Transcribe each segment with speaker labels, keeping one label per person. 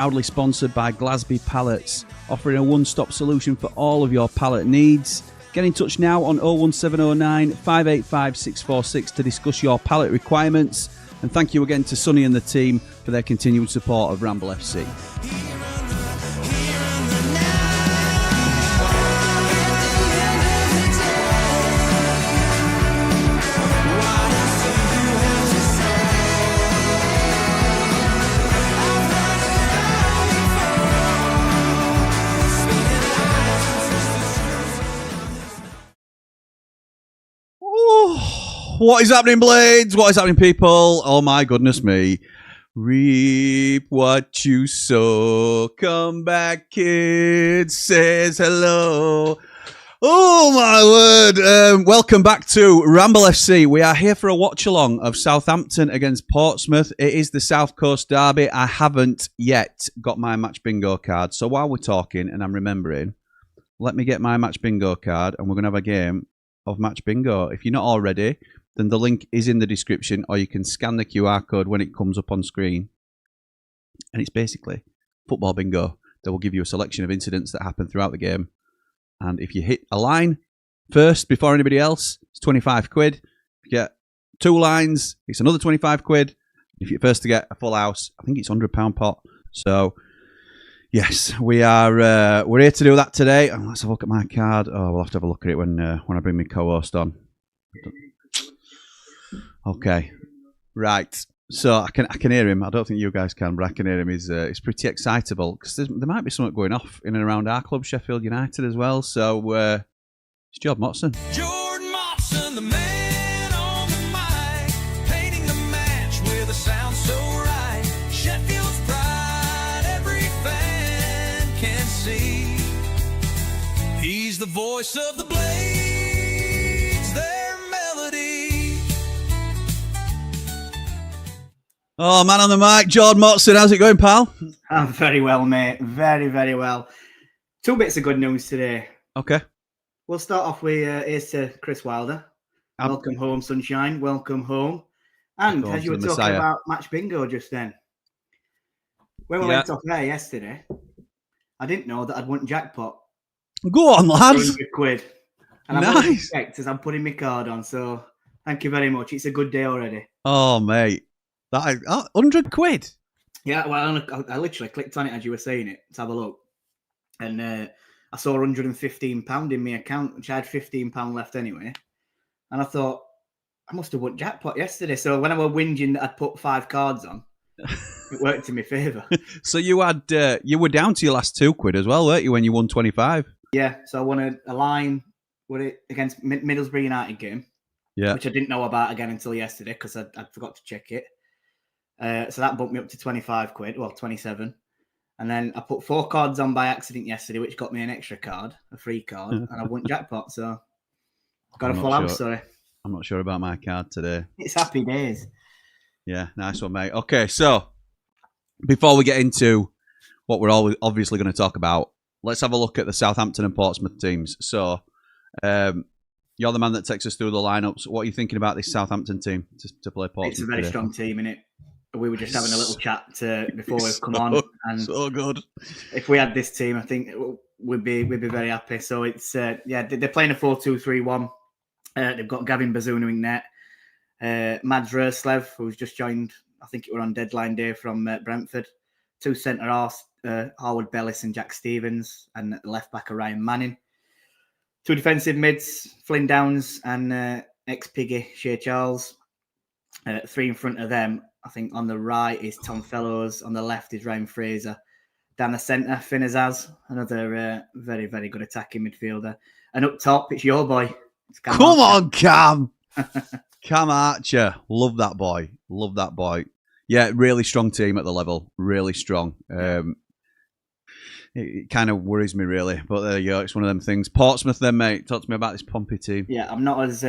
Speaker 1: proudly sponsored by Glasby Pallets, offering a one-stop solution for all of your pallet needs. Get in touch now on 01709 585 646 to discuss your pallet requirements. And thank you again to Sonny and the team for their continued support of Ramble FC. What is happening, Blades? What is happening, people? Oh, my goodness me. Reap what you sow. Come back, kids. Says hello. Oh, my word. Welcome back to Ramble FC. We are here for a watch-along of Southampton against Portsmouth. It is the South Coast derby. I haven't yet got my match bingo card. So while we're talking and I'm remembering, let me get my match bingo card and we're going to have a game of match bingo. If you're not already, then the link is in the description, or you can scan the QR code when it comes up on screen. And it's basically football bingo that will give you a selection of incidents that happen throughout the game. And if you hit a line first before anybody else, it's 25 quid. If you get 2 lines, it's another 25 quid. If you're first to get a full house, I think it's £100 pot. So, yes, we're here to do that today. And let's have a look at my card. Oh, we'll have to have a look at it when I bring my co-host on. Okay, right. So I can hear him. I don't think you guys can, but I can hear him. He's pretty excitable because there might be something going off in and around our club, Sheffield United, as well. So it's Jord Motson.
Speaker 2: Jord Motson, the man on the mic, painting the match with a sound so right. Sheffield's pride, every fan can see. He's the voice of the Blades, their melody.
Speaker 1: Oh, man on the mic, Jord Motson. How's it going, pal?
Speaker 3: I'm very well, mate. Very, very well. 2 bits of good news today.
Speaker 1: Okay.
Speaker 3: We'll start off with here's to Chris Wilder. Welcome home, sunshine. Welcome home. And as you were talking about match bingo just then, when we went off air yesterday, I didn't know that I'd won jackpot.
Speaker 1: Go on, lads.
Speaker 3: £100. And
Speaker 1: Nice.
Speaker 3: I'm as I'm putting my card on. So thank you very much. It's a good day already.
Speaker 1: Oh, mate. That is 100 quid.
Speaker 3: Yeah, well, I literally clicked on it as you were saying it to have a look. And I saw £115 in my account, which I had £15 left anyway. And I thought, I must have won jackpot yesterday. So when I was whinging that I'd put 5 cards on, it worked in my favour.
Speaker 1: So you were down to your last 2 quid as well, weren't you, when you won 25?
Speaker 3: Yeah, so I won a line with it against Middlesbrough United game, which I didn't know about again until yesterday because I forgot to check it. So that bumped me up to 25 quid, well, 27. And then I put 4 cards on by accident yesterday, which got me an extra card, a free card, and I won jackpot. So got a full house, sorry.
Speaker 1: I'm not sure about my card today.
Speaker 3: It's happy days.
Speaker 1: Yeah, nice one, mate. Okay, so before we get into what we're obviously going to talk about, let's have a look at the Southampton and Portsmouth teams. So you're the man that takes us through the lineups. What are you thinking about this Southampton team to play Portsmouth?
Speaker 3: It's a very strong team, innit? We were just having a little chat before we've come on, and
Speaker 1: so good.
Speaker 3: If we had this team, I think we'd be very happy. So it's they're playing a 4-2-3-1. They've got Gavin Bazunu in net, Mads Roerslev, who's just joined. I think it were on deadline day from Brentford. 2 centre halves, Harwood Bellis and Jack Stevens, and at the left back Ryan Manning. 2 defensive mids, Flynn Downs and ex-Piggy Shea Charles. 3 in front of them. I think on the right is Tom Fellows. On the left is Ryan Fraser. Down the centre, Finn Azaz, another very, very good attacking midfielder. And up top, it's your boy.
Speaker 1: Come on, Cam. Cam Archer. Love that boy. Love that boy. Yeah, really strong team at the level. Really strong. It kind of worries me, really. But there you go. It's one of them things. Portsmouth then, mate. Talk to me about this Pompey team.
Speaker 3: Yeah, I'm not as...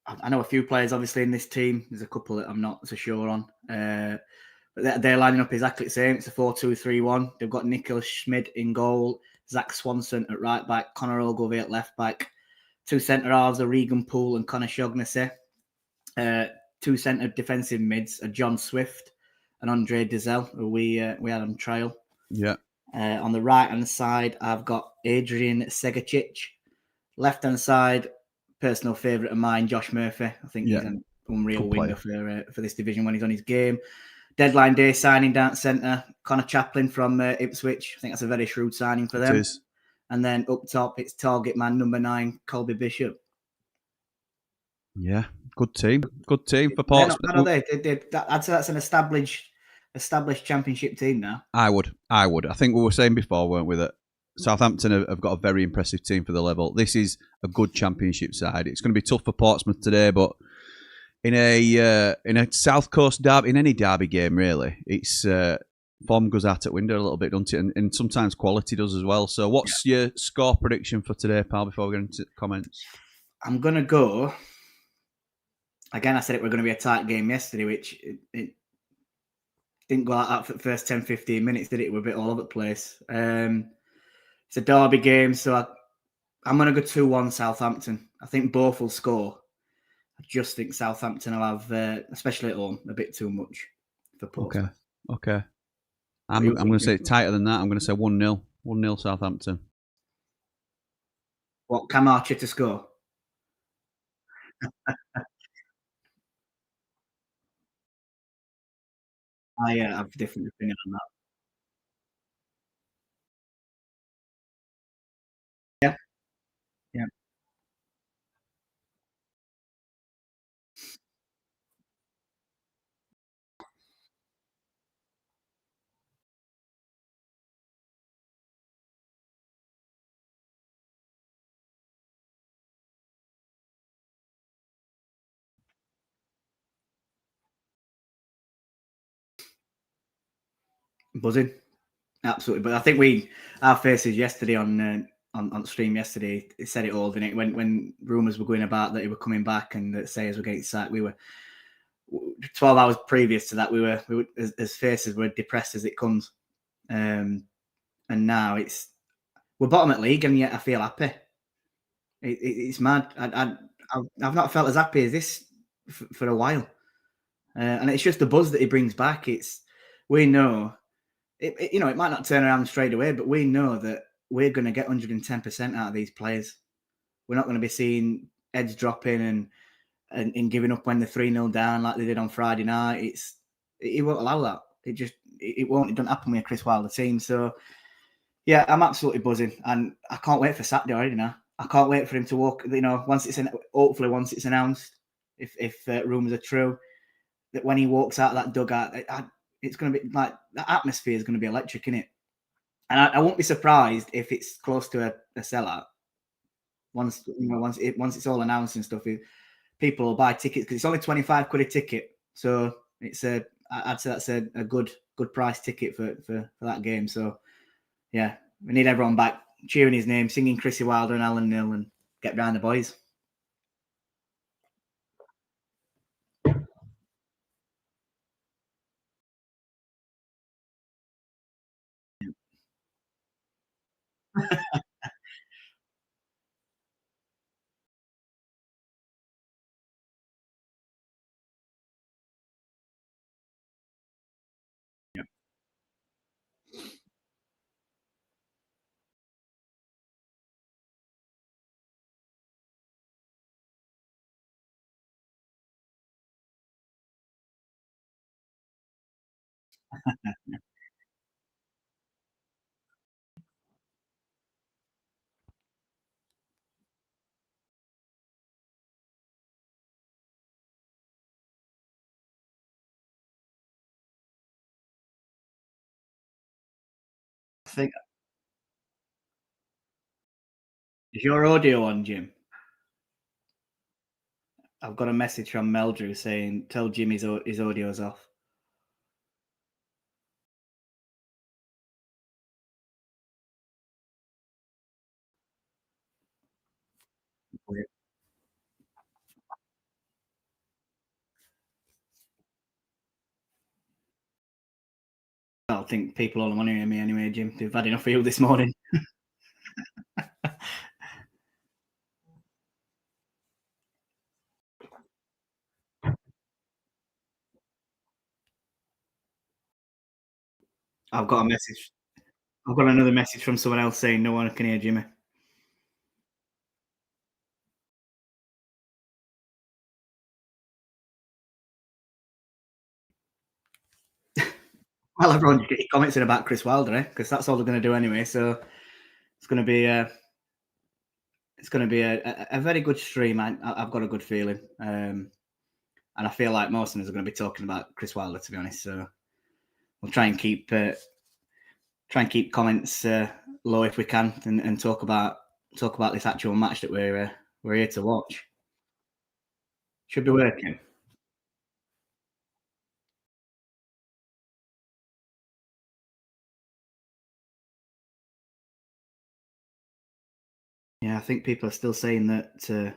Speaker 3: I know a few players, obviously, in this team. There's a couple that I'm not so sure on. But they're lining up exactly the same. It's a 4-2-3-1. They've got Nicholas Schmid in goal, Zach Swanson at right back, Conor Ogilvie at left back, 2 centre-halves are Regan Poole and Conor Shaughnessy. 2 centre defensive mids are John Swift and Andre Dizel, who we had on trial.
Speaker 1: Yeah.
Speaker 3: On the right hand side, I've got Adrian Segacic. Left hand side, personal favourite of mine, Josh Murphy. I think he's an unreal
Speaker 1: Good
Speaker 3: winger for this division when he's on his game. Deadline day signing down centre, Connor Chaplin from Ipswich. I think that's a very shrewd signing for them.
Speaker 1: It is.
Speaker 3: And then up top, it's target man number 9, Colby Bishop.
Speaker 1: Yeah, good team. Good team for Portsmouth.
Speaker 3: I'd say that's an established championship team now.
Speaker 1: I would. I think we were saying before, weren't we, that Southampton have got a very impressive team for the level. This is a good championship side. It's going to be tough for Portsmouth today, but in a South Coast derby, in any derby game, really, it's form goes out at window a little bit, doesn't it? And sometimes quality does as well. So, what's your score prediction for today, pal? Before we get into comments,
Speaker 3: I'm gonna go. Again, I said it was going to be a tight game yesterday, which it didn't go like that for the first 10, 15 minutes, did it? It was a bit all over the place. It's a derby game, so I'm going to go 2-1 Southampton. I think both will score. I just think Southampton will have, especially at home, a bit too much for Portsmouth.
Speaker 1: Okay. I'm going to say it tighter than that. I'm going to say 1-0. 1-0 Southampton.
Speaker 3: What, Cam Archer to score? I have a different opinion on that. Yeah. Buzzing. Absolutely. But I think our faces yesterday on stream yesterday, it said it all, didn't it? When rumours were going about that he were coming back and that Sayers were getting sacked, we were 12 hours previous to that, we were as faces were depressed as it comes. And now we're bottom at league, and yet I feel happy. It's mad. I've not felt as happy as this for a while. And it's just the buzz that he brings back. We know it might not turn around straight away, but we know that we're going to get 110% out of these players. We're not going to be seeing heads dropping and giving up when they're 3-0 down like they did on Friday night. He won't allow that. It won't. It doesn't happen with a Chris Wilder team. So yeah, I'm absolutely buzzing, and I can't wait for Saturday already now. I can't wait for him to walk. Hopefully once it's announced, if rumours are true, that when he walks out of that dugout, it's going to be like the atmosphere is going to be electric, isn't it? And I won't be surprised if it's close to a sellout. Once it's all announced and stuff, people will buy tickets because it's only 25 quid a ticket. So I'd say that's a good price ticket for that game. So yeah, we need everyone back cheering his name, singing Chrissy Wilder and Alan Neil, and get round the boys. I think, is your audio on, Jim? I've got a message from Meldrew saying, tell Jim his audio's off. I don't think people all want to hear me anyway, Jim. They've had enough of you this morning. I've got a message. I've got another message from someone else saying no one can hear Jimmy. Well, everyone just get your comments in about Chris Wilder, eh? Because that's all they're going to do anyway. So it's going to be a very good stream. I've got a good feeling, and I feel like most of us are going to be talking about Chris Wilder, to be honest. So we'll try and keep comments low if we can, and talk about this actual match that we're here to watch. Should be working. Yeah, I think people are still saying that.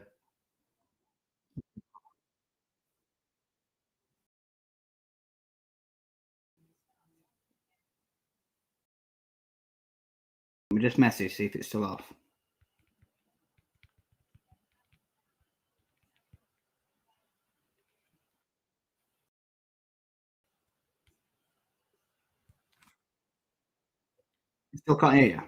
Speaker 3: We just message, see if it's still off. Still can't hear you.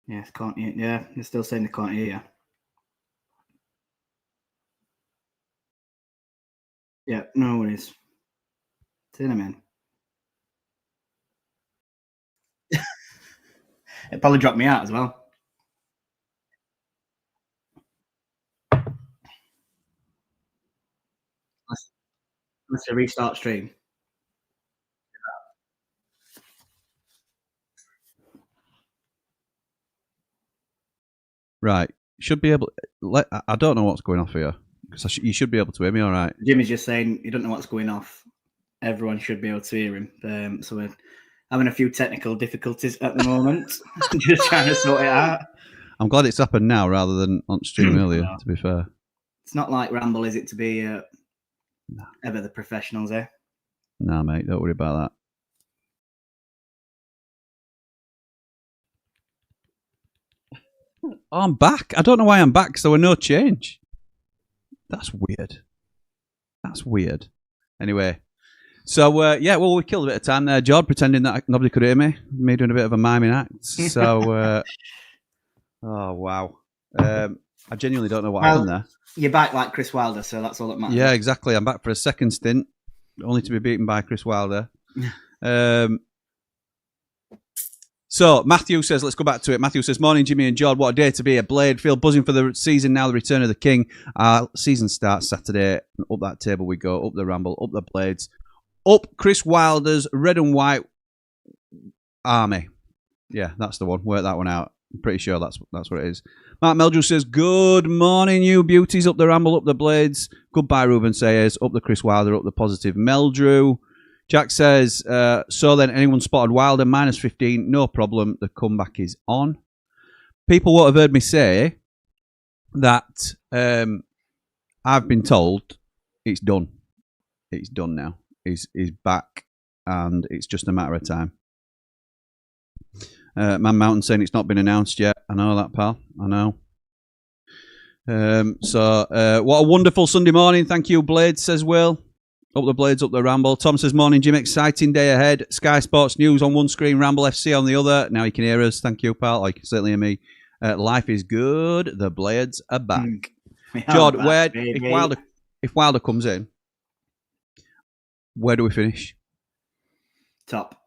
Speaker 3: Yeah, can't hear. Yeah, they're still saying they can't hear you. Yeah, no worries. See you in a minute. It probably dropped me out as well. Let's restart stream.
Speaker 1: Right. Should be able. I don't know what's going off here because you should be able to hear me all right.
Speaker 3: Jimmy's just saying you don't know what's going off. Everyone should be able to hear him. So we're having a few technical difficulties at the moment. Just trying to sort it out.
Speaker 1: I'm glad it's happened now rather than on stream earlier, to be fair.
Speaker 3: It's not like Ramble, is it, to be ever the professionals, eh?
Speaker 1: Nah, mate, don't worry about that. Oh, I'm back. I don't know why I'm back because there were no change. That's weird. Anyway, so we killed a bit of time there. Jord pretending that nobody could hear me. Me doing a bit of a miming act. So, oh wow. I genuinely don't know what happened there.
Speaker 3: You're back like Chris Wilder, so that's all that matters.
Speaker 1: Yeah, exactly. I'm back for a second stint, only to be beaten by Chris Wilder. So Matthew says, let's go back to it. Matthew says, morning, Jimmy and Jord. What a day to be a Blade. Feel buzzing for the season now, the return of the King. Our season starts Saturday. Up that table we go, up the Ramble, up the Blades, up Chris Wilder's red and white army. Yeah, that's the one. Work that one out. I'm pretty sure that's what it is. Mark Meldrew says, good morning, you beauties. Up the Ramble, up the Blades. Goodbye, Ruben Sayers. Up the Chris Wilder, up the positive Meldrew. Jack says, so then anyone spotted Wilder, minus 15, no problem. The comeback is on. People won't have heard me say that I've been told it's done. It's done now. He's back, and it's just a matter of time. Man Mountain saying it's not been announced yet. I know that, pal. I know. What a wonderful Sunday morning. Thank you, Blades, says Will. Up the Blades, up the Ramble. Tom says, morning, Jim. Exciting day ahead. Sky Sports News on one screen, Ramble FC on the other. Now you can hear us. Thank you, pal. You can certainly hear me. Life is good. The Blades are back. Jord, if Wilder comes in, where do we finish?
Speaker 3: Top.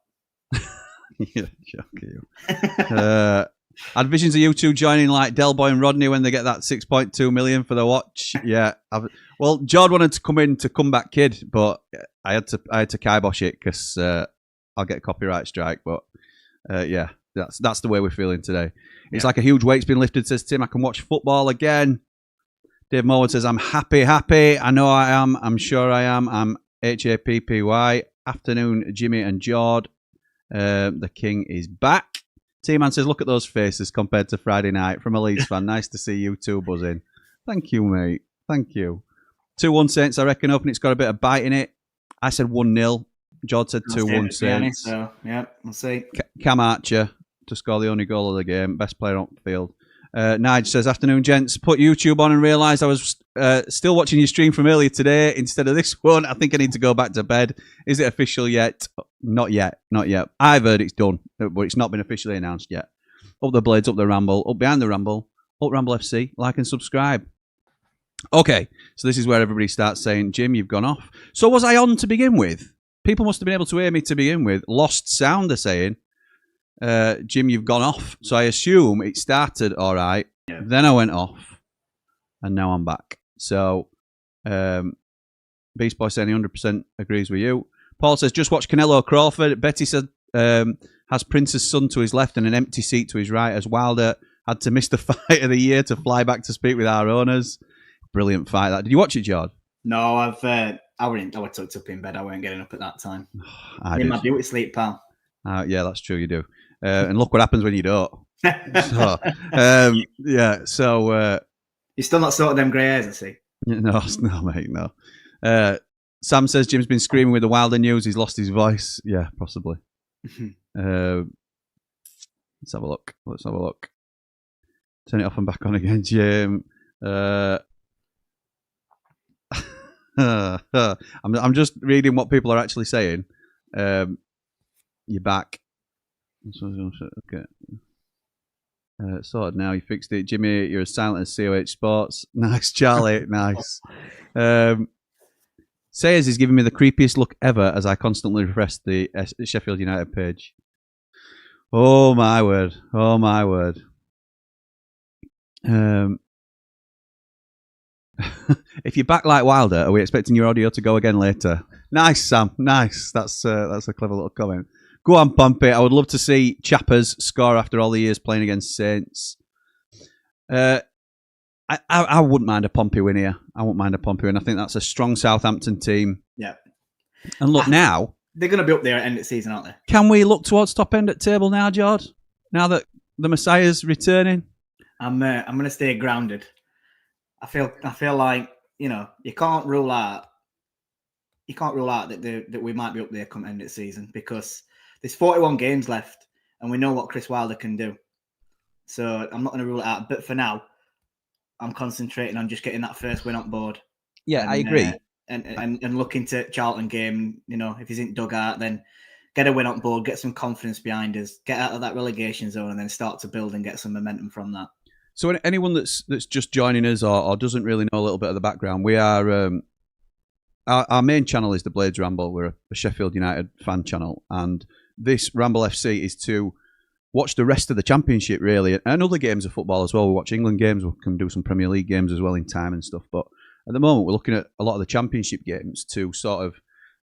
Speaker 1: Yeah, shock you. I had visions of you two joining like Del Boy and Rodney when they get that 6.2 million for the watch. Yeah. Well, Jord wanted to come in to Comeback Kid, but I had to kibosh it because I'll get a copyright strike. But yeah, that's the way we're feeling today. It's like a huge weight's been lifted, says Tim. I can watch football again. Dave Morwood says, I'm happy. I know I am. I'm sure I am. I'm HAPPY. Afternoon, Jimmy and Jord. The King is back. T-Man says, look at those faces compared to Friday night. From a Leeds fan, nice to see you two buzzing. Thank you, mate. Thank you. 2-1 Saints, I reckon, open. It's got a bit of bite in it. I said 1-0. George said 2-1 Saints.
Speaker 3: So, yeah, we'll see.
Speaker 1: Cam Archer to score the only goal of the game. Best player on the field. Nige says, afternoon, gents. Put YouTube on and realised I was still watching your stream from earlier today instead of this one. I think I need to go back to bed. Is it official yet? Not yet. Not yet. I've heard it's done, but it's not been officially announced yet. Up the Blades, up the Ramble, up behind the Ramble, up Ramble FC. Like and subscribe. Okay, so this is where everybody starts saying, Jim, you've gone off. So was I on to begin with? People must have been able to hear me to begin with. Lost sound, they're saying. Jim, you've gone off. So I assume it started all right. Yeah. Then I went off. And now I'm back. So, Beast Boy saying he 100% agrees with you. Paul says, just watch Canelo Crawford. Betty said, has Prince's son to his left and an empty seat to his right, as Wilder had to miss the fight of the year to fly back to speak with our owners. Brilliant fight. That. Did you watch it, Jord?
Speaker 3: No, I was tucked up in bed. I weren't getting up at that time. In my beauty sleep, pal.
Speaker 1: Yeah, that's true. You do. And look what happens when you don't. So, yeah. So
Speaker 3: you're still not sorted them grey hairs, I see.
Speaker 1: No, mate, no. Sam says Jim's been screaming with the Wilder news. He's lost his voice. Yeah, possibly. Let's have a look. Turn it off and back on again, Jim. I'm just reading what people are actually saying. You're back. Okay. Sorted now. You fixed it, Jimmy. You're as silent as COH Sports. Nice, Charlie. Nice. Sayers is giving me the creepiest look ever as I constantly refresh the Sheffield United page. Oh my word. Oh my word. If you're back like Wilder, are we expecting your audio to go again later? Nice, Sam. Nice. That's a clever little comment. Go on, Pompey. I would love to see Chappers score after all the years playing against Saints. I wouldn't mind a Pompey win here. I wouldn't mind a Pompey win. I think that's a strong Southampton team.
Speaker 3: Yeah.
Speaker 1: And look now.
Speaker 3: They're going to be up there at the end of the season, aren't they?
Speaker 1: Can we look towards top end at table now, Jord? Now that the Messiah's returning?
Speaker 3: I'm going to stay grounded. I feel like, you can't rule out that we might be up there come end of the season because there's 41 games left and we know what Chris Wilder can do. So I'm not going to rule it out. But for now, I'm concentrating on just getting that first win on board.
Speaker 1: Yeah, I agree.
Speaker 3: And looking to Charlton game, if he's in dugout, then get a win on board, get some confidence behind us, get out of that relegation zone and then start to build and get some momentum from that.
Speaker 1: So anyone that's just joining us or doesn't really know a little bit of the background, we are our main channel is the Blades Ramble. We're a Sheffield United fan channel, and this Ramble FC is to watch the rest of the Championship really, and other games of football as well. We watch England games, we can do some Premier League games as well in time and stuff. But at the moment, we're looking at a lot of the Championship games to sort of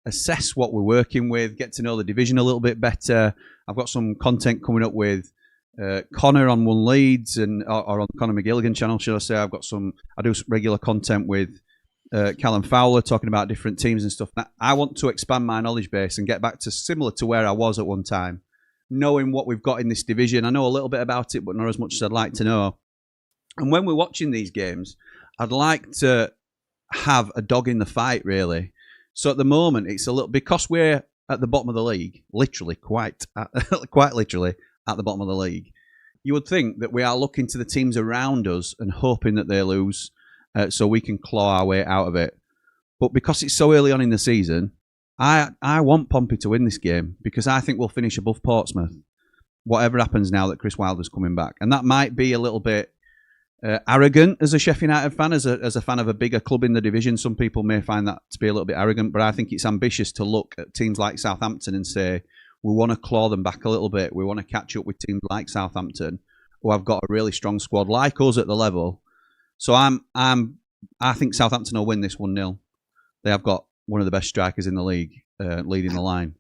Speaker 1: assess what we're working with, get to know the division a little bit better. I've got some content coming up with Connor on One Leeds or on the Conor McGilligan channel, should I say. I do some regular content with Callum Fowler talking about different teams and stuff. I want to expand my knowledge base and get back to similar to where I was at one time, knowing what we've got in this division. I know a little bit about it, but not as much as I'd like to know. And when we're watching these games, I'd like to have a dog in the fight, really. So at the moment, it's a little, because we're at the bottom of the league, literally, quite literally at the bottom of the league, you would think that we are looking to the teams around us and hoping that they lose so we can claw our way out of it. But because it's so early on in the season, I want Pompey to win this game because I think we'll finish above Portsmouth, whatever happens now that Chris Wilder's coming back. And that might be a little bit arrogant as a Sheffield United fan, as a fan of a bigger club in the division. Some people may find that to be a little bit arrogant, but I think it's ambitious to look at teams like Southampton and say, we want to claw them back a little bit. We want to catch up with teams like Southampton, who have got a really strong squad like us at the level. So I think Southampton will win this 1-0. They have got one of the best strikers in the league leading the line.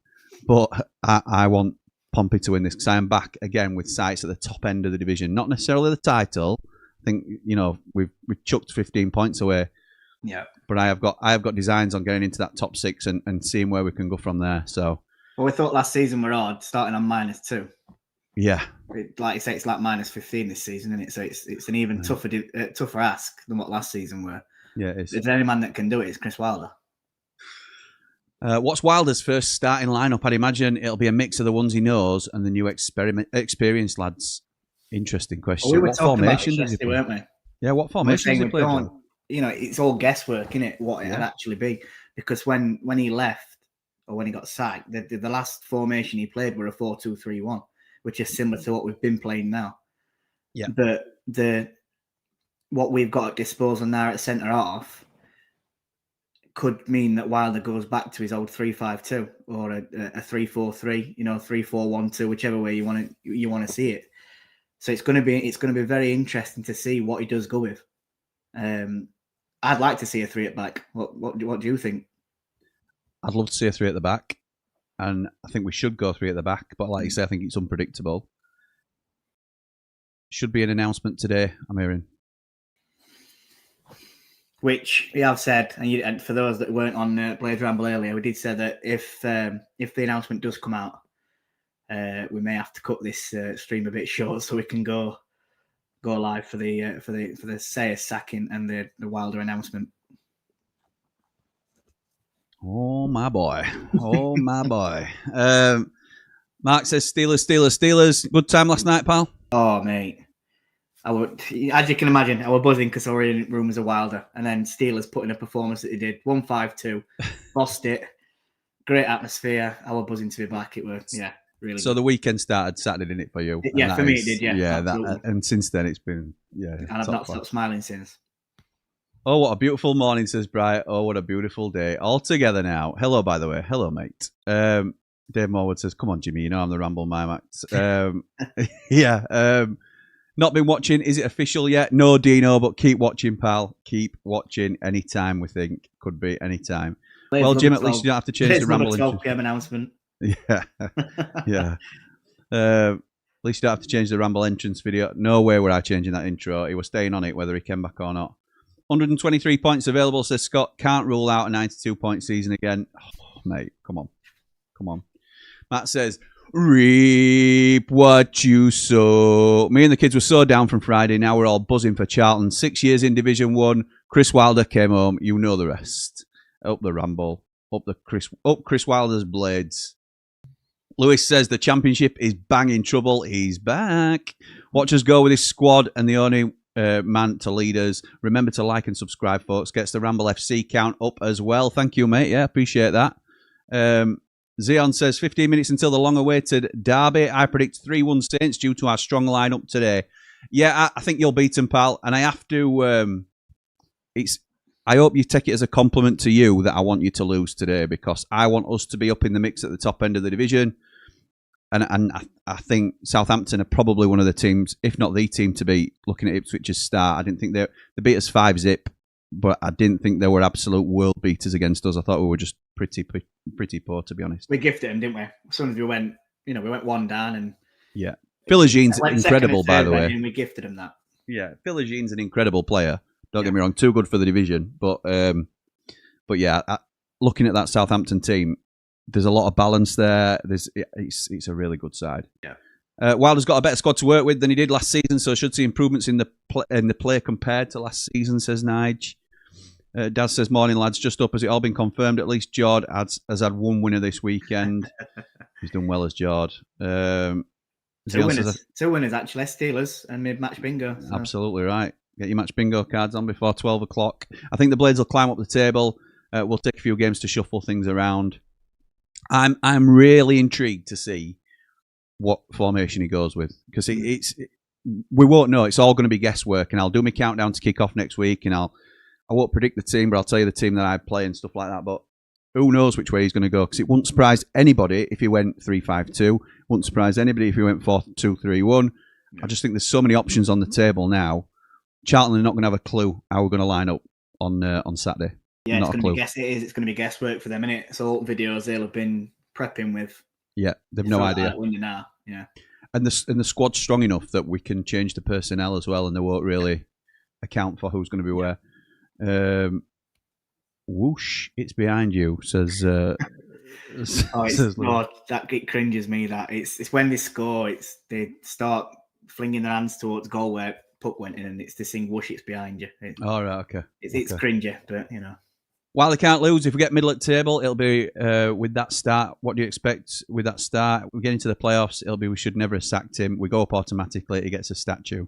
Speaker 1: But I want Pompey to win this because I am back again with sights at the top end of the division. Not necessarily the title. I think we've chucked 15 points away.
Speaker 3: Yeah. But
Speaker 1: I have got designs on getting into that top 6 and seeing where we can go from there. So.
Speaker 3: Well, we thought last season were hard, starting on -2.
Speaker 1: Yeah.
Speaker 3: Like you say, it's like -15 this season, isn't it? So it's an even tougher ask than what last season were.
Speaker 1: Yeah, it is.
Speaker 3: If there's any man that can do it, it's Chris Wilder.
Speaker 1: What's Wilder's first starting lineup? I'd imagine it'll be a mix of the ones he knows and the new experienced lads. Interesting question.
Speaker 3: We were
Speaker 1: What
Speaker 3: talking about
Speaker 1: formation does he
Speaker 3: yesterday,
Speaker 1: play?
Speaker 3: weren't we?
Speaker 1: Yeah, what formation does he play?
Speaker 3: It's all guesswork, isn't it? What
Speaker 1: Yeah.
Speaker 3: it'd actually be, because when he left or when he got sacked, the last formation he played were a 4-2-3-1, which is similar to what we've been playing now.
Speaker 1: Yeah.
Speaker 3: But what we've got at disposal now at centre half could mean that Wilder goes back to his old 3-5-2 or a 3-4-3, 3-4-1-2, whichever way you want to see it. So it's going to be very interesting to see what he does go with. I'd like to see a 3 at back. What do you think?
Speaker 1: I'd love to see a 3 at the back, and I think we should go 3 at the back. But like you say, I think it's unpredictable. Should be an announcement today, I'm hearing.
Speaker 3: Which we have said, and for those that weren't on Blade Ramble earlier, we did say that if the announcement does come out, we may have to cut this stream a bit short so we can go live for the Sayers sacking and the Wilder announcement.
Speaker 1: Oh my boy! Oh my boy! Mark says Steelers. Good time last night, pal.
Speaker 3: Oh mate, as you can imagine, I was buzzing because I were in room as a Wilder, and then Steelers put in a performance that they did 1-5-2, bossed it, great atmosphere. I was buzzing to be back. It was really.
Speaker 1: So
Speaker 3: good.
Speaker 1: The weekend started Saturday, didn't it, for you?
Speaker 3: Yeah, for me it did.
Speaker 1: Yeah, and since then it's been
Speaker 3: and I've not stopped smiling since.
Speaker 1: Oh, what a beautiful morning, says Bright. Oh, what a beautiful day. All together now. Hello, by the way. Hello, mate. Dave Morwood says, come on, Jimmy, I'm the Ramble Mimax. Not been watching. Is it official yet? No, Dino, but keep watching, pal. Keep watching anytime, we think. Could be anytime. Well, Jim, at least you don't have to change the Ramble
Speaker 3: 12 PM announcement.
Speaker 1: Yeah. Yeah. At least you don't have to change the Ramble entrance video. No way would I changing that intro. He was staying on it, whether he came back or not. 123 points available, says Scott. Can't rule out a 92-point season again. Oh, mate, come on. Matt says, reap what you sow. Me and the kids were so down from Friday. Now we're all buzzing for Charlton. 6 years in Division 1. Chris Wilder came home. You know the rest. Up the Ramble. Up Chris Wilder's blades. Lewis says the championship is banging trouble. He's back. Watch us go with his squad and the only man to lead us. Remember to like and subscribe, folks. Gets the Ramble FC count up as well. Thank you, mate. Yeah, appreciate that. Zion says 15 minutes until the long-awaited derby. I predict 3-1 Saints due to our strong lineup today. Yeah, I think you'll beat them, pal. And I have to. I hope you take it as a compliment to you that I want you to lose today, because I want us to be up in the mix at the top end of the division. And I think Southampton are probably one of the teams, if not the team, to beat. Looking at Ipswich's start, I didn't think they beat us 5-0, but I didn't think they were absolute world beaters against us. I thought we were just pretty poor, to be honest.
Speaker 3: We gifted them, didn't we? As soon as we went, we went one down, and
Speaker 1: yeah, Philogene incredible, by the way.
Speaker 3: And we gifted him that.
Speaker 1: Yeah, Philogene's an incredible player. Don't get me wrong, too good for the division, but yeah, looking at that Southampton team, there's a lot of balance there. It's a really good side.
Speaker 3: Yeah.
Speaker 1: Wilder's got a better squad to work with than he did last season, so should see improvements in the play compared to last season, says Nige. Daz says, morning lads, just up. Has it all been confirmed? At least Jord has had one winner this weekend. He's done well as Jord.
Speaker 3: Two winners actually, Steelers and mid-match bingo. So.
Speaker 1: Absolutely right. Get your match bingo cards on before 12 o'clock. I think the Blades will climb up the table. We'll take a few games to shuffle things around. I'm really intrigued to see what formation he goes with, because we won't know. It's all going to be guesswork, and I'll do my countdown to kick off next week, and I won't predict the team, but I'll tell you the team that I play and stuff like that. But who knows which way he's going to go, because it wouldn't surprise anybody if he went 3-5-2. Wouldn't surprise anybody if he went 4-2-3-1. I just think there's so many options on the table now. Charlton are not going to have a clue how we're going to line up on Saturday.
Speaker 3: Yeah, it's going to be guesswork for them, isn't it? It's all videos they'll have been prepping with.
Speaker 1: Yeah, they've no idea.
Speaker 3: When you're now, yeah.
Speaker 1: And the squad's strong enough that we can change the personnel as well, and they won't really account for who's going to be where. Whoosh! It's behind you, says. That
Speaker 3: it cringes me. That it's when they score, they start flinging their hands towards goal where puck went in, and it's this thing. Whoosh! It's behind you.
Speaker 1: All right, okay.
Speaker 3: It's cringy, but
Speaker 1: While they can't lose, if we get middle at table, it'll be with that start. What do you expect with that start? We get into the playoffs, it'll be we should never have sacked him. We go up automatically, he gets a statue.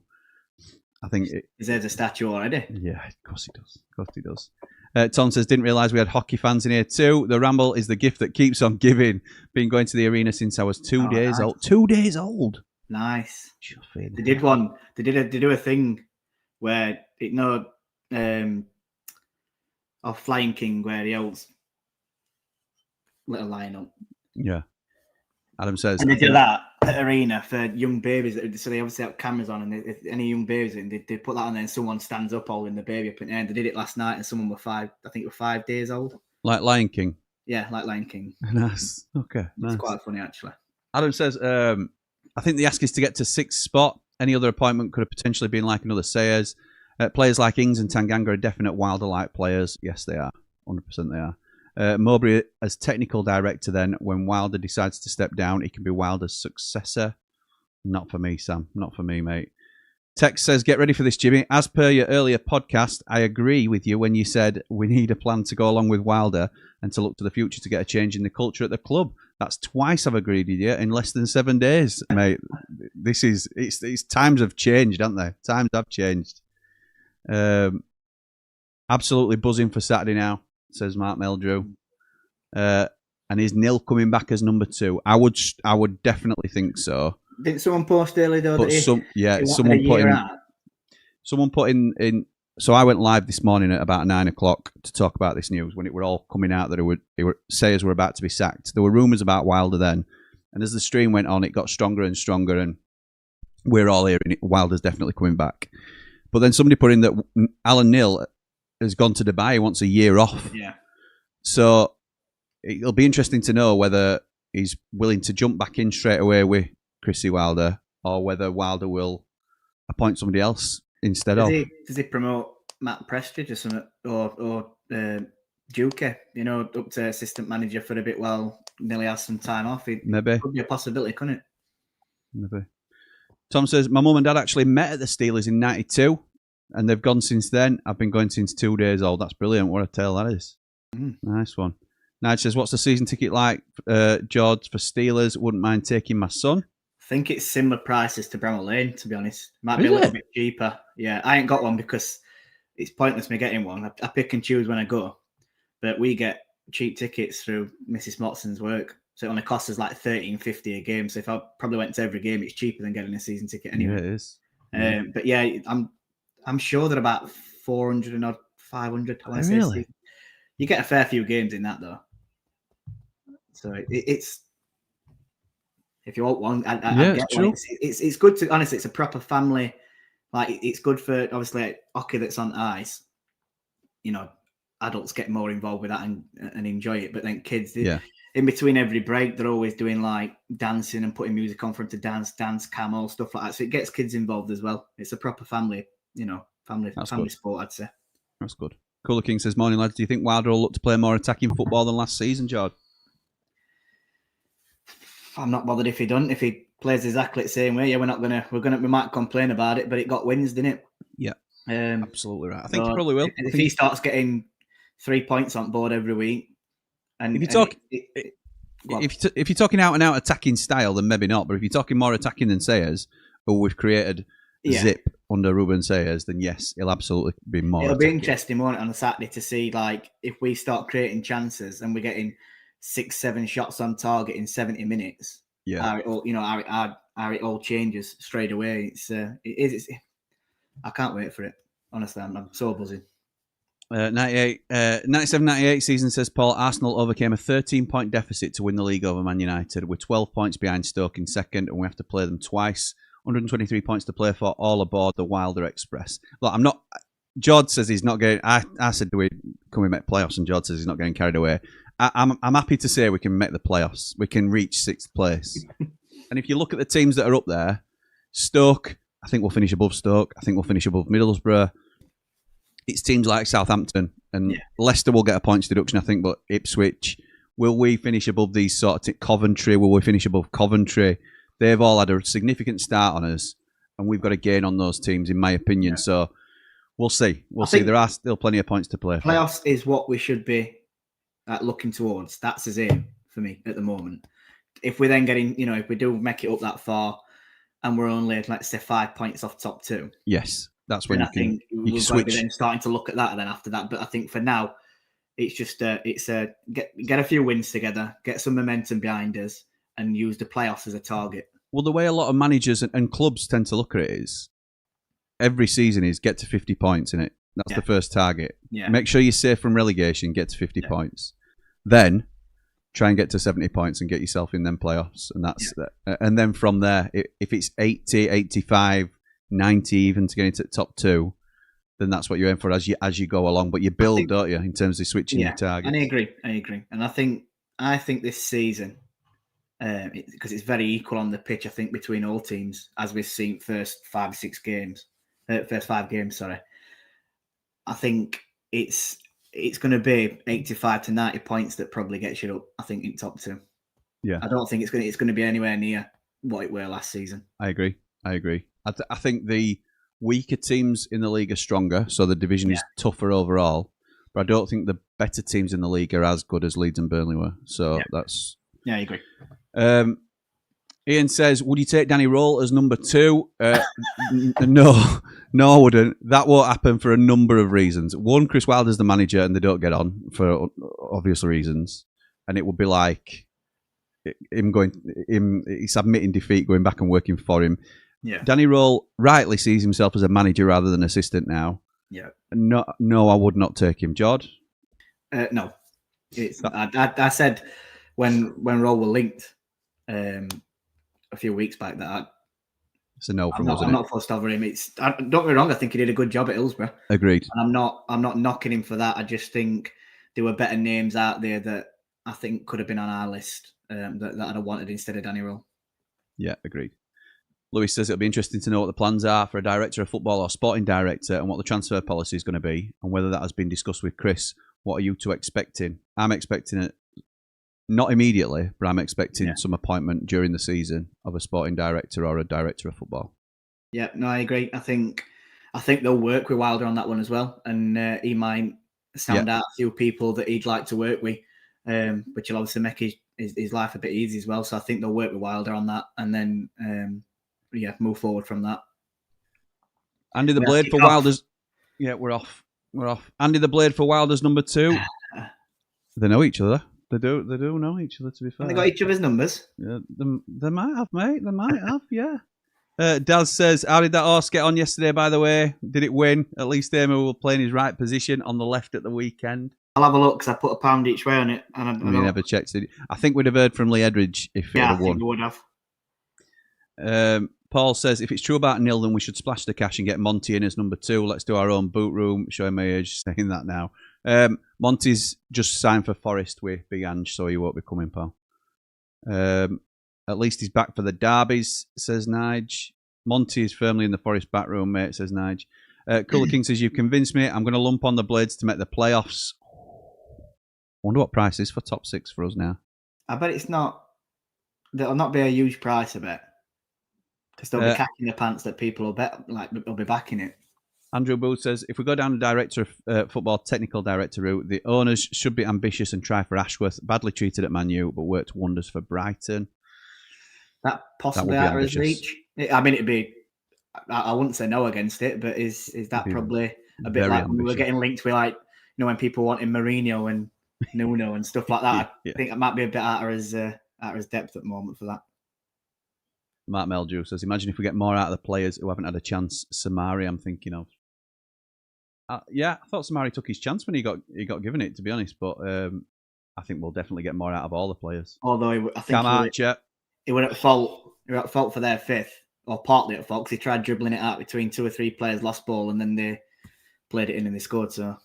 Speaker 1: I think
Speaker 3: There's a statue already.
Speaker 1: Yeah, of course he does. Of course he does. Tom says, didn't realise we had hockey fans in here too. The Ramble is the gift that keeps on giving. Been going to the arena since I was 2 days old. 2 days old.
Speaker 3: Nice. They did one. They do a thing where of Flying King where he holds little lineup.
Speaker 1: Yeah. Adam says,
Speaker 3: and they do that at arena for young babies. So they obviously have cameras on, and if any young babies in, they put that on there, and someone stands up holding the baby up in the air. They did it last night, and someone were 5 days old.
Speaker 1: Like Lion King.
Speaker 3: Yeah, like Lion King.
Speaker 1: Nice. Okay.
Speaker 3: It's quite funny actually.
Speaker 1: Adam says, I think the ask is to get to 6th spot. Any other appointment could have potentially been like another Sayers. Players like Ings and Tanganga are definite Wilder-like players. Yes, they are. 100% they are. Mowbray as technical director then, when Wilder decides to step down, he can be Wilder's successor. Not for me, Sam. Not for me, mate. Tex says, get ready for this, Jimmy. As per your earlier podcast, I agree with you when you said we need a plan to go along with Wilder and to look to the future to get a change in the culture at the club. That's twice I've agreed with you in less than 7 days, mate. It's times have changed, haven't they? Times have changed. Absolutely buzzing for Saturday now, says Mark Meldrew. And is Nil coming back as number 2? I would definitely think so.
Speaker 3: Didn't someone post earlier though?
Speaker 1: But someone put in. So I went live this morning at about 9 o'clock to talk about this news when it were all coming out that Sayers were about to be sacked. There were rumours about Wilder then, and as the stream went on, it got stronger and stronger, and we're all hearing it. Wilder's definitely coming back. But then somebody put in that Alan Nil has gone to Dubai. He wants a year off.
Speaker 3: Yeah.
Speaker 1: So it'll be interesting to know whether he's willing to jump back in straight away with Chrissy Wilder, or whether Wilder will appoint somebody else instead of.
Speaker 3: Does he promote Matt Prestridge or something, or Duke? Up to assistant manager for a bit while Nilly has some time off.
Speaker 1: Maybe
Speaker 3: could be a possibility, couldn't it?
Speaker 1: Maybe. Tom says, my mum and dad actually met at the Steelers in 92, and they've gone since then. I've been going since 2 days old. That's brilliant. What a tale that is. Nice one. Nige says, what's the season ticket like, George, for Steelers? Wouldn't mind taking my son.
Speaker 3: I think it's similar prices to Bramall Lane, to be honest. Might be a little bit cheaper. Yeah, I ain't got one because it's pointless me getting one. I pick and choose when I go. But we get cheap tickets through Mrs. Motson's work. So it only costs us like $13.50 a game. So if I probably went to every game, it's cheaper than getting a season ticket anyway.
Speaker 1: Yeah, it is.
Speaker 3: But yeah, I'm sure they're about 400 and odd, 500.
Speaker 1: Really?
Speaker 3: You get a fair few games in that though. So it's if you want one, I get
Speaker 1: true.
Speaker 3: one. It's good to honestly. It's a proper family. Like it's good for obviously hockey that's on ice. Adults get more involved with that and enjoy it. But then kids, in between every break, they're always doing like dancing and putting music on for them to dance, camel, stuff like that. So it gets kids involved as well. It's a proper family, family sport, I'd say.
Speaker 1: That's good. Cooler King says, morning lads, do you think Wilder will look to play more attacking football than last season, George?
Speaker 3: I'm not bothered if he doesn't. If he plays exactly the same way, we might complain about it, but it got wins, didn't it?
Speaker 1: Yeah. Absolutely right. I think he probably will.
Speaker 3: If he starts getting 3 points on board every week, and
Speaker 1: if you're talking out and out attacking style, then maybe not. But if you're talking more attacking than Sayers, who we've created zip under Ruben Sayers, then yes, he'll absolutely be more.
Speaker 3: It'll be interesting, won't it, on a Saturday to see like if we start creating chances and we're getting 6-7 shots on target in 70 minutes.
Speaker 1: Yeah,
Speaker 3: how it all changes straight away. It's I can't wait for it. Honestly, I'm so buzzing.
Speaker 1: 97-98 season, says Paul, Arsenal overcame a 13-point deficit to win the league over Man United. We're 12 points behind Stoke in second, and we have to play them twice. 123 points to play for, all aboard the Wilder Express. Look, I'm not. Jord says he's not getting. I said, can we make playoffs? And Jord says he's not getting carried away. I'm happy to say we can make the playoffs. We can reach 6th place. And if you look at the teams that are up there, Stoke, I think we'll finish above Stoke. I think we'll finish above Middlesbrough. It's teams like Southampton and Leicester will get a points deduction, I think, but Ipswich, will we finish above these sort of Coventry? Will we finish above Coventry? They've all had a significant start on us, and we've got to gain on those teams, in my opinion. So We'll see. We'll
Speaker 3: I
Speaker 1: see.
Speaker 3: think
Speaker 1: There are still plenty of points to play for.
Speaker 3: Playoffs is what we should be looking towards. That's his aim for me at the moment. If we're then getting, if we do make it up that far and we're only, let's say, 5 points off top 2.
Speaker 1: Yes, that's when
Speaker 3: then
Speaker 1: you can
Speaker 3: we've got to
Speaker 1: switch.
Speaker 3: be then starting to look at that. And then after that, but I think for now, it's just get a few wins together, get some momentum behind us, and use the playoffs as a target.
Speaker 1: Well, the way a lot of managers and clubs tend to look at it is every season is get to 50 points in it. That's the first target.
Speaker 3: Yeah.
Speaker 1: Make sure you're safe from relegation, get to 50 points. Then try and get to 70 points and get yourself in them playoffs. And that's and then from there, if it's 80, 85, 90 even to get into the top 2, then that's what you aim for as you go along. But you build, don't you, in terms of switching your target.
Speaker 3: And I agree. And I think this season, because it's very equal on the pitch, I think, between all teams, as we've seen first 5 games, sorry. I think it's going to be 85 to 90 points that probably gets you up, I think, in top 2.
Speaker 1: Yeah.
Speaker 3: I don't think it's going to be anywhere near what it were last season.
Speaker 1: I agree. I think the weaker teams in the league are stronger, so the division is tougher overall. But I don't think the better teams in the league are as good as Leeds and Burnley were. So that's...
Speaker 3: Yeah, I agree.
Speaker 1: Ian says, would you take Danny Roll as number 2? No, I wouldn't. That won't happen for a number of reasons. One, Chris Wilder's the manager and they don't get on for obvious reasons. And it would be like he's admitting defeat, going back and working for him.
Speaker 3: Yeah.
Speaker 1: Danny Roll rightly sees himself as a manager rather than assistant now.
Speaker 3: Yeah.
Speaker 1: No, I would not take him. Jord?
Speaker 3: No. I said when Roll were linked a few weeks back that
Speaker 1: it's a no from us.
Speaker 3: I'm not fussed over him. Don't get me wrong, I think he did a good job at Hillsborough.
Speaker 1: Agreed.
Speaker 3: And I'm not knocking him for that. I just think there were better names out there that I think could have been on our list that I'd have wanted instead of Danny Roll.
Speaker 1: Yeah, agreed. Louis says it'll be interesting to know what the plans are for a director of football or sporting director and what the transfer policy is going to be and whether that has been discussed with Chris. What are you two expecting? I'm expecting it, not immediately, but I'm expecting some appointment during the season of a sporting director or a director of football.
Speaker 3: Yeah, no, I agree. I think they'll work with Wilder on that one as well. And he might sound out a few people that he'd like to work with, which will obviously make his life a bit easy as well. So I think they'll work with Wilder on that and then... move forward from that.
Speaker 1: Andy the Blade for Wilder's... Yeah, we're off. Andy the Blade for Wilder's number 2. They know each other. They do know each other, to be fair.
Speaker 3: They got each other's numbers?
Speaker 1: Yeah, they might have, mate. They might have, yeah. Daz says, how did that horse get on yesterday, by the way? Did it win? At least Amo will play in his right position on the left at the weekend.
Speaker 3: I'll have a look, because I put £1 each way on it. And
Speaker 1: we never checked it. I think we'd have heard from Lee Edridge if it had won.
Speaker 3: I think we would have.
Speaker 1: Paul says, if it's true about Nil, then we should splash the cash and get Monty in as number 2. Let's do our own boot room. Showing my age saying that now. Monty's just signed for Forest with Big Ange, so he won't be coming, pal. At least he's back for the derbies, says Nige. Monty is firmly in the Forest back room, mate, says Nige. Cooler King says, you've convinced me. I'm going to lump on the Blades to make the playoffs. Wonder what price is for top 6 for us now.
Speaker 3: I bet it's not... There'll not be a huge price, I bet. Because they'll be catching the pants that people will bet, will be backing it.
Speaker 1: Andrew Booth says, if we go down the director of football technical director route, the owners should be ambitious and try for Ashworth. Badly treated at Man U, but worked wonders for Brighton.
Speaker 3: That possibly out of his reach. I mean, it'd be... I wouldn't say no against it, but is that probably a bit like when we were getting linked with, like, when people wanted Mourinho and Nuno and stuff like that? I think it might be a bit out of his depth at the moment for that.
Speaker 1: Mark Meldew says, imagine if we get more out of the players who haven't had a chance. Samari, I'm thinking of. I thought Samari took his chance when he got given it, to be honest. But I think we'll definitely get more out of all the players.
Speaker 3: Although I think he were at fault. He were at fault for their 5th, or partly at fault, because he tried dribbling it out between 2 or 3 players, lost ball, and then they played it in and they scored. So.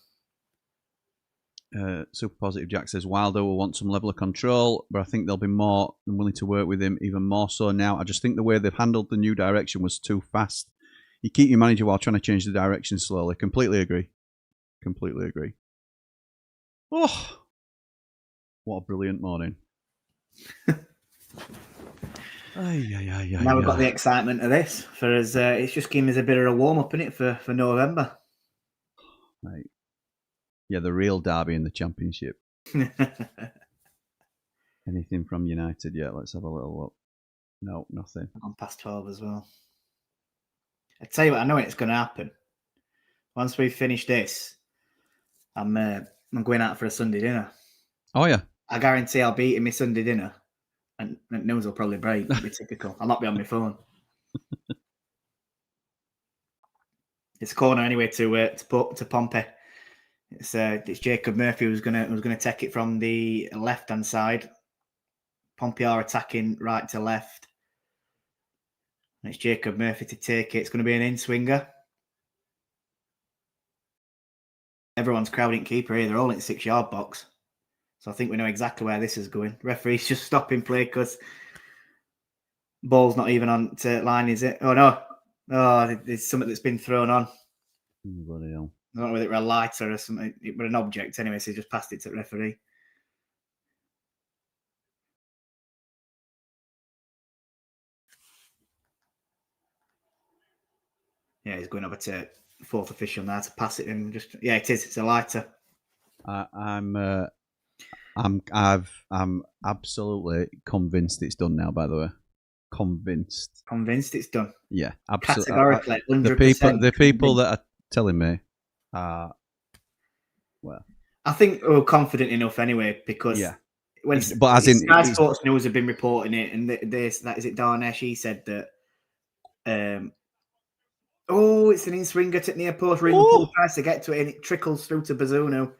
Speaker 1: Super Positive Jack says Wilder will want some level of control, but I think they'll be more than willing to work with him, even more so now. I just think the way they've handled the new direction was too fast. You keep your manager while trying to change the direction slowly. Completely agree. Oh, what a brilliant morning.
Speaker 3: Now we've got the excitement of this for us. It's just giving us a bit of a warm up in it for November.
Speaker 1: Like, yeah, the real derby in the Championship. Anything from United yet? Let's have a little look. No, nothing.
Speaker 3: On past 12 as well. I tell you what, I know it's going to happen. Once we finish this, I'm going out for a Sunday dinner.
Speaker 1: Oh yeah.
Speaker 3: I guarantee I'll be eating my Sunday dinner, and nose will probably break. It'll be typical. I'll not be on my phone. It's a corner anyway to Pompey. It's Jacob Murphy who's gonna take it from the left hand side. Pompey are attacking right to left. And it's Jacob Murphy to take it. It's going to be an in-swinger. Everyone's crowding keeper here. They're all in the 6-yard box. So I think we know exactly where this is going. Referee's just stopping play because ball's not even on to line, is it? Oh, no. Oh, there's something that's been thrown on.
Speaker 1: Bloody hell.
Speaker 3: I don't know whether it were a lighter or something. It was an object anyway, so he just passed it to the referee. Yeah, he's going over to fourth official now to pass it in. Yeah, it is. It's a lighter.
Speaker 1: I'm absolutely convinced it's done now. By the way, convinced
Speaker 3: it's done.
Speaker 1: Yeah, absolutely.
Speaker 3: Categorically, 100%.
Speaker 1: The people that are telling me, well,
Speaker 3: I think we're confident enough anyway because when Sky Sports News have been reporting it, and that is it. Darnesh, he said that. It's an in-swinger to near post. Liverpool tries to get to it, and it trickles through to Bazunu.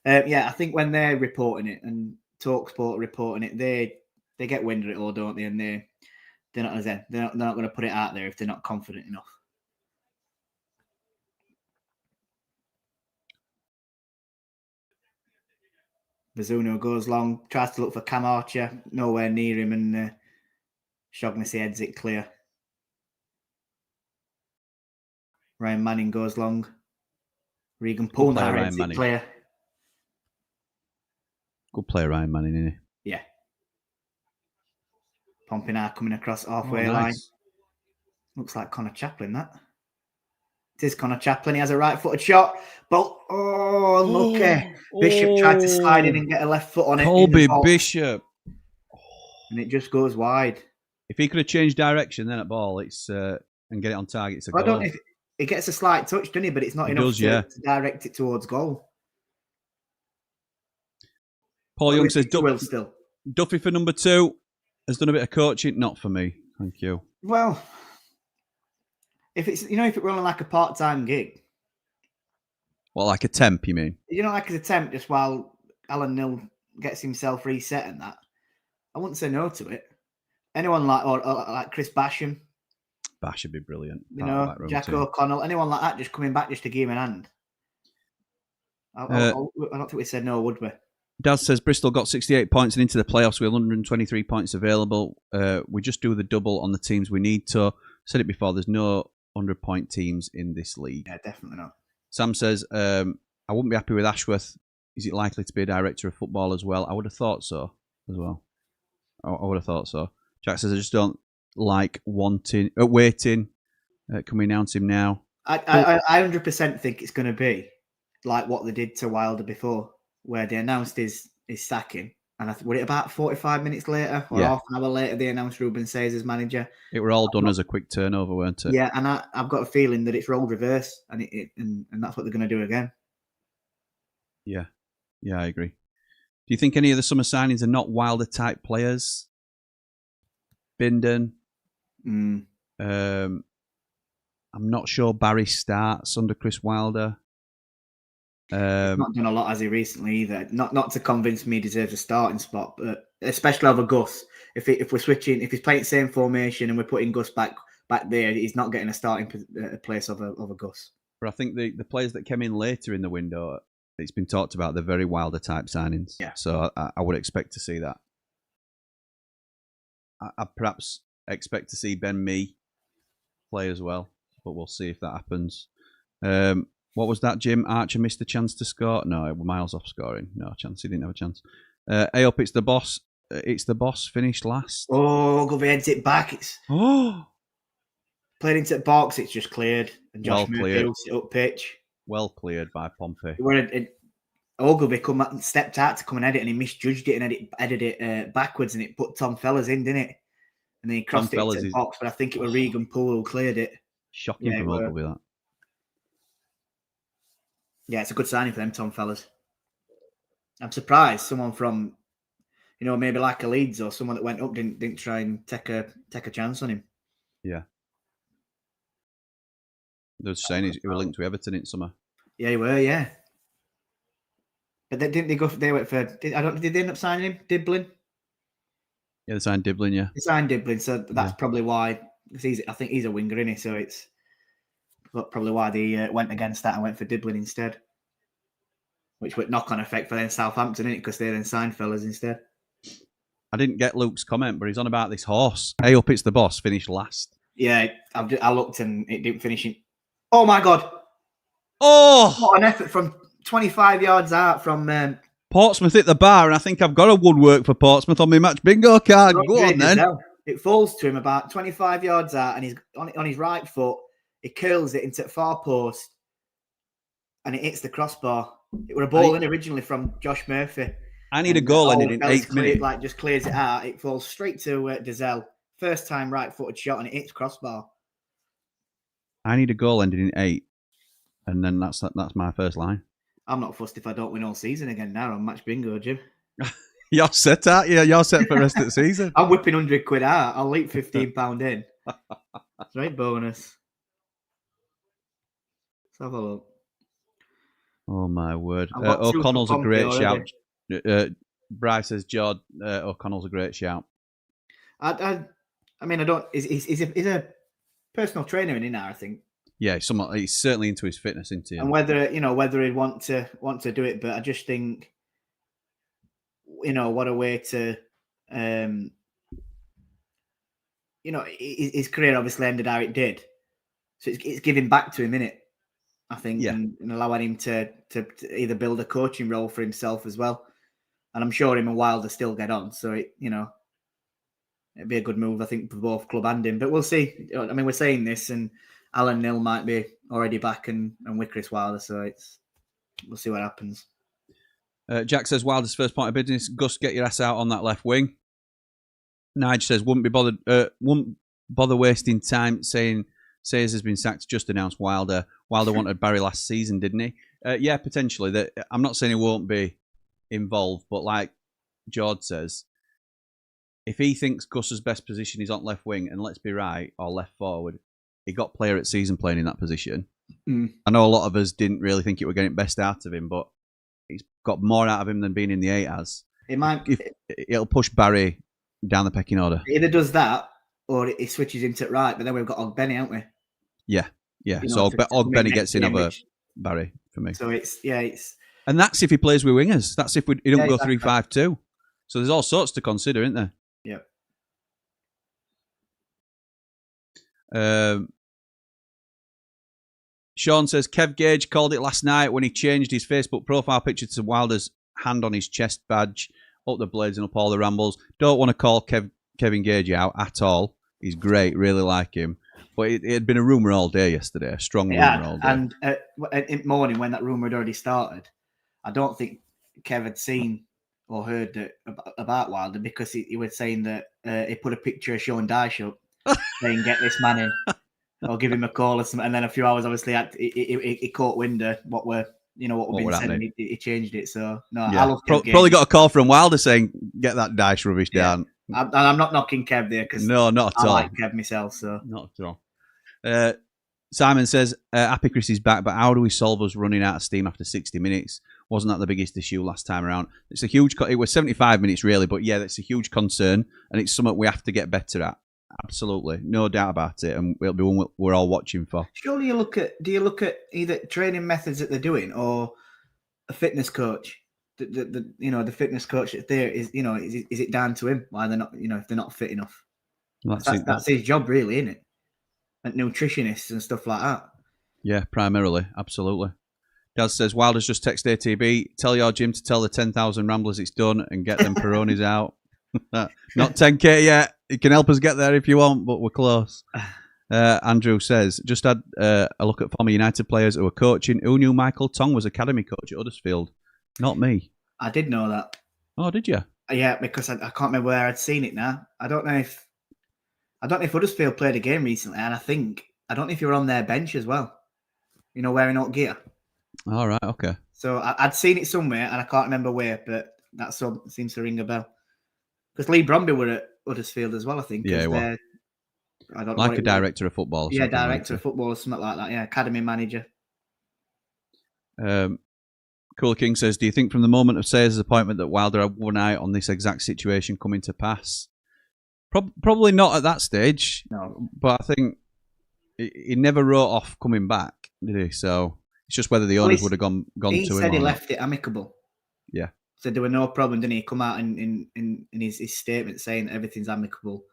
Speaker 3: I think when they're reporting it and TalkSport reporting it, they get wind of it all, don't they? And they're not going to put it out there if they're not confident enough. Bazunu goes long, tries to look for Cam Archer, nowhere near him, and Shaughnessy heads it clear. Ryan Manning goes long. Regan Poulner heads it clear.
Speaker 1: Good player, Ryan Manning, isn't he?
Speaker 3: Yeah. Pompey now coming across halfway line. Looks like Connor Chaplin, that. It is Connor Chaplin. He has a right-footed shot. But, unlucky. Bishop tried to slide in and get a left foot on it.
Speaker 1: Colby Bishop.
Speaker 3: And it just goes wide.
Speaker 1: If he could have changed direction then at ball, and get it on target, it's a goal.
Speaker 3: I don't know if it gets a slight touch, doesn't he? But it's not enough to direct it towards goal.
Speaker 1: Paul Young says, Duffy for number 2 has done a bit of coaching. Not for me. Thank you.
Speaker 3: Well, if it were only like a part-time gig.
Speaker 1: Well, like a temp, you mean?
Speaker 3: Like as a temp, just while Alan Nill gets himself reset and that. I wouldn't say no to it. Anyone like Chris Basham.
Speaker 1: Bash would be brilliant.
Speaker 3: Jack O'Connell, anyone like that just coming back just to give him an hand. I don't think we said no, would we?
Speaker 1: Daz says Bristol got 68 points and into the playoffs with 123 points available. We just do the double on the teams we need to. Said it before, there's no 100-point teams in this league.
Speaker 3: Yeah, definitely not.
Speaker 1: Sam says, I wouldn't be happy with Ashworth. Is it likely to be a director of football as well? I would have thought so as well. I would have thought so. Jack says, I just don't like waiting. Can we announce him now?
Speaker 3: I 100% think it's going to be like what they did to Wilder before, where they announced his sacking, and were it about 45 minutes later or half an hour later they announced Ruben Sayers as manager.
Speaker 1: It were all done as a quick turnover, weren't it?
Speaker 3: Yeah, and I've got a feeling that it's rolled reverse, and that's what they're going to do again.
Speaker 1: Yeah, I agree. Do you think any of the summer signings are not Wilder type players? Bindon. I'm not sure Barry starts under Chris Wilder.
Speaker 3: He's not done a lot, has he, recently either? Not to convince me he deserves a starting spot, but especially over Gus. If we're switching, if he's playing the same formation and we're putting Gus back there, he's not getting a starting place over Gus.
Speaker 1: But I think the players that came in later in the window, it's been talked about, they're very Wilder type signings.
Speaker 3: Yeah.
Speaker 1: So I would expect to see that. I perhaps expect to see Ben Mee play as well, but we'll see if that happens. What was that, Jim? Archer missed a chance to score? No, miles off scoring. No chance. He didn't have a chance. Hey up, it's the boss. It's the boss. Finished last.
Speaker 3: Oh, Govey heads it back. It's played into the box. It's just cleared. And Josh Murphy hooks it up pitch.
Speaker 1: Well cleared by Pompey.
Speaker 3: Where Ogilvy stepped out to come and edit, and he misjudged it and edited it backwards, and it put Tom Fellas in, didn't it? And then he crossed it into the box, but I think it was Regan Poole who cleared it.
Speaker 1: Shocking from Ogilvy, that.
Speaker 3: Yeah, it's a good signing for them, Tom Fellas. I'm surprised someone from, maybe like a Leeds or someone that went up didn't try and take a chance on him.
Speaker 1: Yeah. They were saying he was linked to Everton in summer.
Speaker 3: Yeah, he were, yeah. But didn't they go? They went for. Did they end up signing him? Diblin.
Speaker 1: Yeah, they signed Diblin. Yeah,
Speaker 3: they signed Diblin, so that's probably why. I think he's a winger, isn't he? So it's probably why they went against that and went for Diblin instead. Which would knock-on effect for then Southampton, innit? Because they then signed Fellas instead.
Speaker 1: I didn't get Luke's comment, but he's on about this horse. Hey up, it's the boss. Finished last.
Speaker 3: Yeah, I looked and it didn't finish in. Oh my god!
Speaker 1: Oh,
Speaker 3: what an effort from 25 yards out from
Speaker 1: Portsmouth hit the bar, and I think I've got a woodwork for Portsmouth on my match bingo card. Go on then.
Speaker 3: It falls to him about 25 yards out, and he's on his right foot. He curls it into the far post, and it hits the crossbar. It was a ball in originally from Josh Murphy.
Speaker 1: I need a goal ended in 8 minutes.
Speaker 3: Like just clears it out. It falls straight to Dazelle. First time right-footed shot, and it hits crossbar.
Speaker 1: I need a goal ended in 8, and then that's my first line.
Speaker 3: I'm not fussed if I don't win all season again now on match bingo, Jim.
Speaker 1: You're set, aren't you? You're set for the rest of the season.
Speaker 3: I'm whipping £100 out. I'll leap £15 in. That's right, bonus. Let's have a look.
Speaker 1: Oh my word! O'Connell's a great shout. Bryce says, "Jord, O'Connell's a great shout."
Speaker 3: I mean, I don't. He's a personal trainer in now, I think.
Speaker 1: Yeah, he's certainly into his fitness, isn't he?
Speaker 3: And whether he'd want to do it, but I just think, what a way to, his career obviously ended how it did, so it's giving back to him, innit? I think, and allowing him to either build a coaching role for himself as well. And I'm sure him and Wilder still get on, so it'd be a good move, I think, for both club and him. But we'll see. I mean, we're saying this, and Alan Neil might be already back, and with Chris Wilder, so we'll see what happens.
Speaker 1: Jack says Wilder's first point of business. Gus, get your ass out on that left wing. Nige says wouldn't bother wasting time saying Sayers has been sacked. Just announced Wilder. Wilder wanted Barry last season, didn't he? Yeah, potentially. I'm not saying he won't be involved, but like Jord says, if he thinks Gus's best position is on left wing, and let's be right, or left forward, he got player at season playing in that position. I know a lot of us didn't really think it were getting best out of him, but he's got more out of him than being in the 8 as. It'll push Barry down the pecking order.
Speaker 3: It either does that, or he switches into it right, but then we've got Ogbenny, haven't we?
Speaker 1: Yeah. So Ogbenny gets in over Barry for me.
Speaker 3: So it's.
Speaker 1: And that's if he plays with wingers. That's if he don't go 3-5-2. So there's all sorts to consider, isn't there?
Speaker 3: Yeah.
Speaker 1: Sean says Kev Gage called it last night when he changed his Facebook profile picture to Wilder's hand on his chest badge, up the blades and up all the rambles. Don't want to call Kevin Gage out at all. He's great, really like him. But it had been a rumour all day yesterday, a strong rumour all day.
Speaker 3: And in the morning when that rumour had already started, I don't think Kev had seen or heard about Wilder, because he was saying that he put a picture of Sean Dyche up saying, get this man in, or give him a call or something. And then a few hours, obviously, he caught wind of what we've been saying, and he changed it. So, no, I love Kev.
Speaker 1: Probably got a call from Wilder saying, get that Dyche rubbish down.
Speaker 3: I'm not knocking Kev there, because
Speaker 1: no, not at all.
Speaker 3: I like Kev myself. So.
Speaker 1: Not at all. Simon says, happy Chris is back, but how do we solve us running out of steam after 60 minutes? Wasn't that the biggest issue last time around? It's a huge. It was 75 minutes really, but yeah, that's a huge concern, and it's something we have to get better at. Absolutely, no doubt about it, and it'll be one we're all watching for.
Speaker 3: Surely do you look at either training methods that they're doing or a fitness coach? The fitness coach that's there is it down to him why they're not if they're not fit enough? That's his job, really, isn't it? And nutritionists and stuff like that. Yeah,
Speaker 1: primarily, absolutely. Daz says, Wilder's just text ATB, tell your gym to tell the 10,000 ramblers it's done and get them Peronis out. Not 10k yet. It can help us get there if you want, but we're close. Andrew says, just had a look at former United players who were coaching. Who knew Michael Tong was academy coach at Huddersfield? Not me.
Speaker 3: I did know that.
Speaker 1: Oh, did you?
Speaker 3: Yeah, because I can't remember where I'd seen it now. I don't know if Huddersfield played a game recently, and I don't know if you were on their bench as well. You know, wearing out gear.
Speaker 1: All right, okay.
Speaker 3: So I'd seen it somewhere, and I can't remember where, but that seems to ring a bell. Because Lee Bromby were at Huddersfield as well, I think.
Speaker 1: Yeah, well,
Speaker 3: I don't know.
Speaker 1: Like a director of football.
Speaker 3: Yeah, director of football or something like that. Yeah, academy manager.
Speaker 1: Cooler King says, do you think from the moment of Sayers' appointment that Wilder had one eye on this exact situation coming to pass? Probably not at that stage.
Speaker 3: No.
Speaker 1: But I think he never wrote off coming back, did he? So it's just whether the owners would have gone to him.
Speaker 3: He said he left it amicable.
Speaker 1: Yeah.
Speaker 3: Said there were no problem, didn't he? Come out in his statement saying that everything's amicable,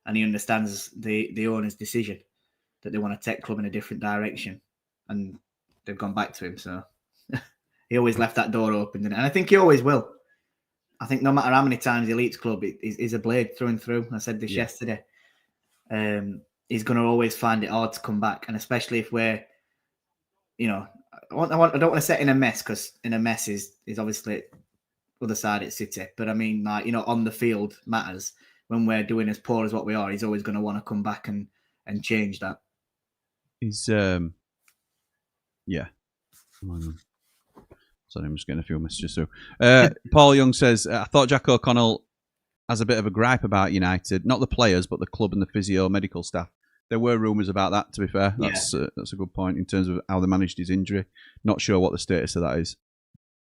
Speaker 3: and he understands the owner's decision that they want to take club in a different direction, and they've gone back to him. So he always left that door open, didn't he? And I think he always will. I think no matter how many times he leaves club, he's a blade through and through. I said this yesterday. He's going to always find it hard to come back, and especially if we're, I don't want to set in a mess, because in a mess is obviously other side at City. But I mean, on the field matters. When we're doing as poor as what we are, he's always going to want to come back and change that.
Speaker 1: He's yeah. Sorry, I'm just getting a few messages through. Paul Young says, I thought Jack O'Connell has a bit of a gripe about United, not the players, but the club and the physio medical staff. There were rumours about that, to be fair. That's a good point in terms of how they managed his injury. Not sure what the status of that is.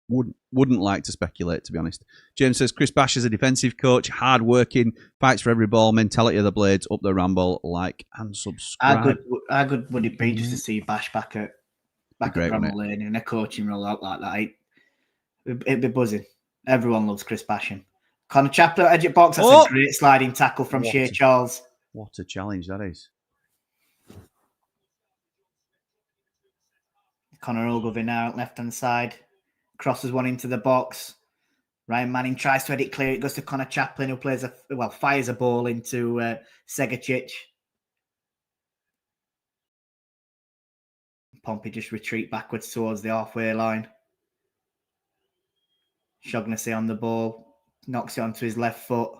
Speaker 1: Wouldn't like to speculate, to be honest. James says, Chris Bash is a defensive coach, hard-working, fights for every ball, mentality of the Blades, up the Ramble, like and subscribe.
Speaker 3: How good would it be just to see Bash back at Bramall Lane in a coaching role out like that? It'd be buzzing. Everyone loves Chris Basham. Connor Chaplin, edge at box. That's a great sliding tackle from Shea Charles.
Speaker 1: What a challenge that is.
Speaker 3: Connor Ogilvie now left-hand side. Crosses one into the box. Ryan Manning tries to head it clear. It goes to Connor Chaplin, who fires a ball into Segacic. Pompey just retreat backwards towards the halfway line. Shaughnessy on the ball. Knocks it onto his left foot.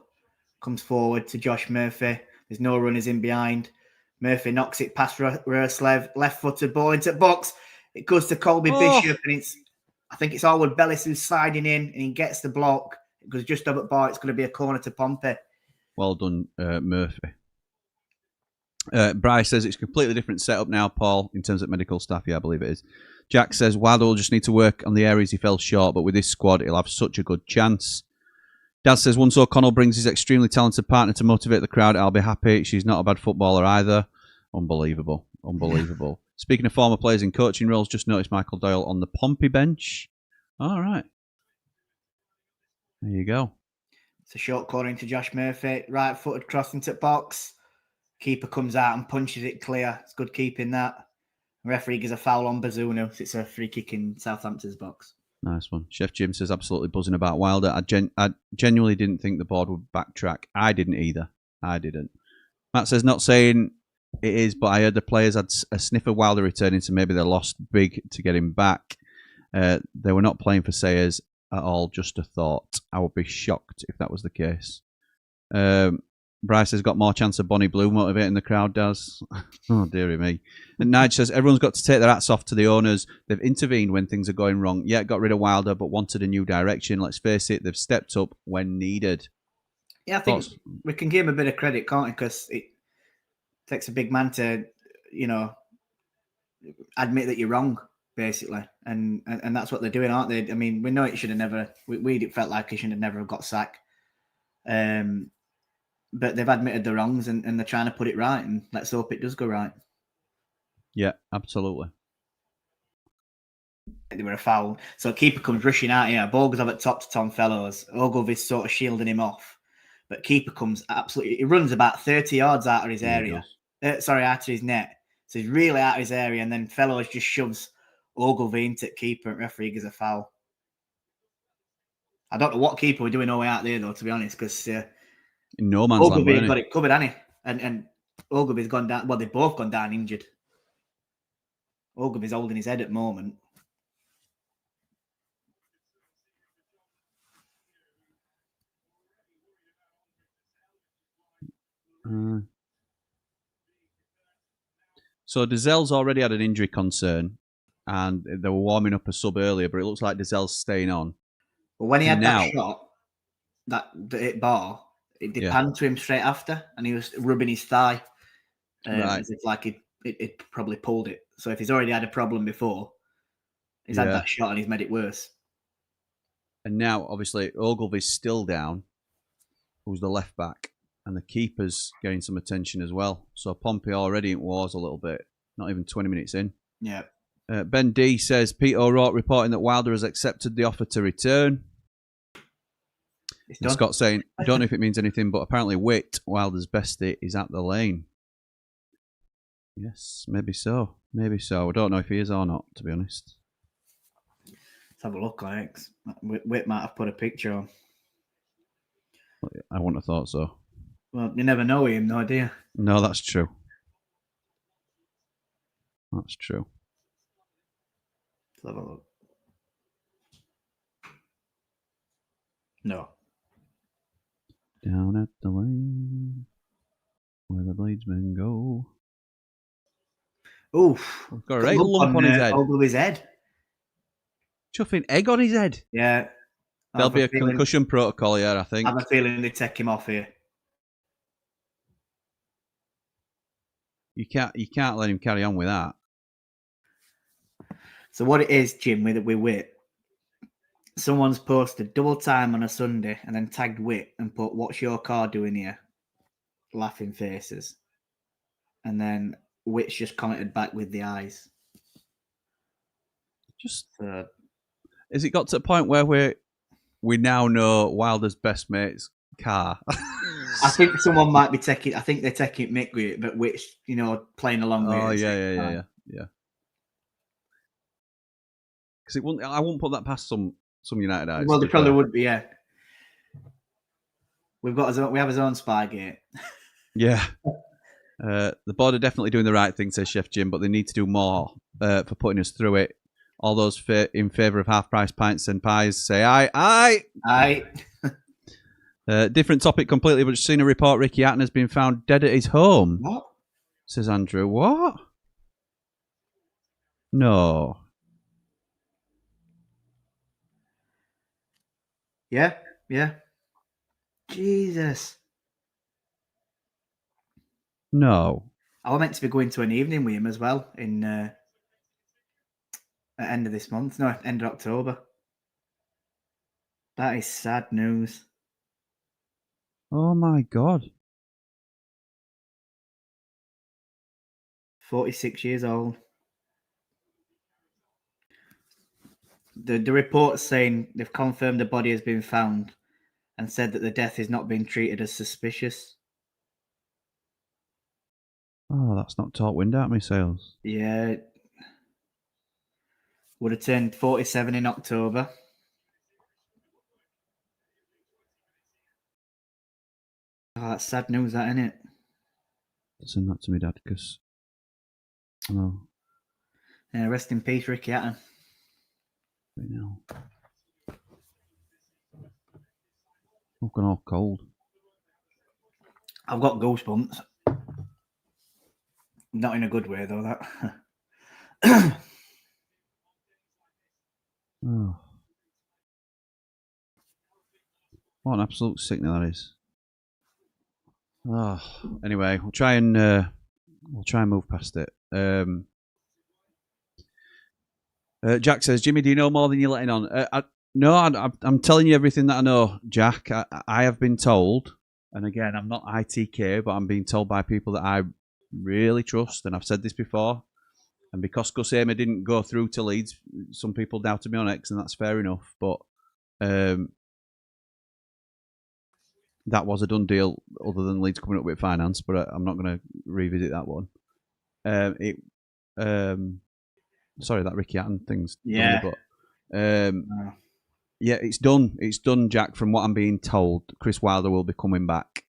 Speaker 3: Comes forward to Josh Murphy. There's no runners in behind. Murphy knocks it past Roslev. Left-footed ball into box. It goes to Colby Bishop, and I think it's Alwood Bellis who's sliding in, and he gets the block. It goes just up at bar. It's going to be a corner to Pompey. Well
Speaker 1: done, Murphy. Bryce says it's a completely different setup now, Paul, in terms of medical staff. Yeah, I believe it is. Jack says Wilder will just need to work on the areas he fell short, but with this squad, he'll have such a good chance. Dad says once O'Connell brings his extremely talented partner to motivate the crowd, I'll be happy. She's not a bad footballer either. Unbelievable. Speaking of former players in coaching roles, just noticed Michael Doyle on the Pompey bench. All right. There you go.
Speaker 3: It's a short corner into Josh Murphy. Right-footed cross into box. Keeper comes out and punches it clear. It's good keeping that. Referee gives a foul on Bazunu. So it's a free kick in Southampton's box.
Speaker 1: Nice one. Chef Jim says absolutely buzzing about Wilder. I genuinely didn't think the board would backtrack. I didn't either. Matt says not saying it is, but I heard the players had a sniff of Wilder returning, so maybe they lost big to get him back. They were not playing for Sayers at all, just a thought. I would be shocked if that was the case. Bryce has got more chance of Bonnie Blue motivating the crowd does. Oh, dearie me. And Nige says, everyone's got to take their hats off to the owners. They've intervened when things are going wrong. Yeah, got rid of Wilder, but wanted a new direction. Let's face it, they've stepped up when needed.
Speaker 3: Yeah, I think we can give him a bit of credit, can't we? Because it takes a big man to, admit that you're wrong, basically. And that's what they're doing, aren't they? I mean, we know it should have never, we felt like he should have never got sacked. But they've admitted the wrongs and they're trying to put it right, and let's hope it does go right.
Speaker 1: Yeah, absolutely.
Speaker 3: They were a foul. So keeper comes rushing out here. Ball goes up at top to Tom Fellows. Ogilvy's sort of shielding him off. But keeper comes absolutely... He runs about 30 yards out of his area. Out of his net. So he's really out of his area, and then Fellows just shoves Ogilvy into keeper, and referee gives a foul. I don't know what keeper we're doing all the way out there, though, to be honest, because...
Speaker 1: in no man's land,
Speaker 3: Ogilvy got it covered, hasn't he? And Ogilvy's gone down. Well, they've both gone down injured. Ogilvy's holding his head at the moment.
Speaker 1: So Dazell's already had an injury concern, and they were warming up a sub earlier, but it looks like Dazell's staying on.
Speaker 3: But when he had
Speaker 1: Now-
Speaker 3: that shot, that hit bar, it did pan to him straight after, and he was rubbing his thigh,
Speaker 1: Right.
Speaker 3: as if like it probably pulled it. So if he's already had a problem before, he's had that shot and he's made it worse.
Speaker 1: And now, obviously, Ogilvy's still down, who's the left back, and the keeper's getting some attention as well. So Pompey already in wars a little bit, not even 20 minutes in.
Speaker 3: Yeah.
Speaker 1: Ben D says, Pete O'Rourke reporting that Wilder has accepted the offer to return. And Scott saying, I don't know if it means anything, but apparently Witt, Wilder's bestie, is at the lane. Yes, maybe so. Maybe so. I don't know if he is or not, to be honest.
Speaker 3: Let's have a look on X. Witt might have put a picture on.
Speaker 1: I wouldn't have thought so.
Speaker 3: Well, you never know him, no idea.
Speaker 1: No, that's true. That's true.
Speaker 3: Let's have a look. No.
Speaker 1: Down at the lane, where the bladesmen go.
Speaker 3: Oof.
Speaker 1: Got a right lump on his head.
Speaker 3: Over his head.
Speaker 1: Chuffing egg on his head.
Speaker 3: Yeah.
Speaker 1: There'll be a concussion protocol here, I think.
Speaker 3: I have a feeling they take him off here.
Speaker 1: You can't let him carry on with that.
Speaker 3: So what it is, Jim, with Witt, someone's posted double time on a Sunday and then tagged Witt and put, "What's your car doing here?" Laughing faces. And then Witt's just commented back with the eyes.
Speaker 1: Just has it got to a point where we now know Wilder's best mate's car?
Speaker 3: I think someone might be taking. I think they're taking Mick with it, but Witt's, playing along with it.
Speaker 1: Oh yeah. Because I wouldn't put that past some United eyes.
Speaker 3: Well, they probably would be. Yeah. We have his own Spygate.
Speaker 1: Yeah. The board are definitely doing the right thing, says Chef Jim, but they need to do more for putting us through it. All those in favour of half-price pints and pies say aye.
Speaker 3: Aye.
Speaker 1: Different topic completely, but just seen a report Ricky Hatton has been found dead at his home.
Speaker 3: What?
Speaker 1: Says Andrew. What? No.
Speaker 3: Yeah. Jesus.
Speaker 1: No.
Speaker 3: I was meant to be going to an evening with him as well in at end of this month. No, end of October. That is sad news.
Speaker 1: Oh my God.
Speaker 3: 46 years old. The report saying they've confirmed the body has been found and said that the death is not being treated as suspicious.
Speaker 1: Oh, that's not talk wind out me sails.
Speaker 3: Yeah. Would have turned 47 in October. Oh, that's sad news, that, isn't it?
Speaker 1: Send that to me, Dad, because... Oh.
Speaker 3: Yeah, rest in peace, Ricky Hatton.
Speaker 1: Right now. I've gone all cold.
Speaker 3: I've got goosebumps. Not in a good way, though, that.
Speaker 1: Oh. What an absolute sickener that is. Oh. Anyway, we'll try and move past it. Jack says, Jimmy, do you know more than you're letting on? No, I'm telling you everything that I know, Jack. I have been told, and again, I'm not ITK, but I'm being told by people that I really trust, and I've said this before. And because Gus Hamer didn't go through to Leeds, some people doubted me on X, and that's fair enough. But that was a done deal, other than Leeds coming up with finance. But I'm not going to revisit that one. Sorry, that Ricky Hatton thing's
Speaker 3: Yeah.
Speaker 1: done, but yeah, it's done. It's done, Jack. From what I'm being told, Chris Wilder will be coming back.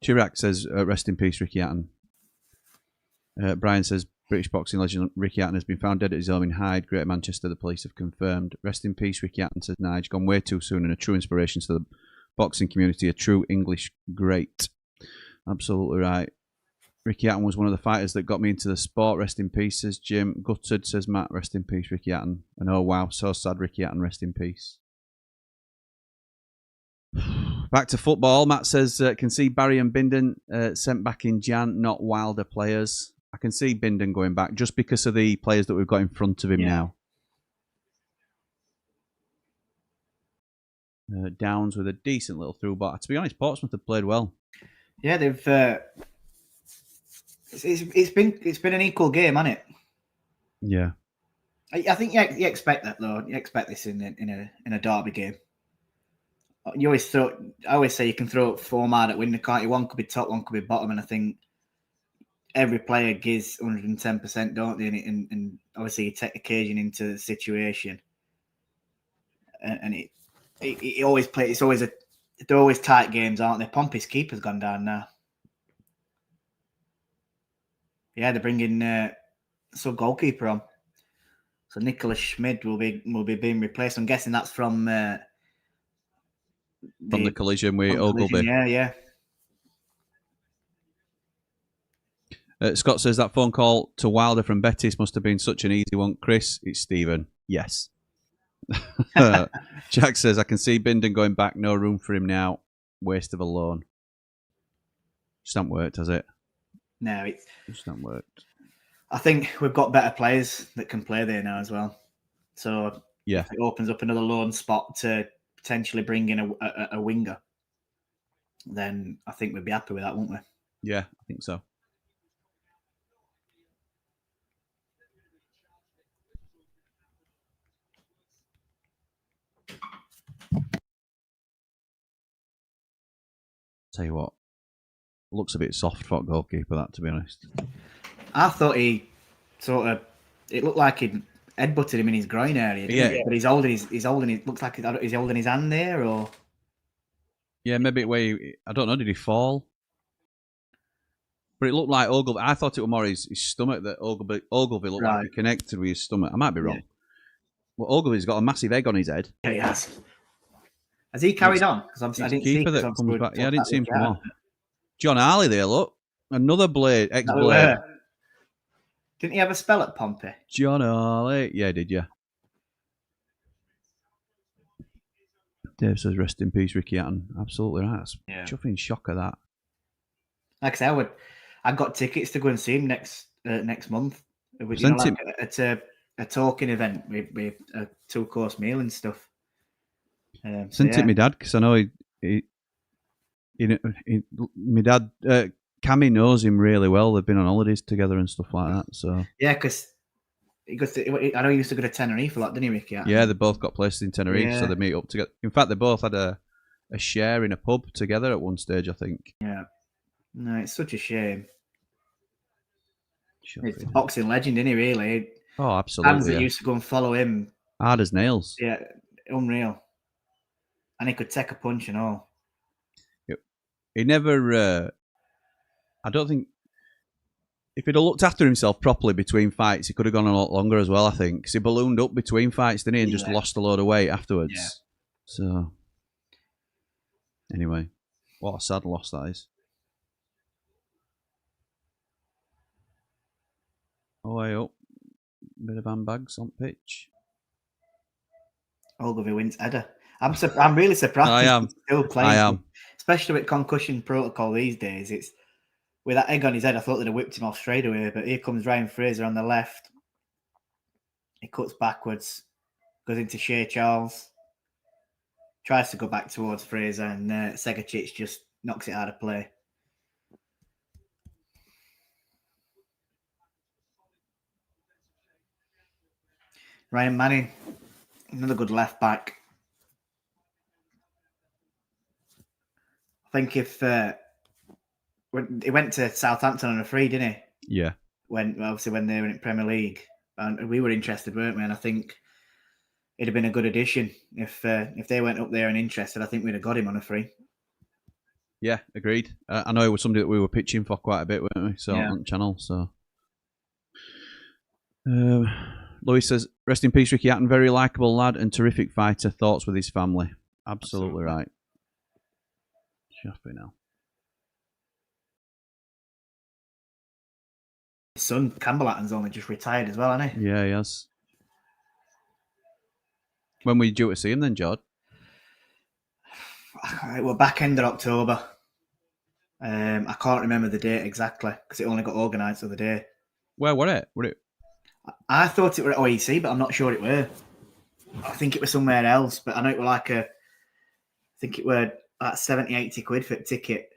Speaker 1: Chirac says, rest in peace, Ricky Hatton. Brian says, British boxing legend Ricky Hatton has been found dead at his home in Hyde, Greater Manchester. The police have confirmed. Rest in peace, Ricky Hatton, says Nige. Gone way too soon and a true inspiration to the boxing community, a true English great. Absolutely right. Ricky Hatton was one of the fighters that got me into the sport. Rest in peace, says Jim. Gutted, says Matt. Rest in peace, Ricky Hatton. And oh wow, so sad, Ricky Hatton. Rest in peace. Back to football. Matt says, can see Barry and Bindon sent back in Jan, not Wilder players. I can see Bindon going back just because of the players that we've got in front of him now. Downs with a decent little through, but to be honest, Portsmouth have played well.
Speaker 3: Yeah, they've. It's been an equal game, hasn't it?
Speaker 1: Yeah.
Speaker 3: I think you expect that though. You expect this in a derby game. I always say you can throw up 4 man at winner, can't you? One could be top, one could be bottom, and I think every player gives 110%, don't they? And obviously you take occasion into the situation, and it always plays. They're always tight games, aren't they? Pompey's keeper's gone down now. Yeah, they're bringing some goalkeeper on. So Nicholas Schmid will be being replaced. I'm guessing that's from the
Speaker 1: collision with Ogilvy.
Speaker 3: Yeah.
Speaker 1: Scott says that phone call to Wilder from Betis must have been such an easy one. Chris, it's Stephen. Yes. Jack says, I can see Bindon going back. No room for him now. Waste of a loan. Just not worked, has it?
Speaker 3: No, it's
Speaker 1: just not worked.
Speaker 3: I think we've got better players that can play there now as well. So
Speaker 1: yeah,
Speaker 3: it opens up another loan spot to potentially bring in a winger. Then I think we'd be happy with that, wouldn't we?
Speaker 1: Yeah, I think so. Tell you what, looks a bit soft for a goalkeeper, that, to be honest.
Speaker 3: I thought it looked like he'd headbutted him in his groin area, didn't it? But he's holding looks like he's holding his hand there, or...
Speaker 1: Yeah, maybe I don't know, did he fall? But it looked like Ogilvy. I thought it was more his stomach that Ogilvy looked like he connected with his stomach. I might be wrong. Yeah. Well, Ogilvy's got a massive egg on his head.
Speaker 3: Yeah, he has. Has he carried on? Because I didn't see
Speaker 1: that comes back. Yeah, I didn't see him come on. John Harley there, look. Another Blade, ex-Blade.
Speaker 3: Didn't he have a spell at Pompey?
Speaker 1: John Harley. Yeah, did you? Dave says, rest in peace, Ricky Hatton. Absolutely right. That's chuffing shock of that.
Speaker 3: Like I said, I got tickets to go and see him next month. It's a talking event with a 2-course meal and stuff.
Speaker 1: Sent it my dad, because I know my dad, Cammy knows him really well. They've been on holidays together and stuff like that. So
Speaker 3: yeah, because I know he used to go to Tenerife a lot, didn't he, Ricky?
Speaker 1: Yeah, they both got places in Tenerife, so they meet up together. In fact, they both had a share in a pub together at one stage, I think.
Speaker 3: Yeah. No, it's such a shame. It's a boxing legend, isn't he, really?
Speaker 1: Oh, absolutely.
Speaker 3: Fans that used to go and follow him.
Speaker 1: Hard as nails.
Speaker 3: Yeah, unreal. And he could take a punch and all.
Speaker 1: He never... I don't think... If he'd have looked after himself properly between fights, he could have gone a lot longer as well, I think. Because he ballooned up between fights, didn't he? And just lost a load of weight afterwards. Yeah. So... Anyway, what a sad loss that is. Away up. Bit of handbags on pitch.
Speaker 3: Ogilvy wins header. I'm really surprised
Speaker 1: I am.
Speaker 3: He's still playing.
Speaker 1: I am.
Speaker 3: Especially with concussion protocol these days. It's with that egg on his head, I thought they'd have whipped him off straight away. But here comes Ryan Fraser on the left. He cuts backwards, goes into Shea Charles, tries to go back towards Fraser, and Segacic just knocks it out of play. Ryan Manning, another good left back. I think if he went to Southampton on a free, didn't he?
Speaker 1: Yeah.
Speaker 3: When they were in Premier League, and we were interested, weren't we? And I think it'd have been a good addition if they went up there and interested. I think we'd have got him on a free.
Speaker 1: Yeah, agreed. I know it was somebody that we were pitching for quite a bit, weren't we? So
Speaker 3: Yeah.
Speaker 1: on the channel. So Louis says, "Rest in peace, Ricky Hatton. Very likable lad and terrific fighter. Thoughts with his family. Absolutely right. Shaffy now.
Speaker 3: His son Campbell Hatton's only just retired as well, hasn't he?
Speaker 1: Yeah, he has. When were you due to see him then, Jord?
Speaker 3: We're back end of October. I can't remember the date exactly because it only got organised the other day.
Speaker 1: Where were it? Were it?
Speaker 3: I thought it were at OEC, but I'm not sure it were. I think it was somewhere else, but I know it were like I think it were like 70, 80 quid for a ticket.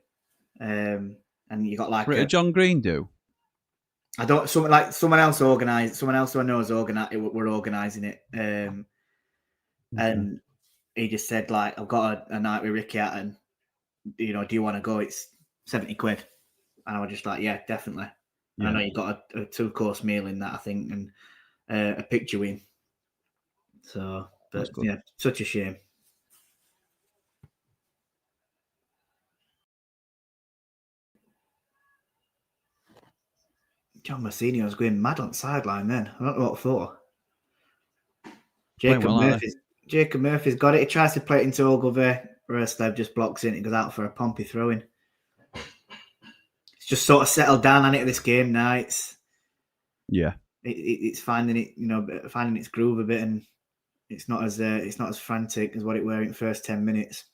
Speaker 3: And you got like
Speaker 1: Did John Green do?
Speaker 3: I don't, something like someone else organised, someone else who I know is we're organising it. And he just said, like, I've got a night with Ricky Hatton. Do you want to go? It's 70 quid. And I was just like, yeah, definitely. And I know you got a 2-course meal in that, I think, and a picture win. So, but yeah, such a shame. John Mousinho was going mad on the sideline then. I don't know what for. Jacob Murphy's got it. He tries to play it into Ogilvy. Roslev just blocks it. It goes out for a Pompey throw-in. It's just sort of settled down on it this game now. It's finding it, finding its groove a bit, and it's not as frantic as what it were in the first 10 minutes.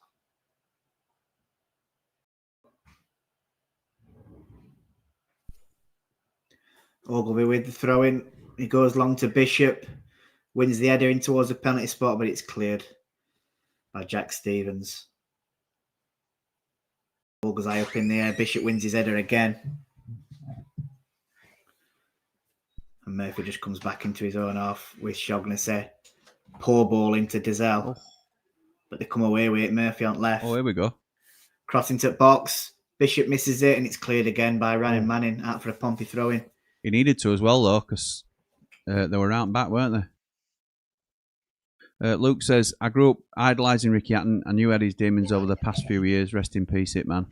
Speaker 3: Ogilvy with the throw-in. He goes long to Bishop. Wins the header in towards the penalty spot, but it's cleared by Jack Stevens. Ball goes high up in the air. Bishop wins his header again. And Murphy just comes back into his own half with Shaughnessy. Poor ball into Dizelle. But they come away with it. Murphy on left.
Speaker 1: Oh, here we go.
Speaker 3: Crossing to the box. Bishop misses it, and it's cleared again by Ryan Manning out for a Pompey throw-in.
Speaker 1: He needed to as well, though, because they were out and back, weren't they? Luke says, I grew up idolising Ricky Hatton. I knew he had his demons over the past few years. Rest in peace, Hitman.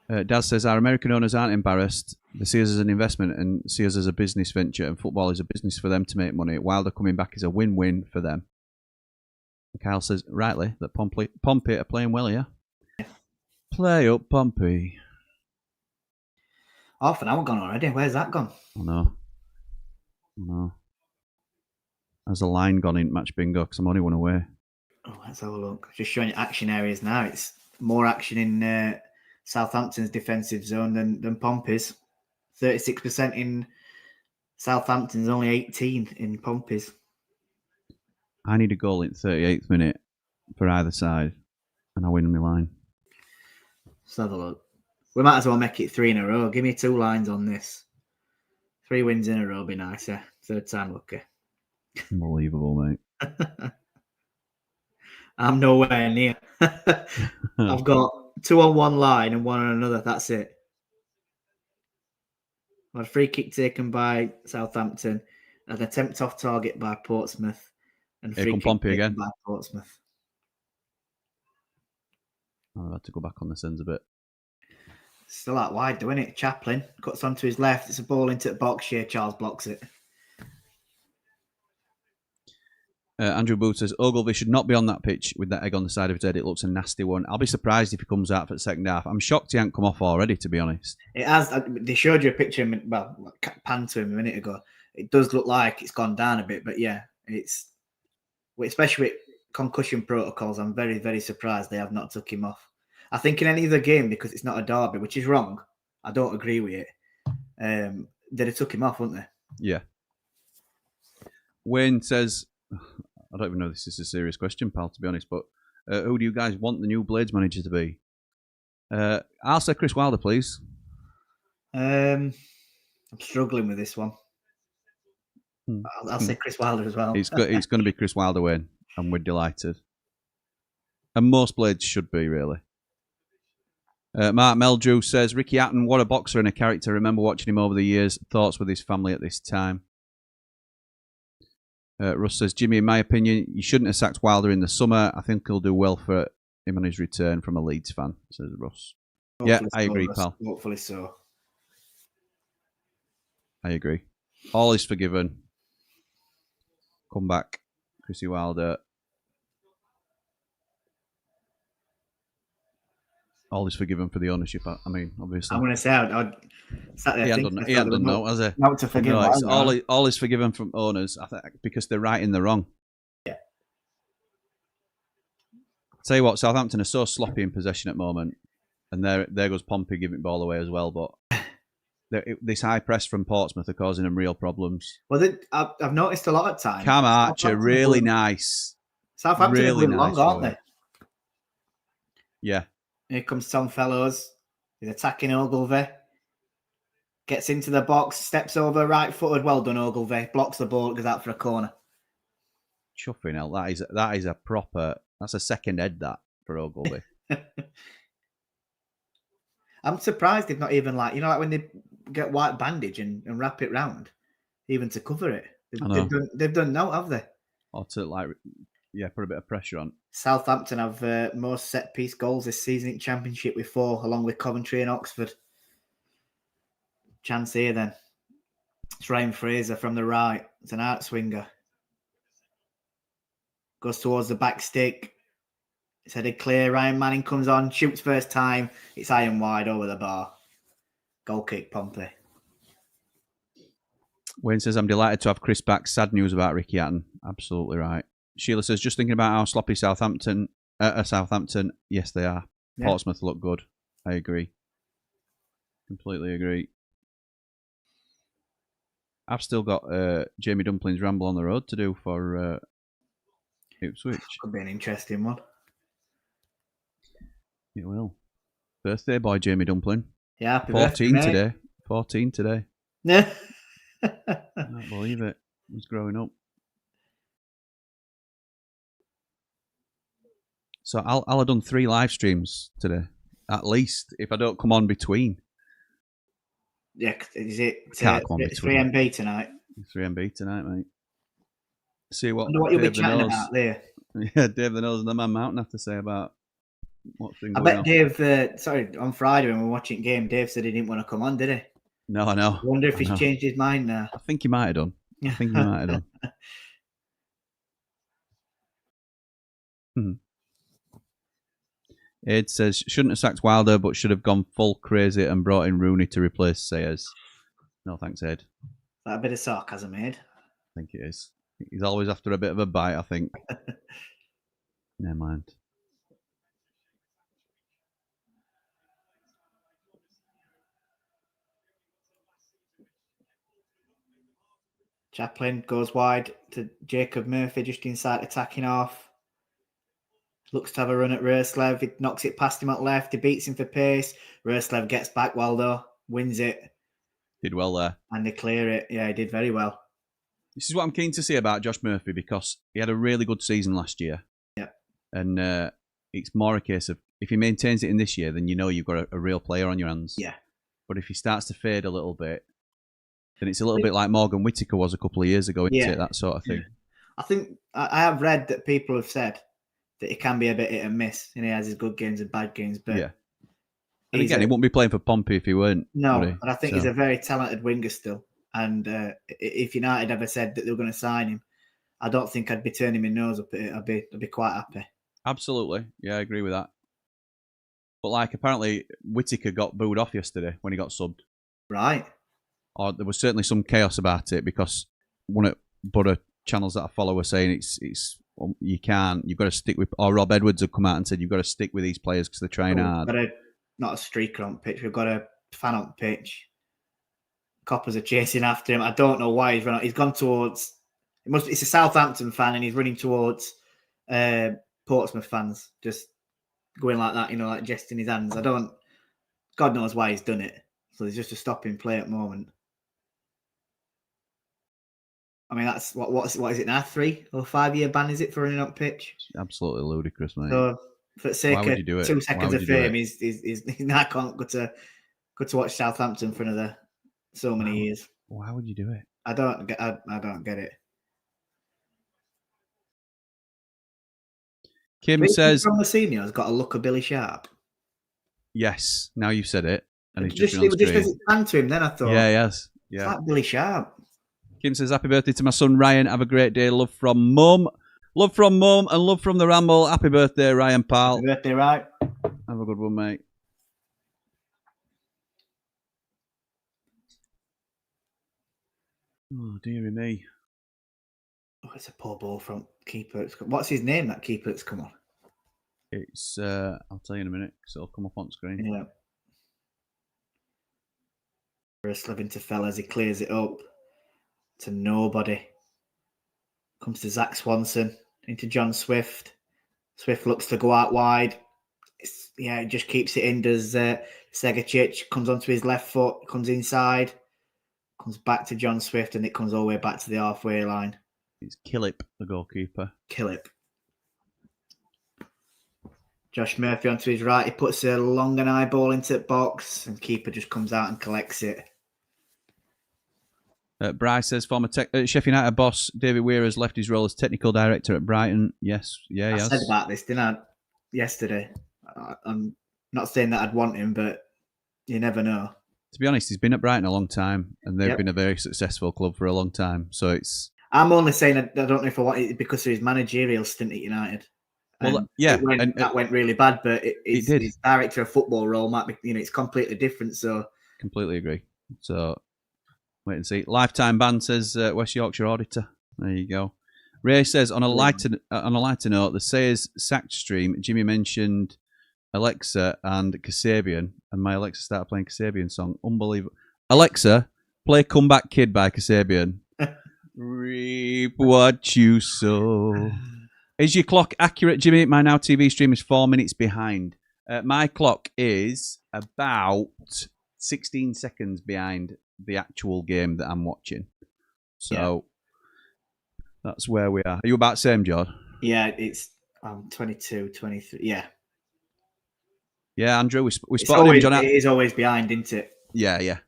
Speaker 1: Daz says, our American owners aren't embarrassed. They see us as an investment and see us as a business venture, and football is a business for them to make money. Wilder coming back is a win-win for them. And Kyle says, rightly, that Pompey are playing well here. Play up, Pompey.
Speaker 3: Half an hour gone already. Where's that gone?
Speaker 1: Oh, no. Has a line gone in match bingo because I'm only one away.
Speaker 3: Oh, let's have a look. Just showing you action areas now. It's more action in Southampton's defensive zone than Pompey's. 36% in Southampton's, only 18 in Pompey's.
Speaker 1: I need a goal in 38th minute for either side, and I win my line.
Speaker 3: Let's have a look. We might as well make it 3 in a row. Give me 2 lines on this. 3 wins in a row would be nicer. Third time lucky.
Speaker 1: Unbelievable, mate.
Speaker 3: I'm nowhere near. I've got 2 on one line and 1 on another. That's it. A free kick taken by Southampton, an attempt off target by Portsmouth, and free kick
Speaker 1: Pompey
Speaker 3: taken
Speaker 1: again
Speaker 3: by Portsmouth.
Speaker 1: I've had to go back on this ends a bit.
Speaker 3: Still out wide, doing it. Chaplin cuts onto his left. It's a ball into the box here. Charles blocks it.
Speaker 1: Andrew Booth says, Ogilvy should not be on that pitch with that egg on the side of his head. It looks a nasty one. I'll be surprised if he comes out for the second half. I'm shocked he hasn't come off already, to be honest.
Speaker 3: It has. They showed you a picture, pan to him a minute ago. It does look like it's gone down a bit, but yeah, it's, especially with concussion protocols, I'm very, very surprised they have not took him off. I think in any other game, because it's not a derby, which is wrong, I don't agree with it, they'd have took him off, wouldn't they?
Speaker 1: Yeah. Wayne says, I don't even know if this is a serious question, pal, to be honest, but who do you guys want the new Blades manager to be? I'll say Chris Wilder, please.
Speaker 3: I'm struggling with this one. I'll say Chris Wilder as well.
Speaker 1: It's going to be Chris Wilder, Wayne, and we're delighted. And most Blades should be, really. Mark Meldrew says, Ricky Hatton, what a boxer and a character. Remember watching him over the years. Thoughts with his family at this time. Russ says, Jimmy, in my opinion, you shouldn't have sacked Wilder in the summer. I think he'll do well for him on his return from a Leeds fan, says Russ. Yeah, I agree, pal.
Speaker 3: Hopefully so.
Speaker 1: I agree. All is forgiven. Come back, Chrissy Wilder. All is forgiven for the ownership. I mean, obviously.
Speaker 3: I'm going to say, I'd sat there
Speaker 1: he hadn't done no, has he?
Speaker 3: Not to forgive.
Speaker 1: No, all is forgiven from owners, I think, because they're right in the wrong.
Speaker 3: Yeah.
Speaker 1: Tell you what, Southampton are so sloppy in possession at the moment, and there goes Pompey giving the ball away as well. But this high press from Portsmouth are causing them real problems.
Speaker 3: Well, I've noticed a lot of times.
Speaker 1: Cam Archer, really nice.
Speaker 3: Southampton really nice, long, aren't they?
Speaker 1: Yeah.
Speaker 3: Here comes Tom Fellows. He's attacking Ogilvie. Gets into the box, steps over, right-footed. Well done, Ogilvie. Blocks the ball, goes out for a corner.
Speaker 1: Chuffing hell, that is a proper. That's a second head that for Ogilvie.
Speaker 3: I'm surprised they've not even like when they get white bandage and wrap it round, even to cover it. They've done no, have they?
Speaker 1: Or to put a bit of pressure on.
Speaker 3: Southampton have most set-piece goals this season in Championship with 4, along with Coventry and Oxford. Chance here then. It's Ryan Fraser from the right. It's an out swinger. Goes towards the back stick. It's headed clear. Ryan Manning comes on, shoots first time. It's iron wide over the bar. Goal kick, Pompey.
Speaker 1: Wayne says, I'm delighted to have Chris back. Sad news about Ricky Hatton. Absolutely right. Sheila says, just thinking about how sloppy Southampton. Yes, they are. Yeah. Portsmouth look good. I agree. Completely agree. I've still got Jamie Dumpling's Ramble on the Road to do for Ipswich.
Speaker 3: Could be an interesting one.
Speaker 1: It will. Birthday boy, Jamie Dumpling.
Speaker 3: Yeah, happy
Speaker 1: 14
Speaker 3: birthday,
Speaker 1: today. 14 today.
Speaker 3: Yeah.
Speaker 1: I can't believe it. He's growing up. So I'll have done 3 live streams today, at least, if I don't come on between.
Speaker 3: Yeah, is it?
Speaker 1: Can't come on between.
Speaker 3: 3MB tonight.
Speaker 1: 3MB tonight, mate. See what
Speaker 3: you'll be chatting about there.
Speaker 1: Yeah, Dave the Nose and the Man Mountain have to say about what's been going on.
Speaker 3: Dave, on Friday when we were watching game, Dave said he didn't want to come on, did he?
Speaker 1: No, I know.
Speaker 3: I wonder if he's changed his mind now.
Speaker 1: I think he might have done. Ed says, shouldn't have sacked Wilder, but should have gone full crazy and brought in Rooney to replace Sayers. No, thanks, Ed.
Speaker 3: That a bit of sarcasm, Ed?
Speaker 1: I think it is. He's always after a bit of a bite, I think. Never mind.
Speaker 3: Chaplin goes wide to Jacob Murphy, just inside attacking off. Looks to have a run at Roslev. He knocks it past him at left. He beats him for pace. Roslev gets back well, though. Wins it.
Speaker 1: Did well there.
Speaker 3: And they clear it. Yeah, he did very well.
Speaker 1: This is what I'm keen to see about Josh Murphy, because he had a really good season last year.
Speaker 3: Yeah.
Speaker 1: And it's more a case of, if he maintains it in this year, then you know you've got a real player on your hands.
Speaker 3: Yeah.
Speaker 1: But if he starts to fade a little bit, then it's a little bit like Morgan Whittaker was a couple of years ago, isn't it? That sort of thing.
Speaker 3: Yeah. I think I have read that people have said that it can be a bit hit and miss, and he has his good games and bad games. But
Speaker 1: yeah. And again, he wouldn't be playing for Pompey if he weren't.
Speaker 3: No, and I think he's a very talented winger still. And if United ever said that they were going to sign him, I don't think I'd be turning my nose up at it. I'd be quite happy.
Speaker 1: Absolutely. Yeah, I agree with that. But apparently Whittaker got booed off yesterday when he got subbed.
Speaker 3: Right.
Speaker 1: Or there was certainly some chaos about it, because one of the channels that I follow were saying you've got to stick with, or Rob Edwards had come out and said you've got to stick with these players because they're trying hard.
Speaker 3: Not a streaker on pitch. We've got a fan on pitch. Coppers are chasing after him. I don't know why he's run. He's gone towards. It's a Southampton fan, and he's running towards Portsmouth fans, just going like that, like jesting his hands. God knows why he's done it. So there's just a stopping play at the moment. I mean, that's what is it now? 3 or 5 year ban is it for running up pitch?
Speaker 1: It's absolutely ludicrous, mate.
Speaker 3: So for the sake of 2 seconds of fame, he's now can't go to watch Southampton for another so many years.
Speaker 1: Why would you do it?
Speaker 3: I don't get it.
Speaker 1: Kim says,
Speaker 3: From Mousinho's got a look of Billy Sharp.
Speaker 1: yes, now you've said it. And it's
Speaker 3: Just
Speaker 1: been on
Speaker 3: as
Speaker 1: screen.
Speaker 3: it ran to him, then I thought,
Speaker 1: Yeah, yes.
Speaker 3: it's
Speaker 1: Yeah.
Speaker 3: like Billy Sharp.
Speaker 1: Kim says, happy birthday to my son Ryan. Have a great day. Love from Mum. Love from Mum and love from the Ramble. Happy birthday, Ryan, pal.
Speaker 3: Happy birthday, right?
Speaker 1: Have a good one, mate. Oh, dearie me.
Speaker 3: Oh, it's a poor ball from keeper. What's his name, that keeper that's come on?
Speaker 1: It's, I'll tell you in a minute because it'll come up on screen.
Speaker 3: Yeah. Wrestling to fellas, he clears it up to nobody. Comes to Zach Swanson, into John Swift. Swift looks to go out wide. It just keeps it in. Does Segacic comes onto his left foot, comes inside, comes back to John Swift, and it comes all the way back to the halfway line.
Speaker 1: It's Killip, the goalkeeper.
Speaker 3: Killip. Josh Murphy onto his right. He puts a long and high ball into the box, and keeper just comes out and collects it.
Speaker 1: Bryce says, former Sheffield United boss David Weir has left his role as technical director at Brighton. Yes, yeah,
Speaker 3: I said about this, didn't I, yesterday? I'm not saying that I'd want him, but you never know.
Speaker 1: To be honest, he's been at Brighton a long time, and they've been a very successful club for a long time. So it's.
Speaker 3: I'm only saying I don't know if I want it because of his managerial stint at United.
Speaker 1: Well, yeah,
Speaker 3: that went really bad, but
Speaker 1: it did.
Speaker 3: His director of football role might be, it's completely different. So
Speaker 1: completely agree. So wait and see. Lifetime ban says West Yorkshire auditor. There you go. Ray says on a lighter note, the Sayers sacked stream. Jimmy mentioned Alexa and Kasabian, and my Alexa started playing Kasabian song. Unbelievable. Alexa, play "Comeback Kid" by Kasabian. Reap what you sow. Is your clock accurate, Jimmy? My Now TV stream is 4 minutes behind. My clock is about 16 seconds behind the actual game that I'm watching. So that's where we are. Are you about the same, Jord?
Speaker 3: Yeah, I'm 22, 23. Yeah.
Speaker 1: Yeah, Andrew, we spotted him. John,
Speaker 3: it is always behind, isn't it?
Speaker 1: Yeah.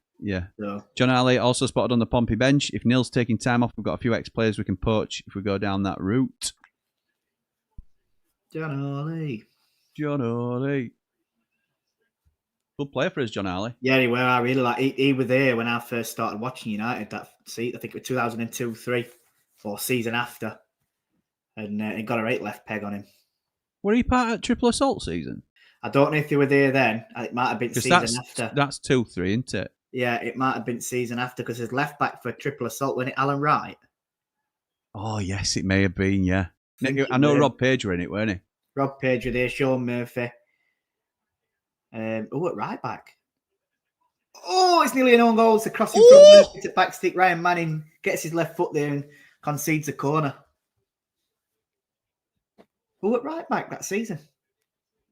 Speaker 3: So.
Speaker 1: John Ali also spotted on the Pompey bench. If Neil's taking time off, we've got a few ex-players we can poach if we go down that route.
Speaker 3: John Ali.
Speaker 1: Good player for us, John Ali.
Speaker 3: Yeah, he were. I really like. He was there when I first started watching United. That seat, I think it was 2002-03, or season after, and he got a right left peg on him.
Speaker 1: Were he part of Triple Assault season?
Speaker 3: I don't know if they were there then. It might have been season after.
Speaker 1: That's 2-3, isn't it?
Speaker 3: Yeah, it might have been season after because his left back for Triple Assault, wasn't it Alan Wright?
Speaker 1: Oh yes, it may have been. Yeah, I know Rob Page were in it, weren't he?
Speaker 3: Rob Page were there. Sean Murphy. At right back. Oh, it's nearly an own goal. It's a crossing from Murphy to back stick. Ryan Manning gets his left foot there and concedes a corner. At right back that season,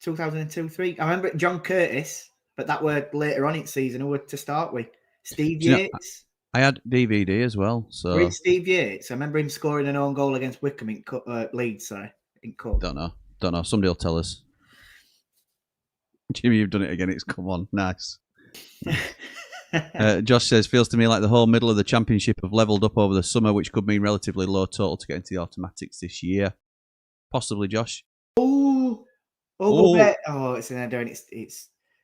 Speaker 3: 2002-03. I remember John Curtis, but that were later on in season. Who were to start with? Steve Yates.
Speaker 1: I had DVD as well. So
Speaker 3: Steve Yates. I remember him scoring an own goal against Wickham in Leeds. Sorry, in Cup.
Speaker 1: Don't know. Somebody will tell us. Jimmy, you've done it again. It's come on, nice. Josh says, feels to me like the whole middle of the championship have levelled up over the summer, which could mean relatively low total to get into the automatics this year. Possibly, Josh.
Speaker 3: It's in there doing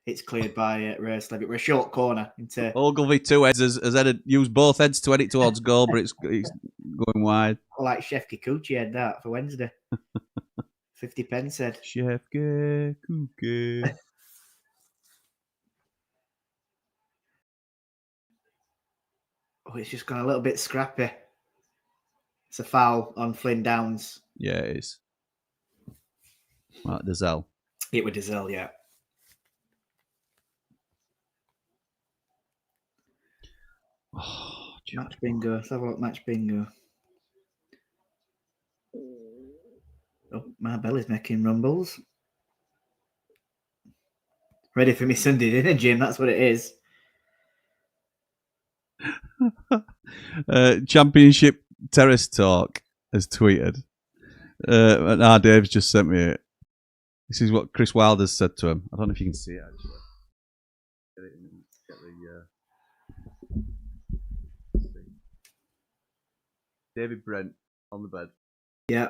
Speaker 3: it's cleared by Raysleb. We're a short corner into
Speaker 1: Ogilvy 2 heads has used both heads to head it towards goal, but it's going wide.
Speaker 3: Like Chef Kikuchi had that for Wednesday. 50 pence said.
Speaker 1: Chef Kikuchi.
Speaker 3: It's just gone a little bit scrappy. It's a foul on Flynn Downs.
Speaker 1: Yeah, it is. Right, Dazelle.
Speaker 3: It was Dazelle, yeah. Match bingo. Let's have a look. Match bingo. Oh, my belly's making rumbles. Ready for me Sunday dinner, Jim. That's what it is.
Speaker 1: Championship Terrace Talk has tweeted. Dave's just sent me it. This is what Chris Wilder's said to him. I don't know if you can see it actually. David Brent on the bed.
Speaker 3: Yeah.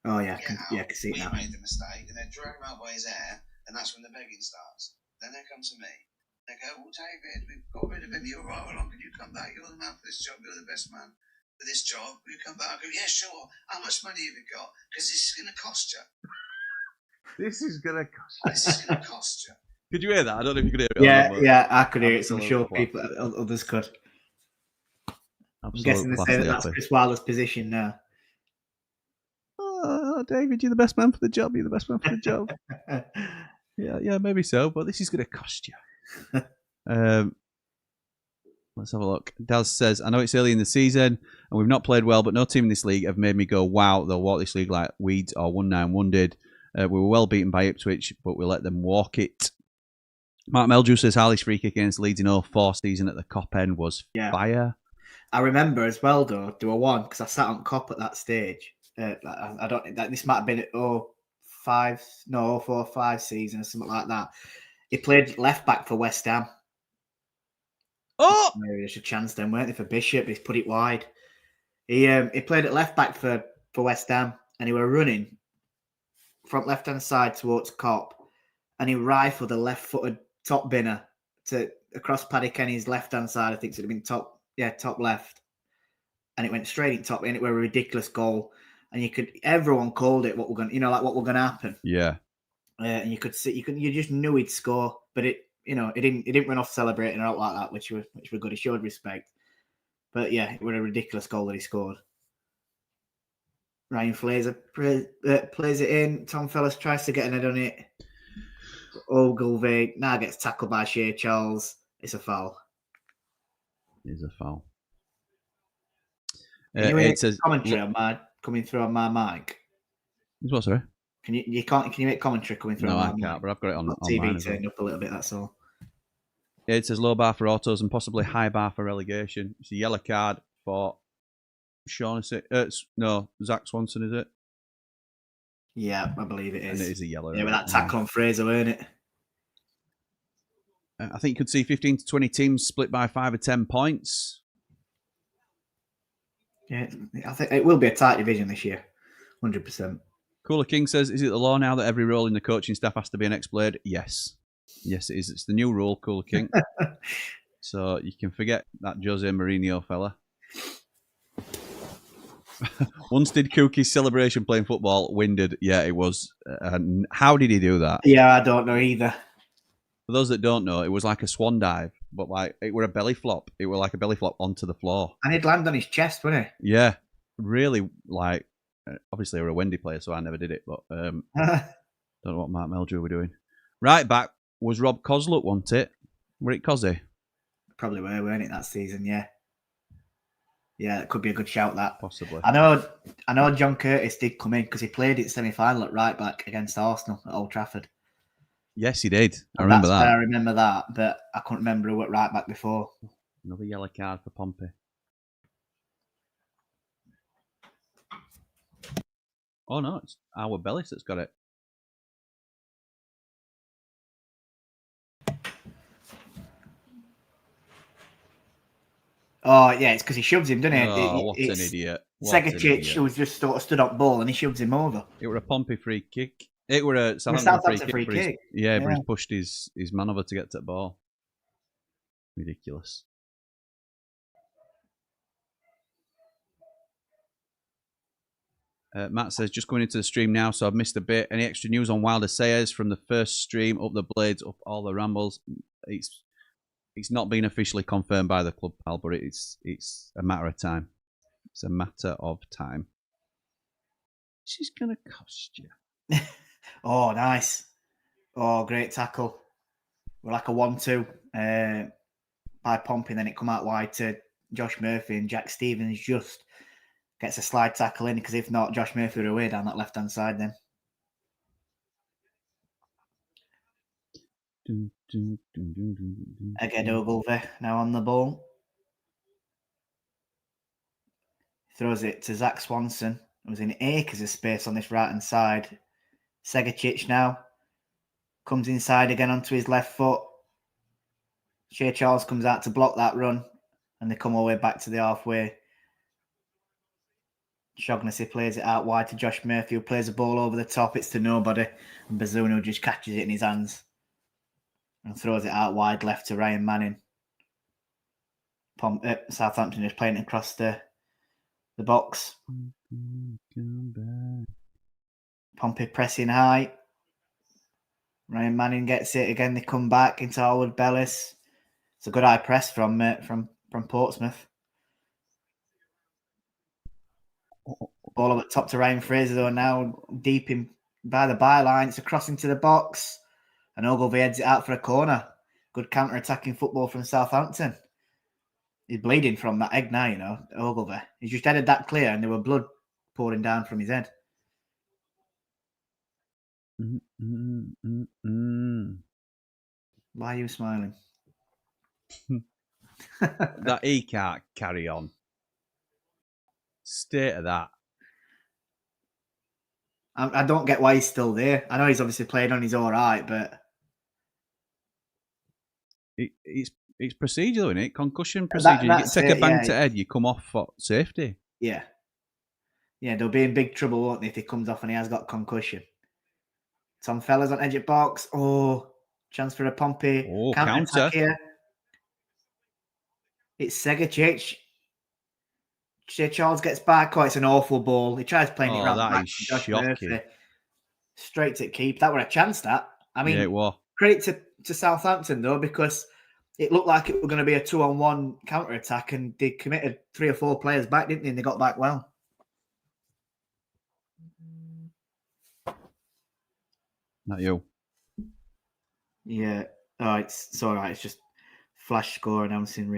Speaker 3: Oh yeah,
Speaker 4: Get out.
Speaker 3: I can see it
Speaker 4: We
Speaker 3: now.
Speaker 4: made the mistake, and then drag him out by his hair, and that's when the begging starts. Then they come to me. They go, "Well, David, we've got rid of him. You're right. How long can you come back? You're the man for this job. You're the best man for this job. Will you come back?" I go, "Yeah, sure. How much money have you got? Because this is going to cost you.
Speaker 1: This is gonna cost.
Speaker 4: This is going to cost you."
Speaker 1: Could you hear that? I don't know if you could hear it. or not, but
Speaker 3: Yeah, I could hear it. So I'm
Speaker 1: absolute
Speaker 3: sure
Speaker 1: class.
Speaker 3: people, others could. I'm
Speaker 1: Absolute
Speaker 3: guessing they
Speaker 1: class
Speaker 3: say
Speaker 1: of the
Speaker 3: that's
Speaker 1: office.
Speaker 3: Chris Wilder's position now.
Speaker 1: Oh, David, you're the best man for the job. You're the best man for the job. Yeah, maybe so, but this is going to cost you. Let's have a look. Daz says, I know it's early in the season and we've not played well, but no team in this league have made me go, wow, they'll walk this league like Weeds or 191 did. We were well beaten by Ipswich, but we let them walk it. Mark Meldrew says, Harley's free kick against Leeds in 04 season at the Cop End was fire.
Speaker 3: I remember as well, though, do a one, because I sat on Cop at that stage. I don't. This might have been at 04-05 season or something like that. He played left back for West Ham.
Speaker 1: Oh!
Speaker 3: There's a chance then, weren't there, for Bishop? He's put it wide. He played at left back for West Ham, and he were running from left hand side towards Cop, and he rifled a left-footed top binner to across Paddy Kenny's left hand side. I think it would have been top left, and it went straight in top, and it was a ridiculous goal. And everyone called it what we're going to happen.
Speaker 1: Yeah.
Speaker 3: And you could see, you just knew he'd score, but it didn't run off celebrating or out like that, which were good. He showed respect. But yeah, it was a ridiculous goal that he scored. Ryan Fraser plays it in. Tom Fellis tries to get an head on it. Ogilvie now gets tackled by Shea Charles. It's a foul.
Speaker 1: It is a foul.
Speaker 3: It says commentary on coming through on my mic.
Speaker 1: What, sorry?
Speaker 3: Can you make commentary coming through?
Speaker 1: No,
Speaker 3: on
Speaker 1: I
Speaker 3: my
Speaker 1: can't.
Speaker 3: mic?
Speaker 1: But I've got it on
Speaker 3: TV turned up a little bit. That's all.
Speaker 1: It says low bar for autos and possibly high bar for relegation. It's a yellow card for Zach Swanson, is it?
Speaker 3: Yeah, I believe it is.
Speaker 1: And it is a yellow.
Speaker 3: Yeah, with that tackle on Fraser, weren't it?
Speaker 1: I think you could see 15 to 20 teams split by 5 or 10 points.
Speaker 3: Yeah, I think it will be a tight division this year, 100%.
Speaker 1: Cooler King says, is it the law now that every role in the coaching staff has to be an ex-Blade? Yes. Yes, it is. It's the new rule, Cooler King. So you can forget that Jose Mourinho fella. Once did Cookie's celebration playing football winded? Yeah, it was. How did he do that?
Speaker 3: Yeah, I don't know either.
Speaker 1: For those that don't know, it was like a swan dive, but like it were a belly flop. It were like a belly flop onto the floor.
Speaker 3: And he'd land on his chest, wouldn't he?
Speaker 1: Yeah, really. Like, obviously, we're a Wendy player, so I never did it. But don't know what Mark Meldrew were doing. Right back was Rob Cosluck, wasn't it? Were it Cozzy?
Speaker 3: Probably were, weren't it, that season? Yeah. Yeah, it could be a good shout, that.
Speaker 1: Possibly.
Speaker 3: I know John Curtis did come in because he played it semi-final at right back against Arsenal at Old Trafford.
Speaker 1: Yes, he did. I remember that.
Speaker 3: I remember that, but I couldn't remember who at right back before.
Speaker 1: Another yellow card for Pompey. Oh, no, it's our Bellis that's got it.
Speaker 3: Oh, yeah, it's because he shoves him, doesn't he?
Speaker 1: Oh, what an idiot.
Speaker 3: Segacic, who was just sort of stood up ball, and he shoves him over.
Speaker 1: It were a Pompey free kick. It were a Southampton free kick. Yeah, but he's pushed his man over to get to the ball. Ridiculous. Matt says, just going into the stream now, so I've missed a bit. Any extra news on Wilder Sayers from the first stream? Up the Blades, up all the Rambles. It's not been officially confirmed by the club, pal, but it's a matter of time. It's a matter of time. This is going to cost you.
Speaker 3: Oh, nice. Oh, great tackle. We're like a 1-2 by Pompey, and then it come out wide to Josh Murphy, and Jack Stevens just gets a slide tackle in, because if not, Josh Murphy would away down that left-hand side then. Again, Ogilvie now on the ball. Throws it to Zach Swanson, who's in acres of space on this right-hand side. Segacic now comes inside again onto his left foot. Shea Charles comes out to block that run, and they come all the way back to the halfway. Shaughnessy plays it out wide to Josh Murphy, who plays the ball over the top. It's to nobody. And Bazunu just catches it in his hands and throws it out wide left to Ryan Manning. Southampton is playing across the box. Pompey pressing high. Ryan Manning gets it again. They come back into Howard Bellis. It's a good high press from Portsmouth. Ball up at top to Ryan Fraser though now deep in by the byline. It's a cross into the box, and Ogilvie heads it out for a corner. Good counter-attacking football from Southampton. He's bleeding from that egg now, you know, Ogilvie. He's just headed that clear, and there were blood pouring down from his head. Why are you smiling?
Speaker 1: That he can't carry on. State of that.
Speaker 3: I don't get why he's still there. I know he's obviously playing on his all right, but
Speaker 1: It's procedural, isn't it? Concussion procedure. You take a bang to head, you come off for safety.
Speaker 3: Yeah. Yeah, they'll be in big trouble, won't they, if he comes off and he has got concussion. Tom Fellas on edge of box. Oh, chance for a Pompey.
Speaker 1: Oh, counter.
Speaker 3: Here. It's Segacic. Charles gets back. Oh, it's an awful ball. He tries playing it round back. Josh Murphy. Straight to keep. That were a chance, that. I mean,
Speaker 1: yeah, it was.
Speaker 3: Credit to Southampton, though, because it looked like it was going to be a 2-on-1 counter-attack, and they committed 3 or 4 players back, didn't they? And they got back well.
Speaker 1: Not you.
Speaker 3: Yeah. Oh, it's all right. It's just flash score announcing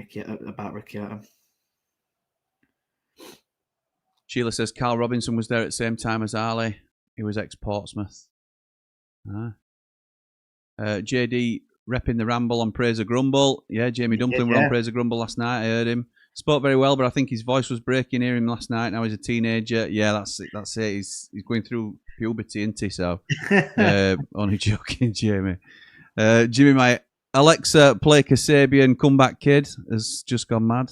Speaker 3: about Ricky Adam.
Speaker 1: Sheila says Carl Robinson was there at the same time as Ali. He was ex-Portsmouth. JD repping the Ramble on Praise or Grumble. Yeah, Jamie Dumpling were on Praise or Grumble last night. I heard him. Spoke very well, but I think his voice was breaking. Hearing him last night. Now he's a teenager. Yeah, that's it. He's going through puberty, isn't he? So, only joking, Jamie. Jimmy, my Alexa play Kasabian comeback kid has just gone mad.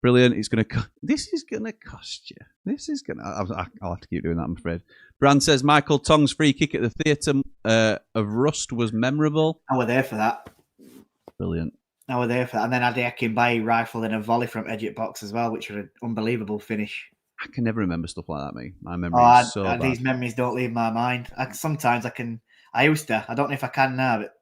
Speaker 1: Brilliant. This is going to cost you. I'll have to keep doing that, I'm afraid. Brand says Michael Tong's free kick at the Theatre of Rust was memorable.
Speaker 3: I were there for that.
Speaker 1: Brilliant.
Speaker 3: I were there for that. And then Adi Akinbaye rifled in a volley from edge at box as well, which was an unbelievable finish.
Speaker 1: I can never remember stuff like that, mate. My memory is so bad.
Speaker 3: These memories don't leave my mind. Sometimes I can. I used to. I don't know if I can now, but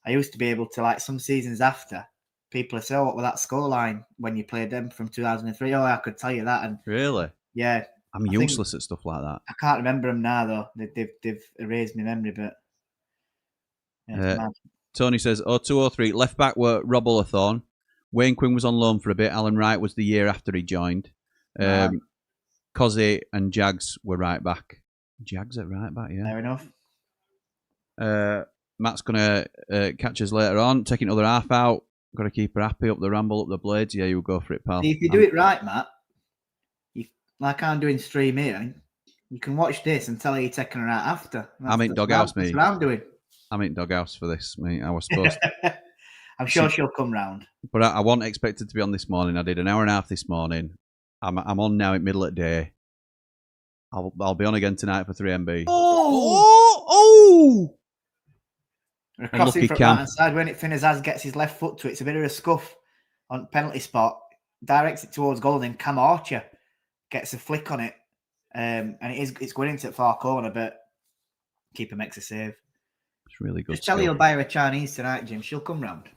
Speaker 3: I used to be able to, like, some seasons after, people say, "Oh, what was that scoreline when you played them from 2003?" Oh, I could tell you that. And
Speaker 1: really,
Speaker 3: yeah,
Speaker 1: I'm useless at stuff like that.
Speaker 3: I can't remember them now, though. They've erased my memory, but yeah,
Speaker 1: Tony says, 0203 left back were Rob Ullathorne. Wayne Quinn was on loan for a bit. Alan Wright was the year after he joined. Cozzy and Jags were right back. Jags at right back, yeah.
Speaker 3: Fair enough.
Speaker 1: Matt's going to catch us later on. Taking another half out. Got to keep her happy. Up the Ramble, up the Blades. Yeah, you'll go for it, pal.
Speaker 3: If you do it right, Matt, like I'm doing stream here, you can watch this and tell her you're taking her out after.
Speaker 1: I'm in doghouse, mate.
Speaker 3: That's what I'm doing.
Speaker 1: I'm in doghouse for this, mate. I was supposed to.
Speaker 3: I'm sure she'll come round.
Speaker 1: But I wasn't expected to be on this morning. I did an hour and a half this morning. I'm on now at middle of the day. I'll be on again tonight for 3MB.
Speaker 3: Oh! Across it from right side when it Finnazaz gets his left foot to it. It's a bit of a scuff on penalty spot. Directs it towards goal, and Cam Archer gets a flick on it. And it's going into the far corner, but keeper makes a save.
Speaker 1: It's really good.
Speaker 3: Just tell her you'll buy her a Chinese tonight, Jim. She'll come round.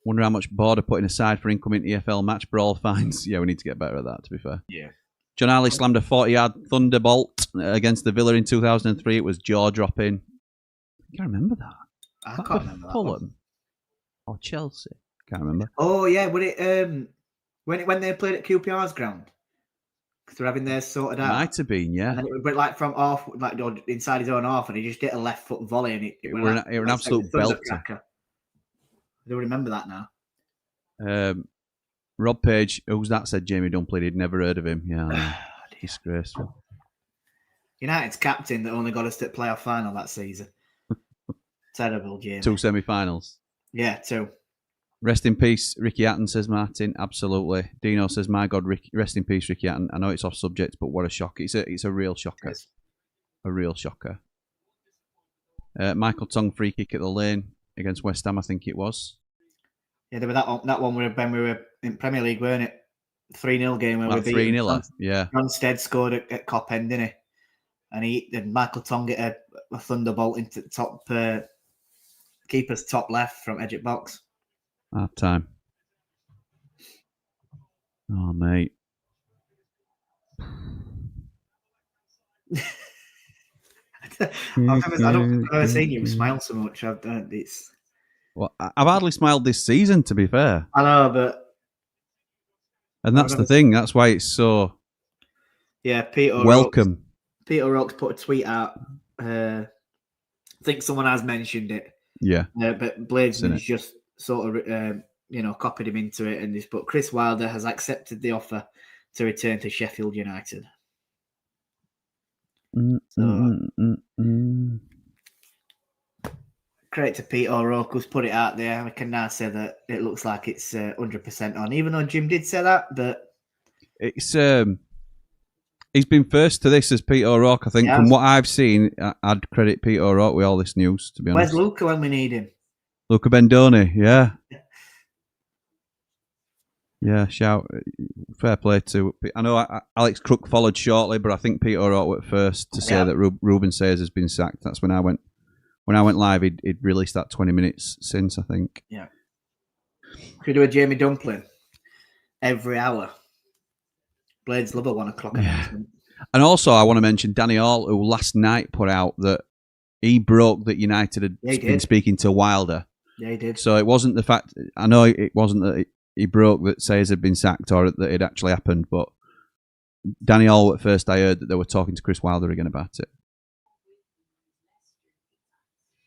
Speaker 1: Wonder how much Board are putting aside for incoming EFL match brawl fines. Yeah, we need to get better at that, to be fair.
Speaker 3: Yeah.
Speaker 1: John Alley slammed a 40-yard thunderbolt against the Villa in 2003. It was jaw-dropping. I can't remember that.
Speaker 3: I can't remember that.
Speaker 1: Fulham or Chelsea. Can't remember.
Speaker 3: Oh yeah, would it when they played at QPR's ground? Because they're having theirs sorted out.
Speaker 1: Might have been, yeah.
Speaker 3: But like from off, like inside his own half, and he just did a left foot volley, and it
Speaker 1: was an absolute belter.
Speaker 3: I don't remember that now.
Speaker 1: Rob Page, who's that? Said Jamie Dumpling. He'd never heard of him. Yeah, disgraceful.
Speaker 3: United's captain that only got us to the playoff final that season. Terrible, Jamie.
Speaker 1: 2 semi-finals.
Speaker 3: Yeah, 2.
Speaker 1: Rest in peace, Ricky Hatton, says Martin. Absolutely. Dino says, my God, rest in peace, Ricky Hatton. I know it's off subject, but what a shock. It's a real shocker.
Speaker 3: Yes.
Speaker 1: A real shocker. Michael Tong free kick at the lane against West Ham, I think it was.
Speaker 3: Yeah, there was that one when we were in Premier League, weren't it? 3-0 game where we beat
Speaker 1: 3-0, yeah.
Speaker 3: Ronstead scored at Cop End, didn't he? And Michael Tong hit a thunderbolt into the top keeper's top left from edge of box.
Speaker 1: Half time. Oh, mate.
Speaker 3: I've never seen you smile so much.
Speaker 1: Well, I've hardly smiled this season, to be fair.
Speaker 3: I know, but...
Speaker 1: And that's the thing. That's why it's so...
Speaker 3: Yeah, Peter
Speaker 1: welcome.
Speaker 3: Peter Oakes put a tweet out. I think someone has mentioned it.
Speaker 1: Yeah.
Speaker 3: But Bladesman's just sort of, copied him into it. And he's put, Chris Wilder has accepted the offer to return to Sheffield United. Credit to Peter O'Rourke who's put it out there. We can now say that it looks like it's 100% on, even though Jim did say that. But
Speaker 1: it's he's been first to this as Peter O'Rourke. I think from what I've seen, I'd credit Peter O'Rourke with all this news. To be honest,
Speaker 3: where's Luca when we need him?
Speaker 1: Luca Bendoni, yeah. Yeah, shout. Fair play to... I know Alex Crook followed shortly, but I think Peter O'Rourke went first to say that Ruben Sayers has been sacked. That's when I went live. He'd released that 20 minutes since, I think.
Speaker 3: Yeah. Could do a Jamie Dumpling every hour. Blades love a 1 o'clock announcement.
Speaker 1: And also, I want to mention Danny Hall, who last night put out that he broke that United had been speaking to Wilder.
Speaker 3: Yeah, he did.
Speaker 1: So it wasn't the fact... I know it wasn't that... He broke that Sayers had been sacked or that it actually happened, but Danny Hall, at first I heard that they were talking to Chris Wilder again about it.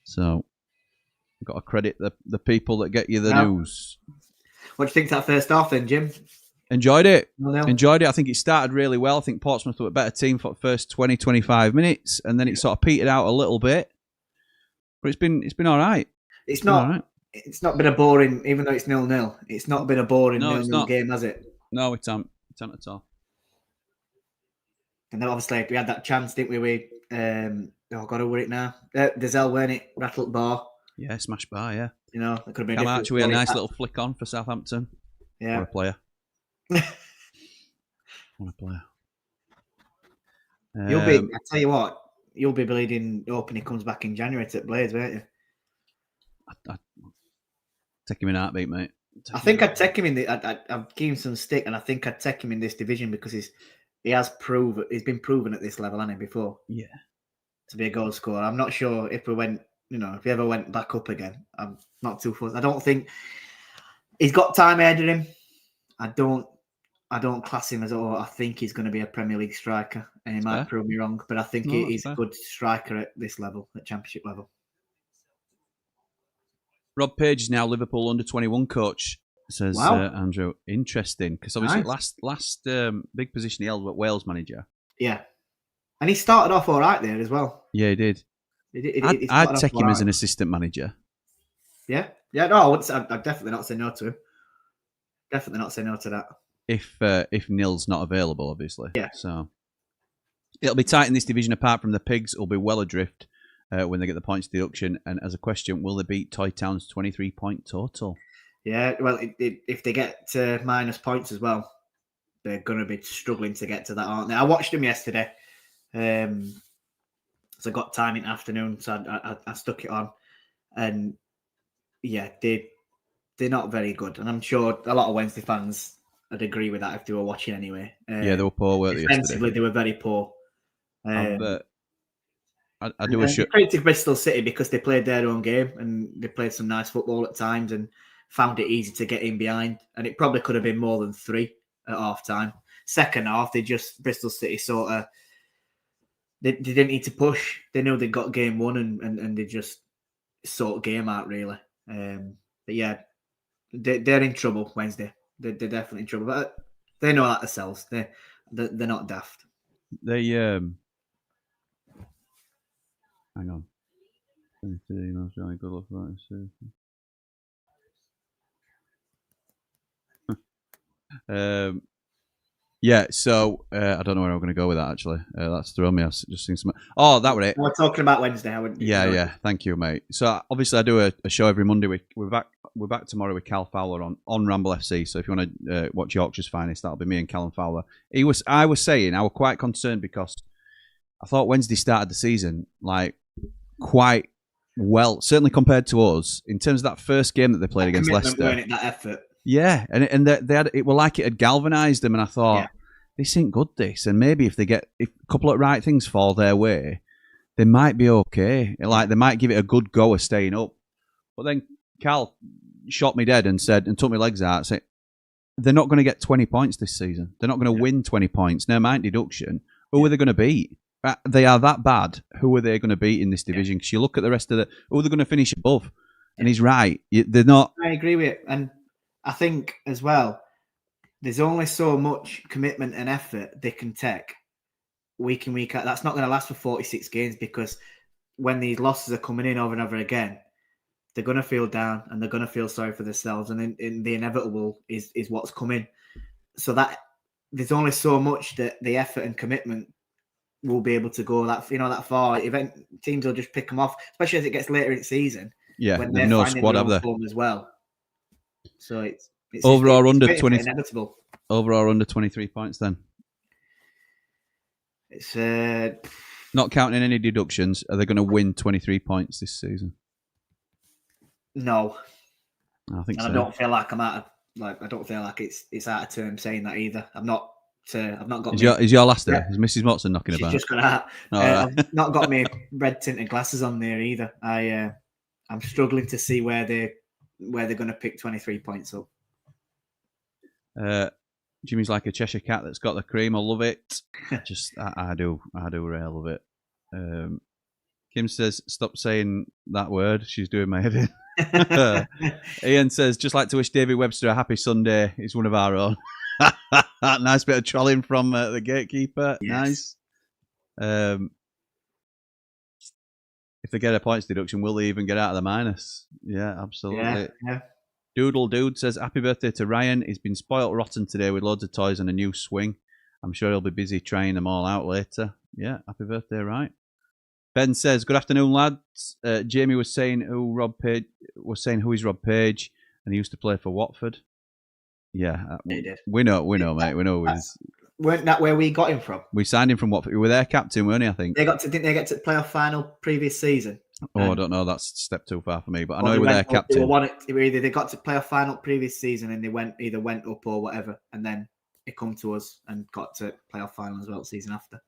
Speaker 1: So, you've got to credit the people that get you the news.
Speaker 3: What do you think of that first half then, Jim?
Speaker 1: Enjoyed it.
Speaker 3: No.
Speaker 1: Enjoyed it. I think it started really well. I think Portsmouth were a better team for the first 20, 25 minutes, and then it sort of petered out a little bit. But it's been all right.
Speaker 3: It's not... All right. It's not been a boring, even though it's 0-0. It's not been a boring 0-0 game, has it?
Speaker 1: No, it hasn't. It hasn't at all.
Speaker 3: And then obviously we had that chance, didn't we? God, who were it now? Dazelle, weren't it? Rattled bar.
Speaker 1: Yeah, smash bar, yeah.
Speaker 3: You know, it could have been
Speaker 1: Come out with a nice little flick on for Southampton.
Speaker 3: Yeah.
Speaker 1: What a player. What a player.
Speaker 3: I tell you what, you'll be bleeding hoping he comes back in January to Blades, won't you?
Speaker 1: I'd take him in a heartbeat, mate.
Speaker 3: I think I'd take him in I've given him some stick, and I think I'd take him in this division because he's been proven at this level, hasn't he, before?
Speaker 1: Yeah.
Speaker 3: To be a goal scorer. I'm not sure if if he ever went back up again. I'm not too fussed. I don't think he's got time ahead of him. I don't class him as I think he's going to be a Premier League striker, and he might prove me wrong, but I think he's a good striker at this level, at Championship level.
Speaker 1: Rob Page is now Liverpool under-21 coach, says Andrew. Interesting, because obviously last big position he held was Wales manager.
Speaker 3: Yeah. And he started off all right there as well.
Speaker 1: Yeah, he did. I'd take him as an assistant manager.
Speaker 3: Yeah. Yeah, no, I'd definitely not say no to him. Definitely not say no to that.
Speaker 1: If Nil's not available, obviously.
Speaker 3: Yeah.
Speaker 1: So it'll be tight in this division. Apart from the Pigs, it'll be well adrift when they get the points deduction. And as a question, will they beat Toy Town's 23-point total? Yeah,
Speaker 3: well, if they get to minus points as well, they're going to be struggling to get to that, aren't they? I watched them yesterday. So I got time in the afternoon, so I stuck it on. And yeah, they're not very good. And I'm sure a lot of Wednesday fans would agree with that if they were watching anyway.
Speaker 1: Yeah, they were poor, weren't they?
Speaker 3: Defensively, they were very poor.
Speaker 1: I do a shit.
Speaker 3: Credit to Bristol City because they played their own game and they played some nice football at times and found it easy to get in behind. And it probably could have been more than 3 at half time. Second half, Bristol City sort of, they didn't need to push. They knew they got game won and they just sort game out really. But yeah, they're in trouble Wednesday. They're definitely in trouble. But they know that themselves. They're not daft.
Speaker 1: Hang on. Yeah, so I don't know where I'm going to go with that, actually. That's thrown me. I've just seen some. Oh, that was it.
Speaker 3: We're talking about Wednesday, haven't you?
Speaker 1: Yeah. Thank you, mate. So obviously, I do a show every Monday. We're back tomorrow with Cal Fowler on Ramble FC. So if you want to watch Yorkshire's finest, that'll be me and Callum Fowler. I was saying I was quite concerned because I thought Wednesday started the season like quite well, certainly compared to us in terms of that first game that they played against Leicester.
Speaker 3: Weren't it, that effort?
Speaker 1: Yeah, and they had it. Well, like it had galvanised them, and I thought this ain't good. This, and maybe if a couple of right things fall their way, they might be okay. Like they might give it a good go of staying up. But then Cal shot me dead and took my legs out. Said they're not going to get 20 points this season. They're not going to win 20 points. Never mind deduction. Who are they going to beat? They are that bad. Who are they going to beat in this division? Because you look at the rest of who are they going to finish above? And he's right. They're not.
Speaker 3: I agree with it, and I think as well, there's only so much commitment and effort they can take week in, week out. That's not going to last for 46 games because when these losses are coming in over and over again, they're going to feel down and they're going to feel sorry for themselves. And then the inevitable is what's coming. So that there's only so much that the effort and commitment will be able to go that far. Teams will just pick them off, especially as it gets later in the season.
Speaker 1: Yeah,
Speaker 3: when they're
Speaker 1: no
Speaker 3: finding
Speaker 1: squad
Speaker 3: their
Speaker 1: have
Speaker 3: own
Speaker 1: they?
Speaker 3: form as well. So it's
Speaker 1: over or under 20.
Speaker 3: Inevitable.
Speaker 1: Over or under 23 points then.
Speaker 3: It's
Speaker 1: not counting any deductions. Are they going to win 23 points this season?
Speaker 3: No,
Speaker 1: I think so.
Speaker 3: I don't feel like I'm out of I don't feel like it's out of term saying that either. I've not got.
Speaker 1: Is your last there? Is Mrs. Motson knocking
Speaker 3: She's
Speaker 1: about?
Speaker 3: Just got out. I've not got my red tinted glasses on there either. I'm struggling to see where they're going to pick 23 points up.
Speaker 1: Jimmy's like a Cheshire cat that's got the cream. I love it. I do really love it. Kim says, stop saying that word. She's doing my head in. Ian says, just like to wish David Webster a happy Sunday. He's one of our own. Nice bit of trolling from the gatekeeper. Yes. Nice. If they get a points deduction, will they even get out of the minus? Yeah, absolutely.
Speaker 3: Yeah.
Speaker 1: Doodle Dude says, happy birthday to Ryan. He's been spoilt rotten today with loads of toys and a new swing. I'm sure he'll be busy trying them all out later. Yeah, happy birthday, right? Ben says, good afternoon, lads. Jamie was saying who is Rob Page, and he used to play for Watford. Yeah,
Speaker 3: he did.
Speaker 1: We know, mate. We know.
Speaker 3: Weren't that where we got him from?
Speaker 1: We signed him from Watford. We were their captain, weren't he? I think
Speaker 3: didn't they get to the playoff final previous season?
Speaker 1: Oh, I don't know. That's a step too far for me. But I know they were their captain.
Speaker 3: They got to playoff final previous season, and they either went up or whatever, and then it come to us and got to playoff final as well the season after.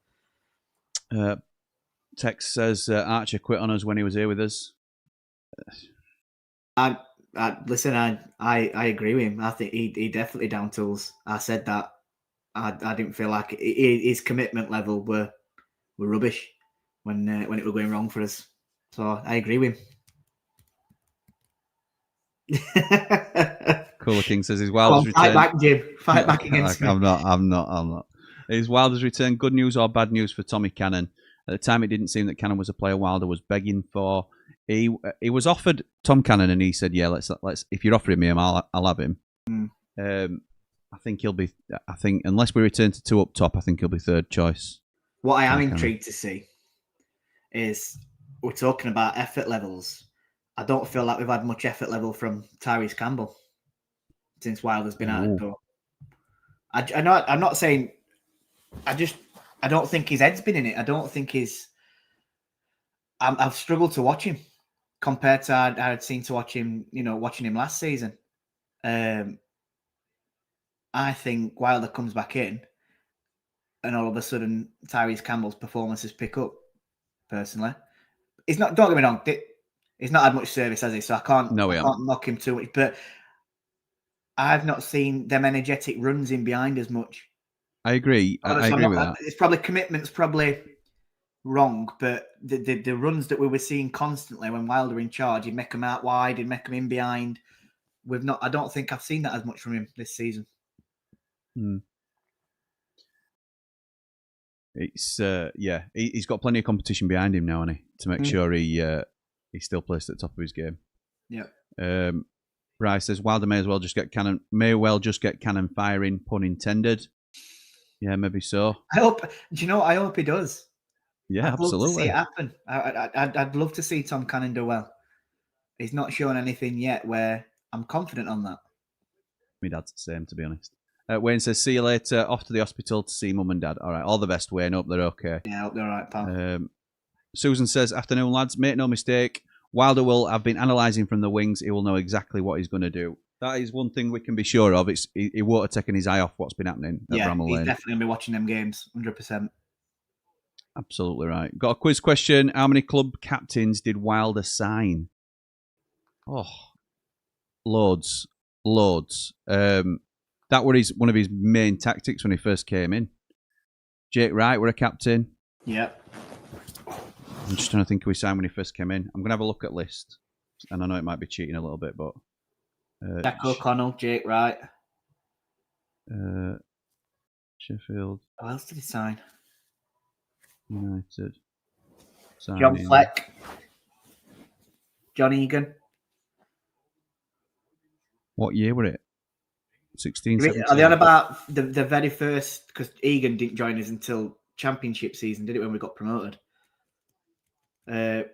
Speaker 1: Tex says Archer quit on us when he was here with us.
Speaker 3: Listen, I agree with him. I think he definitely down tools. I said that. I didn't feel like his commitment level were rubbish when it was going wrong for us. So I agree with him.
Speaker 1: Cooler King says his Wilder's return.
Speaker 3: Fight back, Jim. Fight back against me.
Speaker 1: I'm not. His Wilder's return. Good news or bad news for Tommy Cannon? At the time, it didn't seem that Cannon was a player Wilder was begging for. He was offered Tom Cannon, and he said, "Yeah, let's. If you're offering me him, I'll have him." I think he'll be. I think unless we return to two up top, I think he'll be third choice.
Speaker 3: What I am intrigued to see is we're talking about effort levels. I don't feel like we've had much effort level from Tyrese Campbell since Wilder's been out the door. I know. I'm not saying. I don't think his head's been in it. I don't think his. I've struggled to watch him compared to I had seen to watch him. Watching him last season. I think Wilder comes back in, and all of a sudden Tyrese Campbell's performances pick up. Personally, he's not. Don't get me wrong. He's not had much service, has he? So I can't knock him too much. But I've not seen them energetic runs in behind as much.
Speaker 1: I agree. I agree with that.
Speaker 3: It's probably commitment's probably wrong, but the runs that we were seeing constantly when Wilder in charge, he'd make them out wide, he'd make them in behind. I don't think I've seen that as much from him this season.
Speaker 1: It's he's got plenty of competition behind him now, hasn't he? To make sure he still plays at the top of his game.
Speaker 3: Yeah.
Speaker 1: Bryce says Wilder may well just get cannon firing, pun intended. Yeah, maybe so.
Speaker 3: I hope. Do you know what? I hope he does.
Speaker 1: Yeah,
Speaker 3: I'd love to see
Speaker 1: absolutely.
Speaker 3: it happen. I'd love to see Tom Cannon do well. He's not shown anything yet where I'm confident on that.
Speaker 1: My dad's the same, to be honest. Wayne says, see you later. Off to the hospital to see mum and dad. All right, all the best, Wayne. Hope they're okay.
Speaker 3: Yeah, I hope they're all right, pal.
Speaker 1: Susan says, afternoon, lads. Make no mistake. Wilder will have been analysing from the wings. He will know exactly what he's going to do. That is one thing we can be sure of. He won't have taken his eye off what's been happening at Bramall Lane.
Speaker 3: He's definitely going to be watching them games, 100%.
Speaker 1: Absolutely right. Got a quiz question. How many club captains did Wilder sign? Oh, loads. That was one of his main tactics when he first came in. Jake Wright were a captain.
Speaker 3: Yep.
Speaker 1: I'm just trying to think who he signed when he first came in. I'm going to have a look at list. And I know it might be cheating a little bit, but...
Speaker 3: Jack O'Connell, Jake Wright.
Speaker 1: Sheffield.
Speaker 3: Who else did he sign?
Speaker 1: United.
Speaker 3: John Fleck. John Egan.
Speaker 1: What year were it? 16, 17?
Speaker 3: Are they on about the very first... Because Egan didn't join us until Championship season, did it, when we got promoted? 16,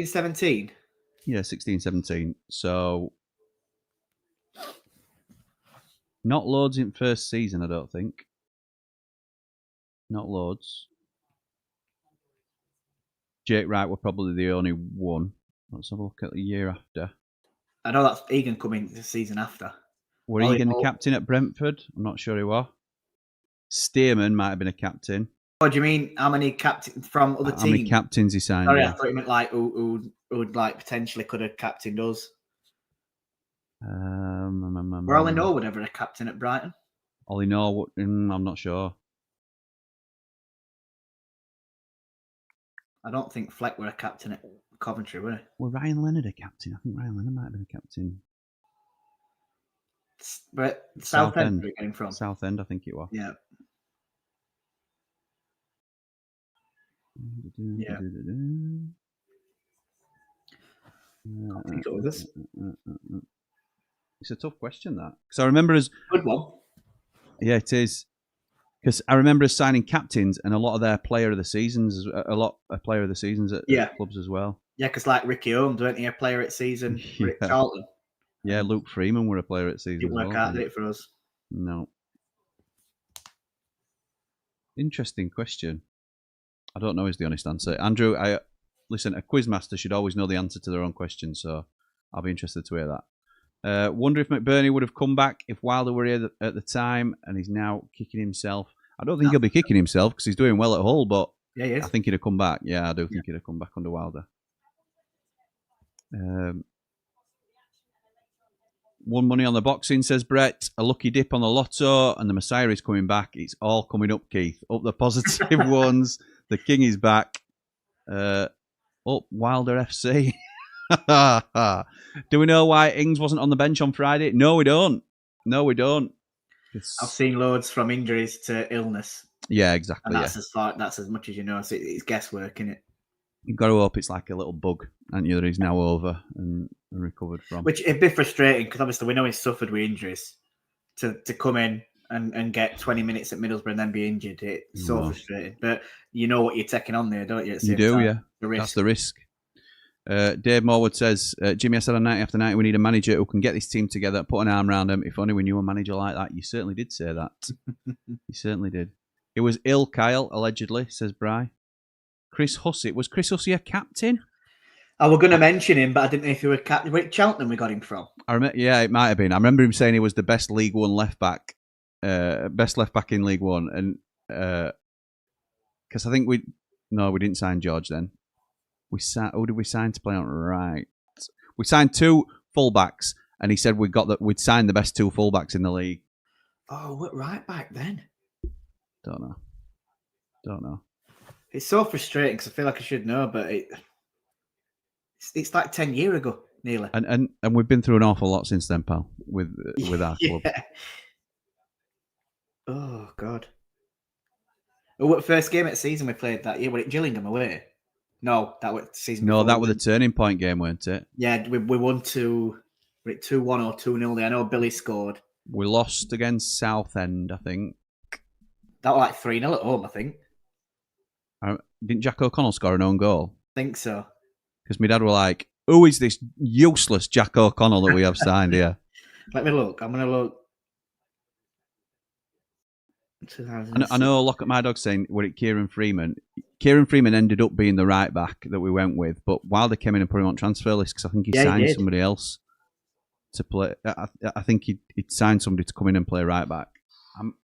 Speaker 3: 17?
Speaker 1: Yeah, 16, 17. So, not loads in first season, I don't think. Not loads. Jake Wright were probably the only one. Let's have a look at the year after.
Speaker 3: I know that's Egan coming the season after.
Speaker 1: Were Egan the captain at Brentford? I'm not sure he was. Stearman might have been a captain.
Speaker 3: Oh, do you mean how many captains from other teams?
Speaker 1: How many captains he signed?
Speaker 3: Sorry,
Speaker 1: yeah.
Speaker 3: I thought you meant like who would like potentially could have captained us. Were Ollie Norwood ever a captain at Brighton?
Speaker 1: Ollie Norwood, I'm not sure.
Speaker 3: I don't think Fleck were a captain at Coventry, were he?
Speaker 1: Well, Ryan Leonard a captain? I think Ryan Leonard might have been a captain.
Speaker 3: But Southend where he came from.
Speaker 1: Southend, I think it was.
Speaker 3: Yeah. Yeah. I think it was this.
Speaker 1: It's a tough question, that. Because I remember as...
Speaker 3: Good one.
Speaker 1: Yeah, it is. Because I remember us signing captains and a lot of their player of the seasons, at clubs as well.
Speaker 3: Yeah, because like Ricky Holmes, weren't he a player at season at Charlton?
Speaker 1: Yeah, Luke Freeman were a player at season.
Speaker 3: Didn't work out, did it, for us?
Speaker 1: No. Interesting question. I don't know is the honest answer. Andrew, listen, a quizmaster should always know the answer to their own question, so I'll be interested to hear that. Wonder if McBurney would have come back if Wilder were here at the time, and he's now kicking himself. I don't think he'll be kicking himself because he's doing well at Hull, but
Speaker 3: yeah, he is.
Speaker 1: I think he'd have come back. Yeah, I do think he'd have come back under Wilder. One money on the boxing, says Brett. A lucky dip on the lotto, and the Messiah is coming back. It's all coming up, Keith. Up the positive ones. The King is back. Up Wilder FC. Do we know why Ings wasn't on the bench on Friday? No, we don't.
Speaker 3: I've seen loads from injuries to illness.
Speaker 1: Yeah, exactly.
Speaker 3: And that's as much as you know. So it's guesswork, isn't it?
Speaker 1: You've got to hope it's like a little bug, haven't you, that he's now over and recovered from.
Speaker 3: Which it'd be frustrating because obviously we know he's suffered with injuries. To come in and get 20 minutes at Middlesbrough and then be injured, it's so frustrating. But you know what you're taking on there, don't you?
Speaker 1: You do, yeah.
Speaker 3: The risk.
Speaker 1: That's the risk. Dave Morwood says, Jimmy, I said on night after night we need a manager who can get this team together, put an arm around them. If only we knew a manager like that. You certainly did say that. You certainly did. It was ill, Kyle, allegedly, says Bry. Chris Hussey. Was Chris Hussey a captain?
Speaker 3: I was going to mention him, but I didn't know if he were captain. Where Cheltenham we got him from?
Speaker 1: Yeah, it might have been. I remember him saying he was the best League One left back, best left back in League One, and because I think we didn't sign George then. Who did we sign to play on right? We signed two fullbacks, and he said we'd signed the best two fullbacks in the league.
Speaker 3: Oh, what right back then?
Speaker 1: Don't know.
Speaker 3: It's so frustrating because I feel like I should know, but it's like 10 years ago, nearly.
Speaker 1: And we've been through an awful lot since then, pal, with our club.
Speaker 3: Oh, God. Well, what first game of the season we played that year? Was it Gillingham away? No, that was the season.
Speaker 1: No,
Speaker 3: before.
Speaker 1: that was the turning point game, weren't it?
Speaker 3: Yeah, we won 2-1 or 2-0 there. I know Billy scored.
Speaker 1: We lost against Southend, I think.
Speaker 3: That was like 3-0 at home, I think.
Speaker 1: Didn't Jack O'Connell score an own goal?
Speaker 3: Think so.
Speaker 1: Because my dad were like, who is this useless Jack O'Connell that we have signed here?
Speaker 3: Let me look. I'm going to look.
Speaker 1: I know, look at my dog saying, were it Kieran Freeman? Kieran Freeman ended up being the right back that we went with, but Wilder came in and put him on transfer list because I think he signed somebody else to play. I think he'd signed somebody to come in and play right back.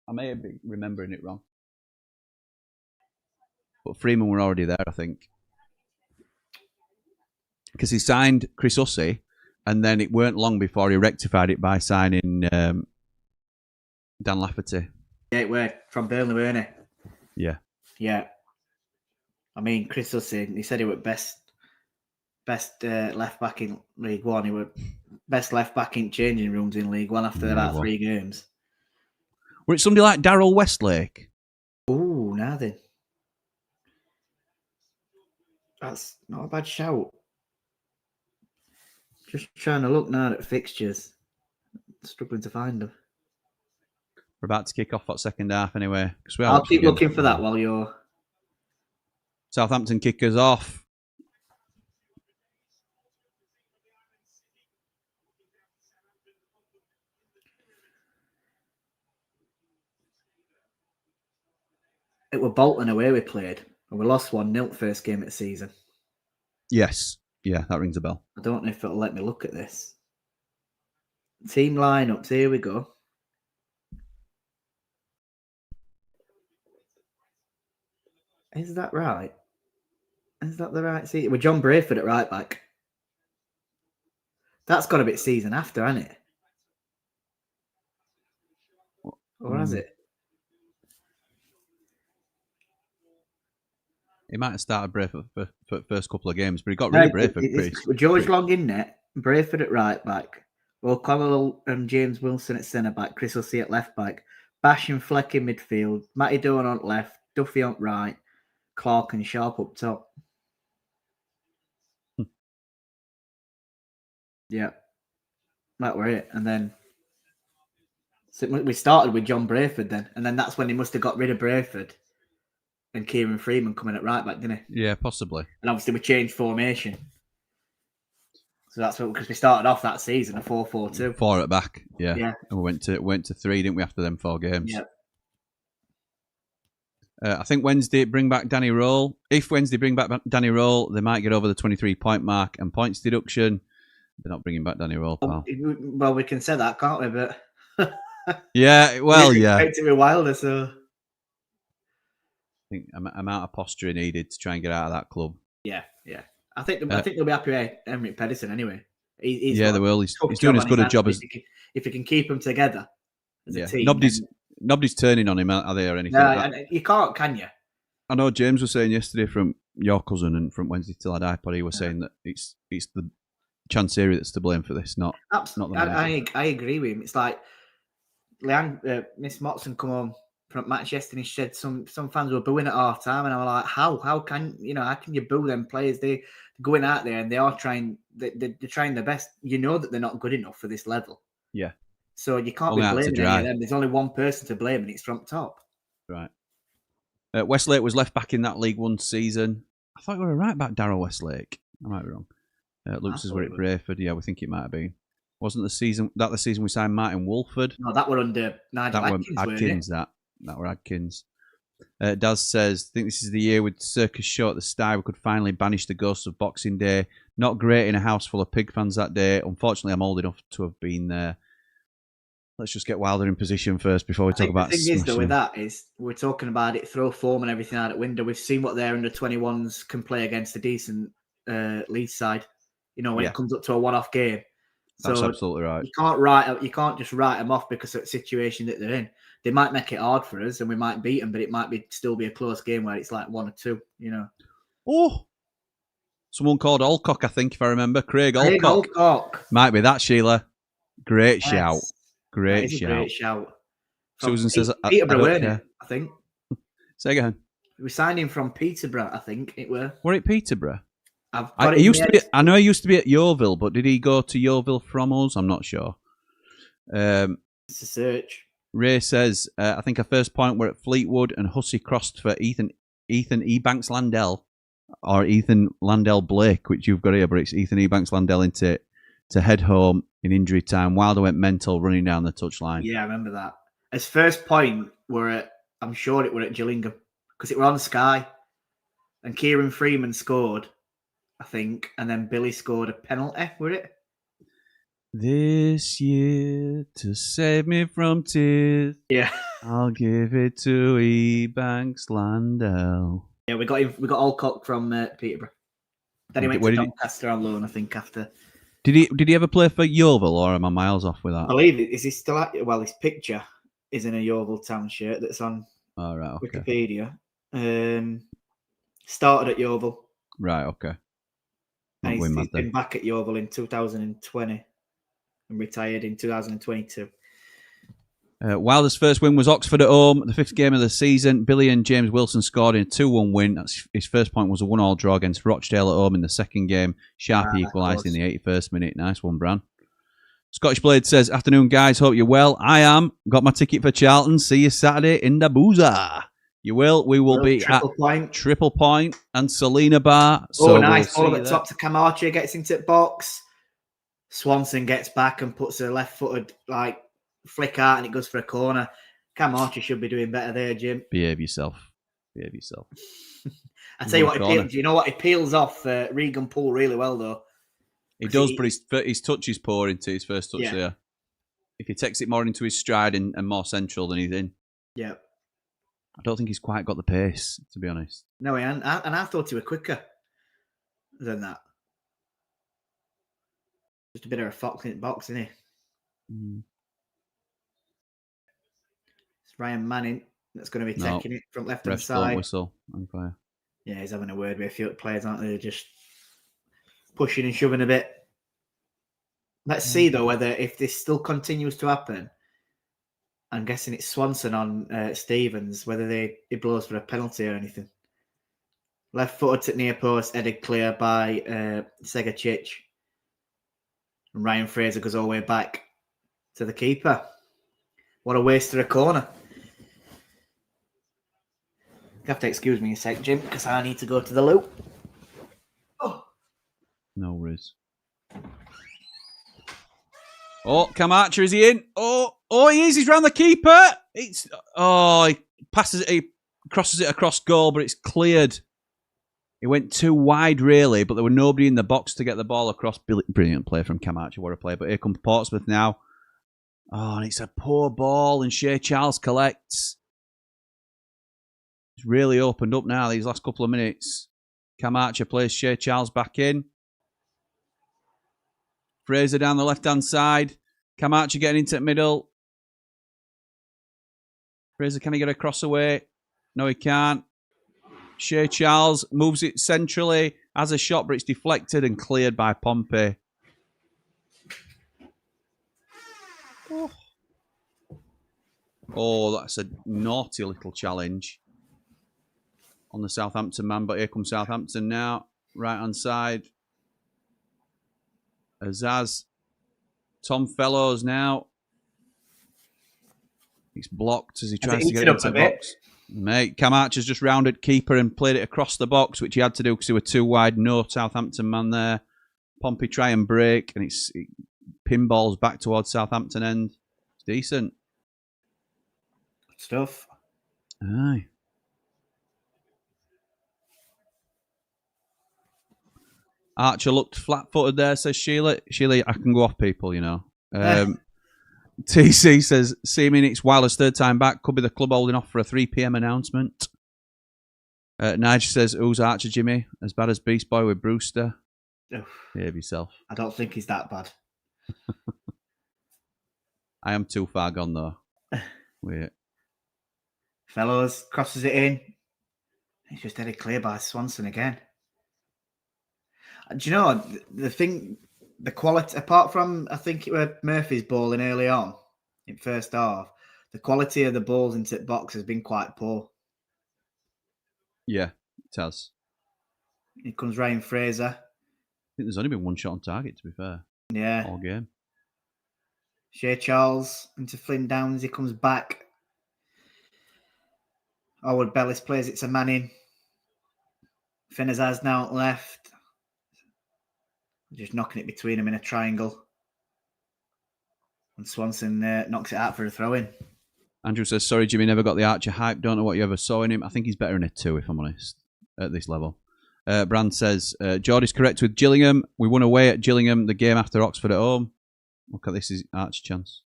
Speaker 1: I may be remembering it wrong. But Freeman were already there, I think. Because he signed Chris Hussey, and then it weren't long before he rectified it by signing Dan Lafferty.
Speaker 3: Yeah, it were from Burnley, weren't he?
Speaker 1: Yeah.
Speaker 3: Yeah. I mean, Chris Hussey, he said he was best left back in League One. He was best left back in changing rooms in League One after about 3 games.
Speaker 1: Were it somebody like Darryl Westlake?
Speaker 3: Ooh, now then. That's not a bad shout. Just trying to look now at fixtures. Struggling to find them.
Speaker 1: We're about to kick off that second half anyway.
Speaker 3: I'll keep looking for that while you're...
Speaker 1: Southampton kickers off.
Speaker 3: It was Bolton away we played. And we lost 1-0 first game of the season.
Speaker 1: Yes. Yeah, that rings a bell.
Speaker 3: I don't know if it'll let me look at this. Team lineups, here we go. Is that right? Is that the right season? With John Brayford at right back. That's got to be season after, hasn't it? Or has it?
Speaker 1: He might have started Brayford for the first couple of games, but he got rid of Brayford.
Speaker 3: George Long in net, Brayford at right back, O'Connell and James Wilson at centre back, Chris Hussey at left back, Bash and Fleck in midfield, Matty Doan on left, Duffy on right, Clark and Sharp up top. Yeah, that were it. And then so we started with John Brayford then, and then that's when he must have got rid of Brayford. And Kieran Freeman coming at right back, didn't he?
Speaker 1: Yeah, possibly.
Speaker 3: And obviously we changed formation. So that's what, because we started off that season a 4-4-2.
Speaker 1: 4 at back, yeah. And we went to 3, didn't we, after them 4 games?
Speaker 3: Yeah.
Speaker 1: I think Wednesday bring back Danny Roll. If Wednesday bring back Danny Roll, they might get over the 23-point mark and points deduction. They're not bringing back Danny Roll, pal.
Speaker 3: Well, we can say that, can't we? But
Speaker 1: yeah, well, yeah.
Speaker 3: Expect it to be Wilder, so...
Speaker 1: I think amount of posture needed to try and get out of that club.
Speaker 3: Yeah. I think they'll be happy with Emerick Pedersen anyway. They will.
Speaker 1: He's doing as good a job as
Speaker 3: if he can keep them together as a team.
Speaker 1: Nobody's turning on him, are they, or anything?
Speaker 3: No, you can't, can you?
Speaker 1: I know James was saying yesterday from your cousin and from Wednesday Till I Die Pod, he was saying that it's the Chancery that's to blame for this, not the manager.
Speaker 3: I agree with him. It's like Miss Motson come home from match yesterday and she said some fans were booing at half time, and I'm like, how can you boo them players? They're going out there and they are trying they're trying their best. You know that they're not good enough for this level.
Speaker 1: Yeah.
Speaker 3: So you can't be blaming any of them. There's only one person to blame, and it's from top.
Speaker 1: Right. Westlake was left back in that League One season. I thought we were right back Darryl Westlake. I might be wrong. Luke says we're at Brayford. Yeah, we think it might have been. Wasn't the season we signed Martin Wolford?
Speaker 3: No, that were under Nigel Adkins.
Speaker 1: That were Adkins. Daz says, I think this is the year with Circus Show at the Sty, we could finally banish the ghosts of Boxing Day. Not great in a house full of pig fans that day. Unfortunately, I'm old enough to have been there. Let's just get Wilder in position first before we talk about
Speaker 3: the thing is, though, with that is we're talking about it, throw form and everything out the window. We've seen what their under 21s can play against a decent Leeds side. When it comes up to a one-off game.
Speaker 1: That's absolutely right.
Speaker 3: You can't just write them off because of the situation that they're in. They might make it hard for us, and we might beat them, but it might still be a close game where it's like 1 or 2.
Speaker 1: Oh, someone called Alcock, I think, if I remember. Craig Alcock. Might be that, Sheila. Great shout. Great shout.
Speaker 3: Great shout.
Speaker 1: Susan says,
Speaker 3: Peterborough, I think.
Speaker 1: Say again.
Speaker 3: We signed him from Peterborough, I think it were.
Speaker 1: Were it Peterborough?
Speaker 3: I've
Speaker 1: I
Speaker 3: got it.
Speaker 1: used to be. I know he used to be at Yeovil, but did he go to Yeovil from us? I'm not sure.
Speaker 3: It's a search.
Speaker 1: Ray says, I think our first point were at Fleetwood and Hussey crossed for Ethan Ebanks Landell or Ethan Landell Blake, which you've got here, but it's Ethan Ebanks Landell into to head home in injury time. Wilder went mental running down the touchline.
Speaker 3: Yeah, I remember that. His first point were at, I'm sure it were at Gillingham because it were on Sky, and Kieran Freeman scored, I think, and then Billy scored a penalty. Were it?
Speaker 1: This year to save me from tears.
Speaker 3: Yeah.
Speaker 1: I'll give it to Ebanks Landell.
Speaker 3: Yeah, we got Alcock from Peterborough. Then he went to Doncaster on loan, I think, after.
Speaker 1: Did he ever play for Yeovil, or am I miles off with that?
Speaker 3: I believe it. Is he still at? Well, his picture is in a Yeovil Town shirt that's on
Speaker 1: okay.
Speaker 3: Wikipedia. Started at Yeovil.
Speaker 1: Right, okay.
Speaker 3: And he's been back at Yeovil in 2020 and retired in 2022.
Speaker 1: Wilder's first win was Oxford at home, the 5th game of the season. Billy and James Wilson scored in a 2-1 win. That's his first point was a 1-1 draw against Rochdale at home in the second game. Sharpie equalised in the 81st minute. Nice one, Bran. Scottish Blade says, afternoon, guys. Hope you're well. I am. Got my ticket for Charlton. See you Saturday in the Boozer. You will. We will be at Triple Point and Selena Bar. So
Speaker 3: nice. All at the top to Camacho, gets into the box. Swanson gets back and puts a left-footed, flick out, and it goes for a corner. Camacho should be doing better there, Jim.
Speaker 1: Behave yourself.
Speaker 3: I tell you what, do you know what? He peels off Regan Poole really well, though.
Speaker 1: He does, but his touch is poor into his first touch there. If he takes it more into his stride and more central, then he's in.
Speaker 3: Yeah.
Speaker 1: I don't think he's quite got the pace, to be honest.
Speaker 3: No, and I thought he was quicker than that. Just a bit of a fox in the box, isn't he?
Speaker 1: Mm.
Speaker 3: It's Ryan Manning that's going to be taking it from left-hand side.
Speaker 1: Whistle on fire.
Speaker 3: Yeah, he's having a word with a few players, aren't they? They're just pushing and shoving a bit. Let's see, though, whether if this still continues to happen, I'm guessing it's Swanson on Stevens, whether he blows for a penalty or anything. Left-footed to near post, headed clear by Segacic. And Ryan Fraser goes all the way back to the keeper. What a waste of a corner. You have to excuse me a sec, Jim, because I need to go to the loo. Oh.
Speaker 1: No worries. Oh, Camacho, is he in? Oh, he is. He's round the keeper. He passes it, he crosses it across goal, but it's cleared. It went too wide, really, but there were nobody in the box to get the ball across. Brilliant play from Camacho, what a play. But here comes Portsmouth now. Oh, and it's a poor ball, and Shea Charles collects. It's really opened up now, these last couple of minutes. Camacho plays Shea Charles back in. Fraser down the left-hand side. Camacho getting into the middle. Fraser, can he get a cross away? No, he can't. Shea Charles moves it centrally, has a shot, but it's deflected and cleared by Pompey. Oh, that's a naughty little challenge on the Southampton man, but here comes Southampton now. Right-hand side. Azaz. Tom Fellows now. He's blocked as he tries to get into the box. Mate, Camacho's just rounded keeper and played it across the box, which he had to do because he were too wide. No Southampton man there. Pompey try and break, and it pinballs back towards Southampton end. It's decent.
Speaker 3: Good stuff.
Speaker 1: Aye. Archer looked flat-footed there, says Sheila. Sheila, I can go off people, you know. TC says, seeming it's Wilder's third time back. Could be the club holding off for a 3 p.m. announcement. Nigel says, who's Archer, Jimmy? As bad as Beast Boy with Brewster? Behave yourself.
Speaker 3: I don't think he's that bad.
Speaker 1: I am too far gone, though. Wait.
Speaker 3: Fellows crosses it in. He's just headed clear by Swanson again. Do you know, the thing... The quality, apart from, I think it was Murphy's balling early on in first half, the quality of the balls into the box has been quite poor.
Speaker 1: Yeah, it has.
Speaker 3: Here comes Ryan Fraser.
Speaker 1: I think there's only been one shot on target, to be fair.
Speaker 3: Yeah.
Speaker 1: All game.
Speaker 3: Shea Charles into Flynn Downs. He comes back. Howard Bellis plays it to Manning. Finnazaz now left. Just knocking it between them in a triangle. And Swanson knocks it out for a throw-in.
Speaker 1: Andrew says, sorry, Jimmy never got the Archer hype. Don't know what you ever saw in him. I think he's better in a 2, if I'm honest, at this level. Brand says, Jord is correct with Gillingham. We won away at Gillingham the game after Oxford at home. Look at this, is Archer chance.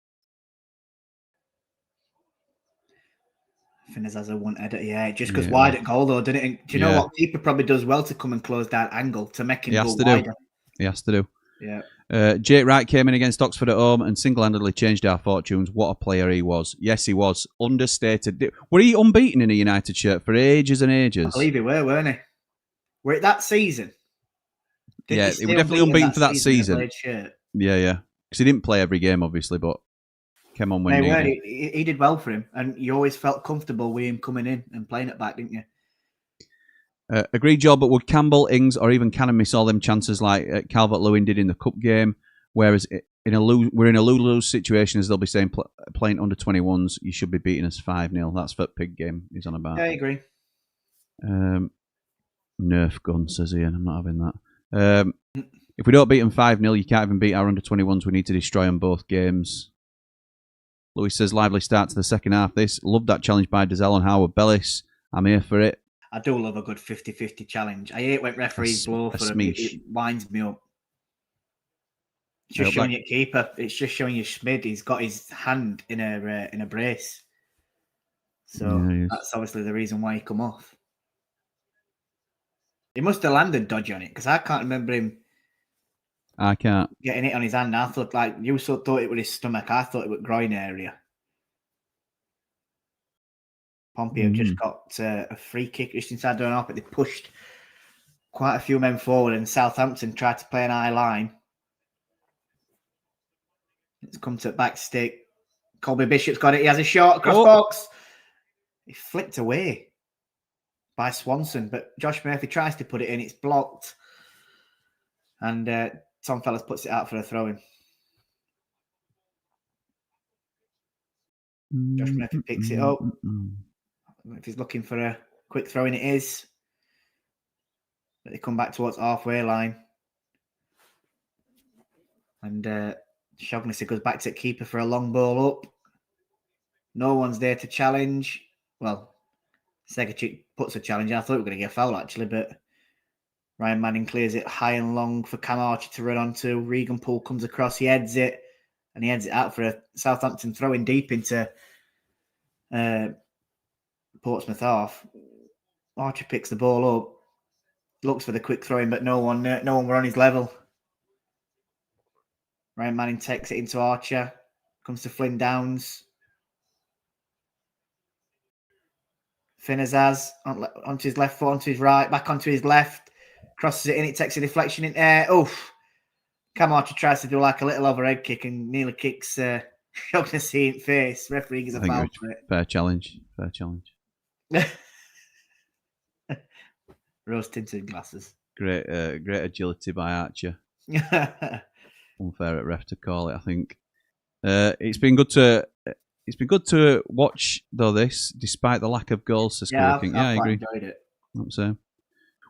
Speaker 3: Finnazaz a one-header, yeah. It just goes wide at goal, though, didn't it? Do you know what? Keeper probably does well to come and close that angle to make him go wider.
Speaker 1: He has to do.
Speaker 3: Yeah.
Speaker 1: Jake Wright came in against Oxford at home and single-handedly changed our fortunes. What a player he was. Yes, he was. Understated. Were he unbeaten in a United shirt for ages and ages?
Speaker 3: I believe he were, weren't he? Were it that season?
Speaker 1: He was definitely unbeaten for that season. Yeah. Because he didn't play every game, obviously, but came on when needed.
Speaker 3: He did well for him, and you always felt comfortable with him coming in and playing it back, didn't you?
Speaker 1: Agreed, Job, but would Campbell, Ings, or even Cannon miss all them chances like Calvert-Lewin did in the Cup game? Whereas we're in a lose-lose situation, as they'll be saying, playing under 21s, you should be beating us 5-0. That's for Pig game he's on about.
Speaker 3: Yeah, I agree.
Speaker 1: Nerf gun, says Ian. I'm not having that. If we don't beat them 5-0, you can't even beat our under 21s. We need to destroy them both games. Louis says, lively start to the second half. Loved that challenge by Dazelle and Howard Bellis. I'm here for it.
Speaker 3: I do love a good 50-50 challenge. I hate when referees blow for them. It winds me up. It's just showing your keeper. It's just showing you Schmid. He's got his hand in a brace. So that's obviously the reason why he come off. He must have landed dodgy on it because I can't remember him.
Speaker 1: I can't.
Speaker 3: Getting it on his hand. I thought, like, you thought it was his stomach. I thought it was groin area. Pompey have just got a free kick just inside the half, but they pushed quite a few men forward, and Southampton tried to play an high line. It's come to back stick. Colby Bishop's got it. He has a shot across box. He flicked away by Swanson, but Josh Murphy tries to put it in. It's blocked. And Tom Fellas puts it out for a throw-in. Josh Murphy picks it up. If he's looking for a quick throw-in, it is. But they come back towards halfway line. And Shaughnessy goes back to keeper for a long ball up. No one's there to challenge. Well, Segacic puts a challenge. I thought we were going to get a foul, actually, but Ryan Manning clears it high and long for Cam Archer to run onto. Regan Poole comes across. He heads it, and he heads it out for a Southampton throw-in deep into Portsmouth half. Archer picks the ball up, looks for the quick throw-in, but no one were on his level. Ryan Manning takes it into Archer. Comes to Flynn Downs. Finnazaz onto his left foot, onto his right, back onto his left. Crosses it in, it takes a deflection in there. Oof. Cam Archer tries to do like a little overhead kick and nearly kicks Shaughnessy in the face. Referee gives a foul for it.
Speaker 1: Fair challenge.
Speaker 3: Rose tinted glasses.
Speaker 1: Great agility by Archer. Unfair at ref to call it, I think. It's been good to watch though this, despite the lack of goals to score. I agree.
Speaker 3: Enjoyed it.
Speaker 1: I'm saying.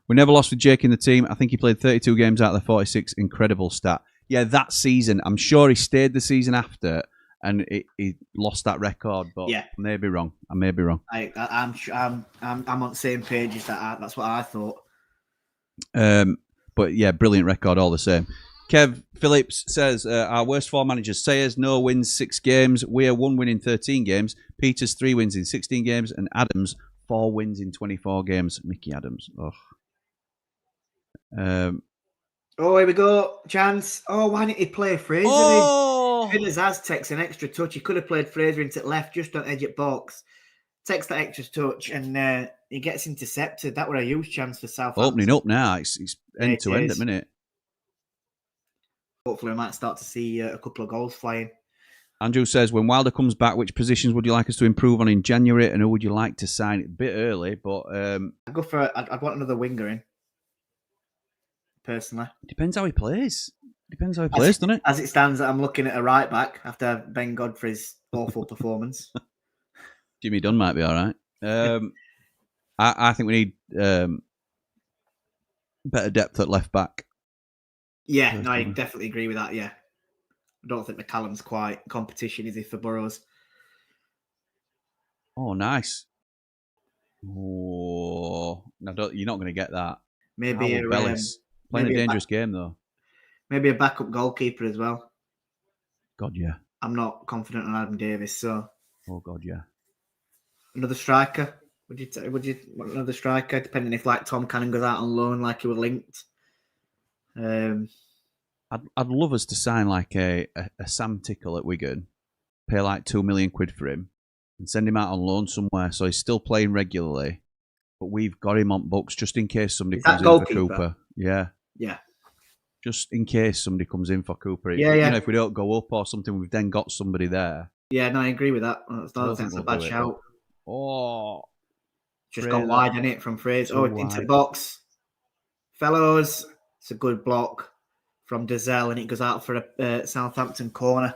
Speaker 1: We never lost with Jake in the team. I think he played 32 games out of the 46. Incredible stat. Yeah, that season. I'm sure he stayed the season after, and he lost that record. But I may be wrong. I'm on the same page as that. That's what I thought. But yeah, brilliant record all the same. Kev Phillips says, our worst 4 managers, Sayers, no wins, 6 games. Weir, 1 win in 13 games. Peters, 3 wins in 16 games. And Adams, 4 wins in 24 games. Mickey Adams.
Speaker 3: Here we go. Chance. Why didn't he play Fraser in? Finnazaz takes an extra touch. He could have played Fraser into left, just on edge at box. Takes that extra touch, and he gets intercepted. That was a huge chance for Southampton.
Speaker 1: Opening up now. It's end to end at minute.
Speaker 3: Hopefully, we might start to see a couple of goals flying.
Speaker 1: Andrew says, when Wilder comes back, which positions would you like us to improve on in January, and who would you like to sign? A bit early, but
Speaker 3: I'd go for. I'd want another winger in. Personally,
Speaker 1: depends how he plays. Doesn't it?
Speaker 3: As it stands, I'm looking at a right back after Ben Godfrey's awful performance.
Speaker 1: Jimmy Dunn might be all right. I think we need better depth at left back.
Speaker 3: Yeah, no, I definitely agree with that. Yeah, I don't think McCallum's quite competition, is he, for Burrows?
Speaker 1: Oh, nice. Oh, no, you're not going to get that.
Speaker 3: Maybe
Speaker 1: Bellis playing a dangerous game though.
Speaker 3: Maybe a backup goalkeeper as well.
Speaker 1: God, yeah.
Speaker 3: I'm not confident on Adam Davis, so.
Speaker 1: Oh God, yeah.
Speaker 3: Another striker? Would you want another striker? Depending if like Tom Cannon goes out on loan, like you were linked.
Speaker 1: I'd love us to sign like a Sam Tickle at Wigan, pay like £2 million for him, and send him out on loan somewhere so he's still playing regularly. But we've got him on books just in case somebody comes in for Cooper. Yeah.
Speaker 3: Yeah.
Speaker 1: Just in case somebody comes in for Cooper.
Speaker 3: Yeah.
Speaker 1: You know, if we don't go up or something, we've then got somebody there.
Speaker 3: Yeah, no, I agree with that. I don't think that's a bad shout.
Speaker 1: Oh.
Speaker 3: Just gone wide, in it, from Fraser. Oh, into the box. Fellows, it's a good block from Dazelle, and it goes out for a Southampton corner.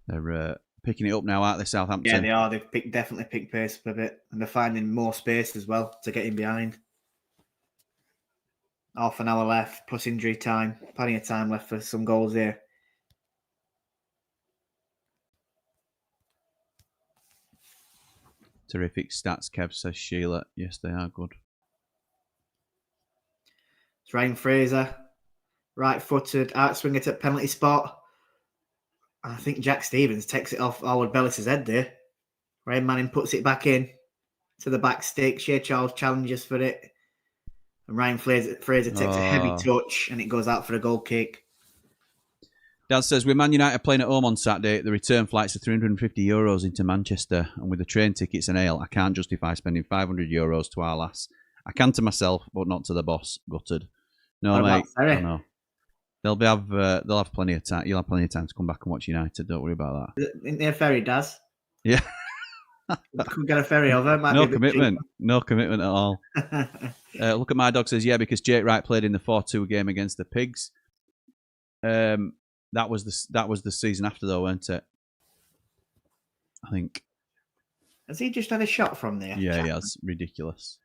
Speaker 1: They're picking it up now, aren't they, Southampton?
Speaker 3: Yeah, they are. They've definitely picked pace for a bit, and they're finding more space as well to get in behind. Half an hour left, plus injury time. Plenty of time left for some goals here.
Speaker 1: Terrific stats, Kev, says Sheila. Yes, they are good.
Speaker 3: It's Ryan Fraser, right-footed, outswinger to penalty spot. I think Jack Stevens takes it off Howard Bellis' head there. Ryan Manning puts it back in to the back stick. Shea Charles challenges for it. And Ryan Fraser takes a heavy touch, and it goes out for a goal kick.
Speaker 1: Dan says, with Man United playing at home on Saturday, the return flights are €350 into Manchester, and with the train tickets and ale, I can't justify spending €500 to our lass. I can to myself, but not to the boss. Gutted. No, mate. I know. They'll have plenty of time. You'll have plenty of time to come back and watch United. Don't worry about that.
Speaker 3: Isn't there a ferry, Daz?
Speaker 1: Yeah.
Speaker 3: Could get a ferry over.
Speaker 1: No commitment. No commitment at all. Look at my dog says, yeah, because Jake Wright played in the 4-2 game against the Pigs. That was the season after though, weren't it? I think.
Speaker 3: Has he just had a shot from there?
Speaker 1: Yeah, he has. Ridiculous.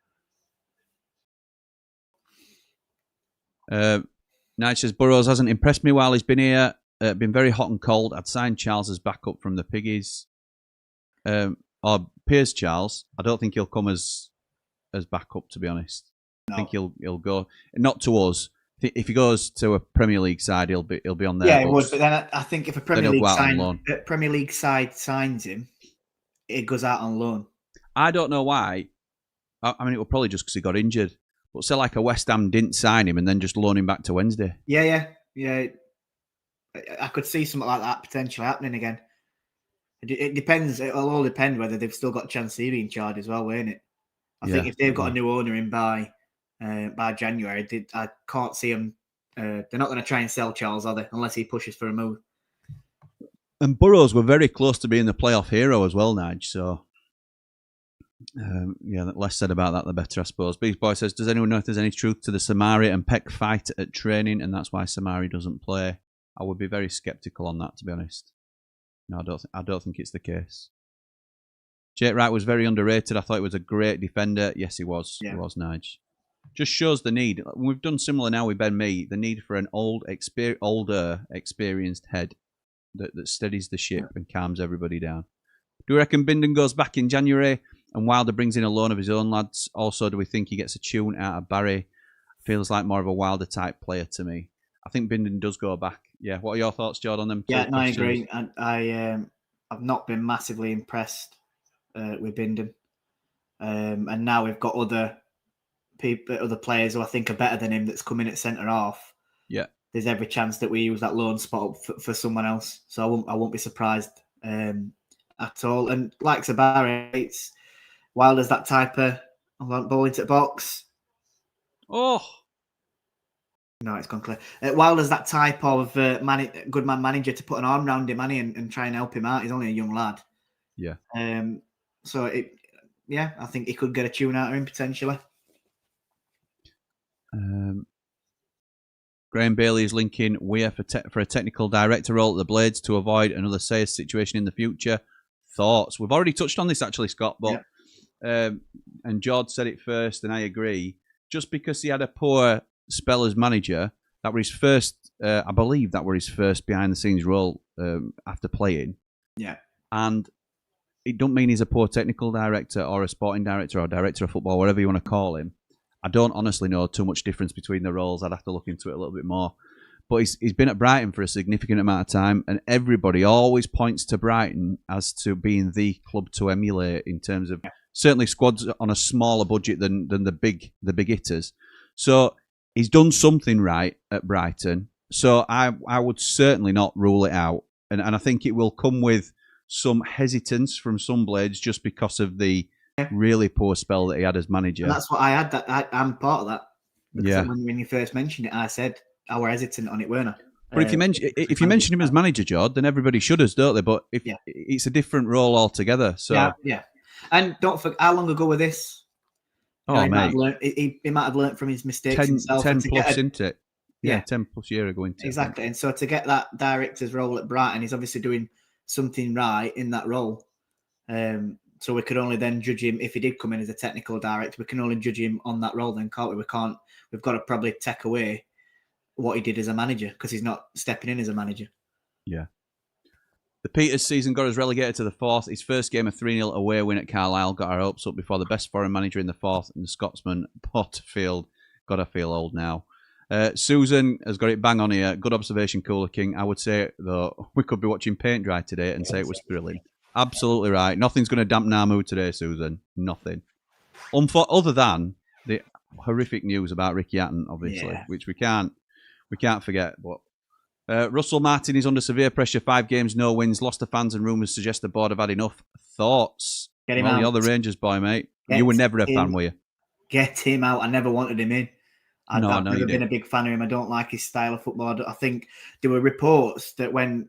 Speaker 1: Nige says, Burrows hasn't impressed me while he's been here. Been very hot and cold. I'd signed Charles as backup from the Piggies. Or Piers Charles. I don't think he'll come as backup, to be honest. No. I think he'll go, not to us. If he goes to a Premier League side, he'll be on there.
Speaker 3: Yeah, it would. But then I think if a Premier League side signs him, it goes out on loan.
Speaker 1: I don't know why. I mean, it was probably just because he got injured. But say like a West Ham didn't sign him and then just loan him back to Wednesday.
Speaker 3: Yeah. I could see something like that potentially happening again. It depends. It'll all depend whether they've still got Chansiri in charge as well, won't it? I think if they've got a new owner in by January, I can't see them. They're not going to try and sell Charles, are they? Unless he pushes for a move.
Speaker 1: And Burrows were very close to being the playoff hero as well, Nige. So, the less said about that, the better, I suppose. Beast Boy says, does anyone know if there's any truth to the Samari and Peck fight at training, and that's why Samari doesn't play? I would be very sceptical on that, to be honest. No, I don't think it's the case. Jake Wright was very underrated. I thought he was a great defender. Yes, he was. Yeah. He was, Nige. Just shows the need. We've done similar now with Ben Mee. The need for an older, experienced head that steadies the ship and calms everybody down. Do we reckon Bindon goes back in January and Wilder brings in a loan of his own lads? Also, do we think he gets a tune out of Barry? Feels like more of a Wilder type player to me. I think Bindon does go back. Yeah. What are your thoughts, Jord, on them?
Speaker 3: Yeah, no, I agree. I've not been massively impressed with Bindon, and now we've got other players who I think are better than him that's coming at centre half. Yeah, there's every chance that we use that loan spot up for someone else. So I won't be surprised at all. And like Sabari, it's Wilder's that type of ball into the box.
Speaker 1: Oh,
Speaker 3: No, it's gone clear. Wilder's that type of good man manager to put an arm around him, and try and help him out. He's only a young lad.
Speaker 1: Yeah.
Speaker 3: So I think he could get a tune out of him potentially.
Speaker 1: Graham Bailey is linking Weir for a technical director role at the Blades to avoid another Sayers situation in the future. Thoughts? We've already touched on this actually, Scott, but and Jord said it first, and I agree. Just because he had a poor spell as manager, that were his first. I believe that were his first behind-the-scenes role after playing.
Speaker 3: Yeah,
Speaker 1: and it don't mean he's a poor technical director or a sporting director or director of football, whatever you want to call him. I don't honestly know too much difference between the roles. I'd have to look into it a little bit more. But he's been at Brighton for a significant amount of time, and everybody always points to Brighton as to being the club to emulate in terms of certainly squads on a smaller budget than the big hitters. So he's done something right at Brighton. So I would certainly not rule it out, and I think it will come with some hesitance from some Blades just because of the really poor spell that he had as manager.
Speaker 3: And that's what I had. I'm part of that.
Speaker 1: Because
Speaker 3: when you first mentioned it, I said I were hesitant on it, weren't I?
Speaker 1: But if you mention him as manager, Jord, then everybody shudders, don't they? But it's a different role altogether. So
Speaker 3: yeah. And don't forget, how long ago was this?
Speaker 1: Mate,
Speaker 3: he might have learnt from his mistakes himself.
Speaker 1: 10 plus into it. Yeah, 10 plus year ago into
Speaker 3: exactly. And so to get that director's role at Brighton, he's obviously doing something right in that role. So we could only then judge him if he did come in as a technical director. We can only judge him on that role, then, can't we? We've got to probably take away what he did as a manager because he's not stepping in as a manager. Yeah.
Speaker 1: The Peters season got us relegated to the fourth. His first game, a 3-0 away win at Carlisle, got our hopes up before the best foreign manager in the fourth, and the Scotsman Porterfield. God, I feel old now. Susan has got it bang on here. Good observation, Cooler King. I would say, though, we could be watching paint dry today and say it was thrilling. Absolutely right. Nothing's going to dampen our mood today, Susan. Nothing. Other than the horrific news about Ricky Hatton, obviously, which we can't forget. But Russell Martin is under severe pressure. 5 games, no wins. Lost to fans, and rumours suggest the board have had enough. Thoughts?
Speaker 3: Get him out.
Speaker 1: You're the Rangers boy, mate. You were never a fan, were you?
Speaker 3: Get him out. I never wanted him in. I've never been
Speaker 1: a
Speaker 3: big fan of him. I don't like his style of football. I think there were reports that when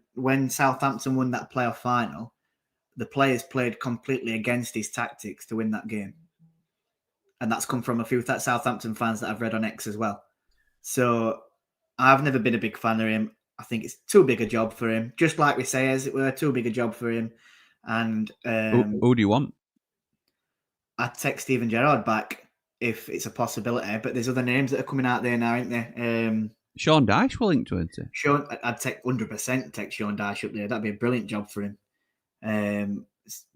Speaker 3: Southampton won that playoff final, the players played completely against his tactics to win that game. And that's come from a few Southampton fans that I've read on X as well. So I've never been a big fan of him. I think it's too big a job for him. Just like we say, as it were, too big a job for him. And
Speaker 1: who do you want?
Speaker 3: I'd take Steven Gerrard back if it's a possibility. But there's other names that are coming out there now, aren't there?
Speaker 1: Sean Dyche will link to it.
Speaker 3: I'd take 100% take Sean Dyche up there. That'd be a brilliant job for him.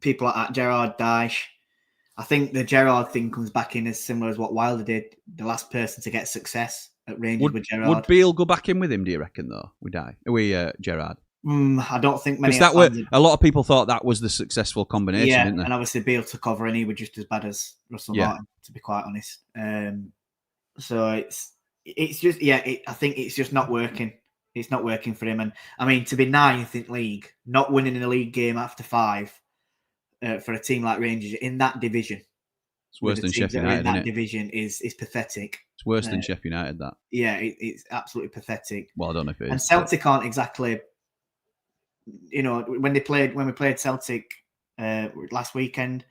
Speaker 3: People like that, Gerrard, Dyche. I think the Gerrard thing comes back in as similar as what Wilder did. The last person to get success at Rangers with Gerrard.
Speaker 1: Would Beale go back in with him, do you reckon, though? Gerrard?
Speaker 3: I don't think many.
Speaker 1: Because a lot of people thought that was the successful combination, didn't they?
Speaker 3: And obviously Beale took over and he was just as bad as Russell Martin, to be quite honest. So it's just, I think it's just not working. It's not working for him. And I mean, to be 9th in league, not winning in a league game after 5 for a team like Rangers in that division.
Speaker 1: It's worse than Sheffield United,
Speaker 3: that division is pathetic.
Speaker 1: It's worse than Sheffield United, that.
Speaker 3: Yeah, it's absolutely pathetic.
Speaker 1: Well, I don't know if it is.
Speaker 3: And Celtic aren't exactly, when we played Celtic last weekend,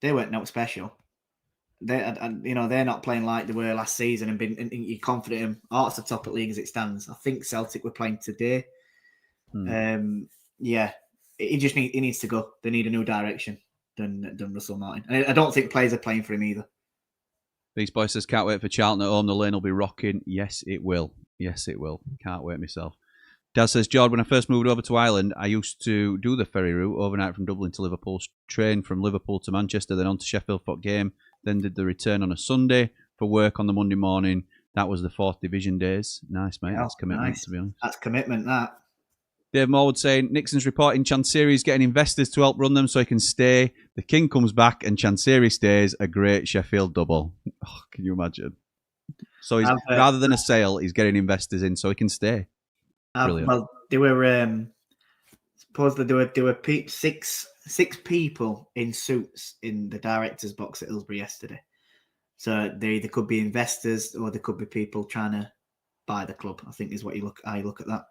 Speaker 3: they weren't no special. They're not playing like they were last season and you're confident in Art's the top at league as it stands. I think Celtic were playing today. He needs to go. They need a new direction than Russell Martin. And I don't think players are playing for him either.
Speaker 1: These boys says, can't wait for Charlton at home. The lane will be rocking. Yes, it will. Yes, it will. Can't wait myself. Dad says, Jord, when I first moved over to Ireland, I used to do the ferry route overnight from Dublin to Liverpool, train from Liverpool to Manchester, then on to Sheffield for game, then did the return on a Sunday for work on the Monday morning. That was the 4th division days. Nice, mate. That's commitment, to be honest.
Speaker 3: That's commitment, that.
Speaker 1: Dave Morwood saying, Nixon's reporting Chansiri is getting investors to help run them so he can stay. The King comes back and Chansiri stays. A great Sheffield double. Oh, can you imagine? So he's rather than a sale, he's getting investors in so he can stay. Brilliant.
Speaker 3: Well, there were supposedly there were 6 people in suits in the director's box at Hillsborough yesterday. So they either could be investors or there could be people trying to by the club, I think is what how you look at that.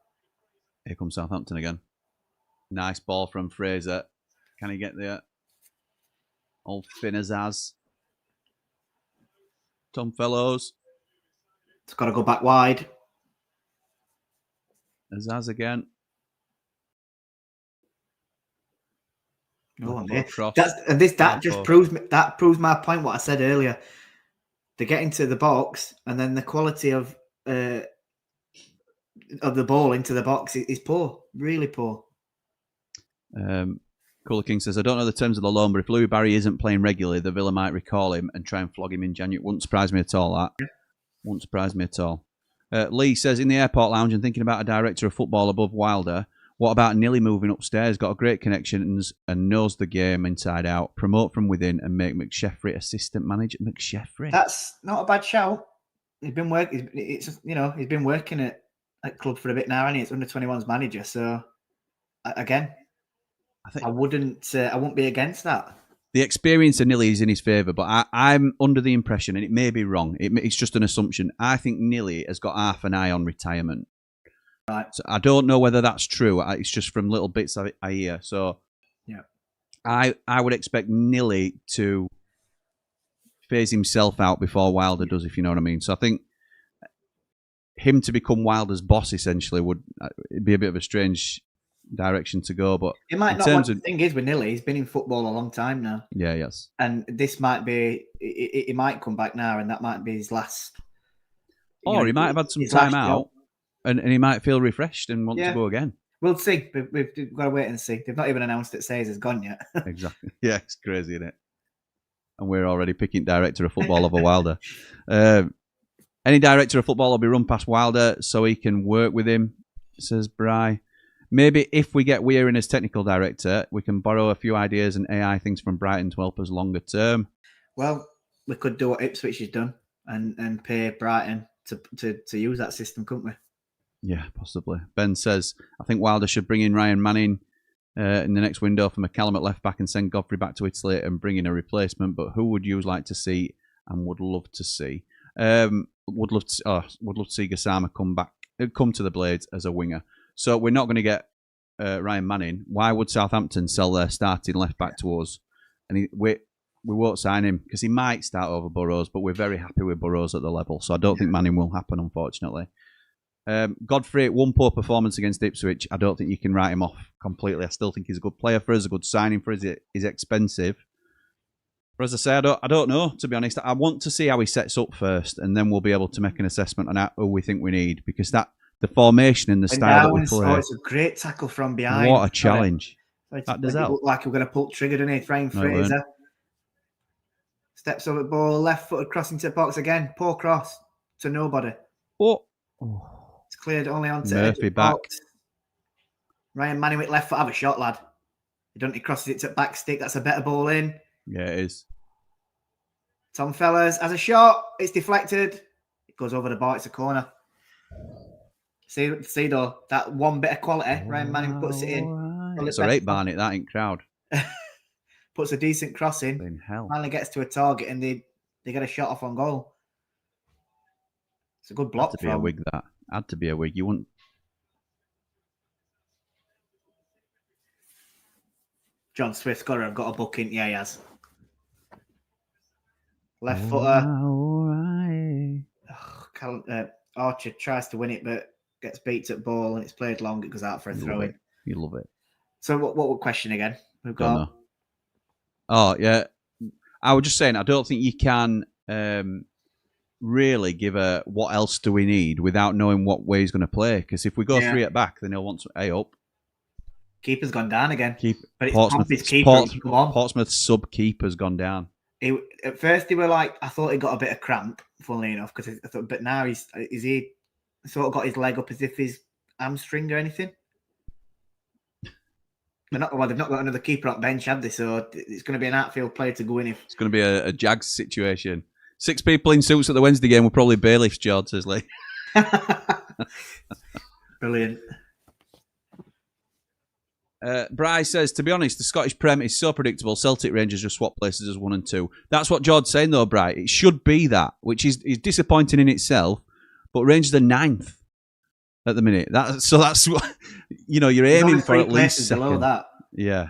Speaker 1: Here comes Southampton again. Nice ball from Fraser. Can he get there? Old Finn Azaz. Tom Fellows.
Speaker 3: It's got to go back wide.
Speaker 1: Azaz again.
Speaker 3: Oh,
Speaker 1: cross.
Speaker 3: That just proves my point. What I said earlier. They get into the box, and then the quality of the ball into the box is poor, really poor.
Speaker 1: Cooler King says, I don't know the terms of the loan, but if Louis Barry isn't playing regularly, the Villa might recall him and try and flog him in January. Wouldn't surprise me at all, that. Yeah. Wouldn't surprise me at all. Lee says, in the airport lounge and thinking about a director of football above Wilder, what about Nilly moving upstairs? Got a great connections and knows the game inside out. Promote from within and make McSheffrey assistant manager. McSheffrey?
Speaker 3: That's not a bad shout. He's been working. He's been working at club for a bit now, and it's under 21's manager. So again, I wouldn't be against that.
Speaker 1: The experience of Nilly is in his favour, but I'm under the impression, and it may be wrong, it's just an assumption, I think Nilly has got half an eye on retirement.
Speaker 3: Right.
Speaker 1: So I don't know whether that's true. It's just from little bits I hear. So
Speaker 3: yeah,
Speaker 1: I would expect Nilly to phase himself out before Wilder does, if you know what I mean. So I think him to become Wilder's boss essentially would be a bit of a strange direction to go, but
Speaker 3: it might not. The thing is with Nilly, he's been in football a long time now.
Speaker 1: Yeah, yes.
Speaker 3: And this might be, it might come back now, and that might be his last.
Speaker 1: Or he might have had some time out, and he might feel refreshed and want to go again.
Speaker 3: We'll see. We've got to wait and see. They've not even announced that Sayers has gone yet.
Speaker 1: Exactly. Yeah, it's crazy, isn't it? And we're already picking director of football over Wilder. Any director of football will be run past Wilder so he can work with him, says Bry. Maybe if we get Weir in as technical director, we can borrow a few ideas and AI things from Brighton to help us longer term.
Speaker 3: Well, we could do what Ipswich has done and pay Brighton to use that system, couldn't we?
Speaker 1: Yeah, possibly. Ben says, I think Wilder should bring in Ryan Manning in the next window for McCallum at left back and send Godfrey back to Italy and bring in a replacement. But who would you like to see and would love to see? Would love to see Gassama come to the Blades as a winger. So we're not going to get Ryan Manning. Why would Southampton sell their starting left back to us? And we won't sign him because he might start over Burrows, but we're very happy with Burrows at the level. So I don't think Manning will happen, unfortunately. Godfrey, one poor performance against Ipswich. I don't think you can write him off completely. I still think he's a good player for us, a good signing for us. He's expensive. But as I say, I don't know, to be honest. I want to see how he sets up first, and then we'll be able to make an assessment on who we think we need, because the formation and the style that we play.
Speaker 3: It's a great tackle from behind.
Speaker 1: What a challenge.
Speaker 3: That does help. Look like we're going to pull trigger, doesn't it? Ryan Fraser. Steps over the ball, left-footed cross into the box again. Poor cross to nobody.
Speaker 1: Oh.
Speaker 3: It's cleared only onto
Speaker 1: Murphy back.
Speaker 3: Box. Ryan Manning with left foot. Have a shot, lad. He crosses it to back stick. That's a better ball in.
Speaker 1: Yeah, it is.
Speaker 3: Tom Fellas has a shot. It's deflected. It goes over the bar. It's a corner. See though, that one bit of quality, Ryan Manning puts it in.
Speaker 1: Right. It's a right Barnett, that in crowd.
Speaker 3: Puts a decent cross in. Finally gets to a target and they get a shot off on goal. It's a good block.
Speaker 1: Had to be a wig, that. Had to be a wig. You wouldn't.
Speaker 3: John Swift's got to have got a booking. Yeah, he has. Left footer.
Speaker 1: Right.
Speaker 3: Archer tries to win it, but gets beat at ball and it's played long. It goes out for a throw in.
Speaker 1: You love it.
Speaker 3: So what question again? We've got.
Speaker 1: Oh yeah, I was just saying. I don't think you can really give a what else do we need without knowing what way he's going to play. Because if we go 3 at back, then he'll want to up.
Speaker 3: Keeper's gone down again.
Speaker 1: But it's Portsmouth's sub keeper's gone down.
Speaker 3: At first they were like, I thought he got a bit of cramp, funnily enough, because I thought, but now is he sort of got his leg up as if his hamstring or anything? They've not got another keeper on bench, have they? So it's going to be an outfield player to go in. It's
Speaker 1: going to be a Jags situation. 6 people in suits at the Wednesday game were probably bailiffs, Jord says Lee.
Speaker 3: Brilliant.
Speaker 1: Bry says, to be honest, the Scottish Prem is so predictable. Celtic Rangers just swap places as 1 and 2. That's what Jord's saying, though, Bry. It should be that, which is disappointing in itself. But Rangers are 9th at the minute. That's what you're
Speaker 3: There's
Speaker 1: aiming
Speaker 3: only
Speaker 1: for
Speaker 3: three
Speaker 1: at least
Speaker 3: places
Speaker 1: second.
Speaker 3: below that.
Speaker 1: Yeah.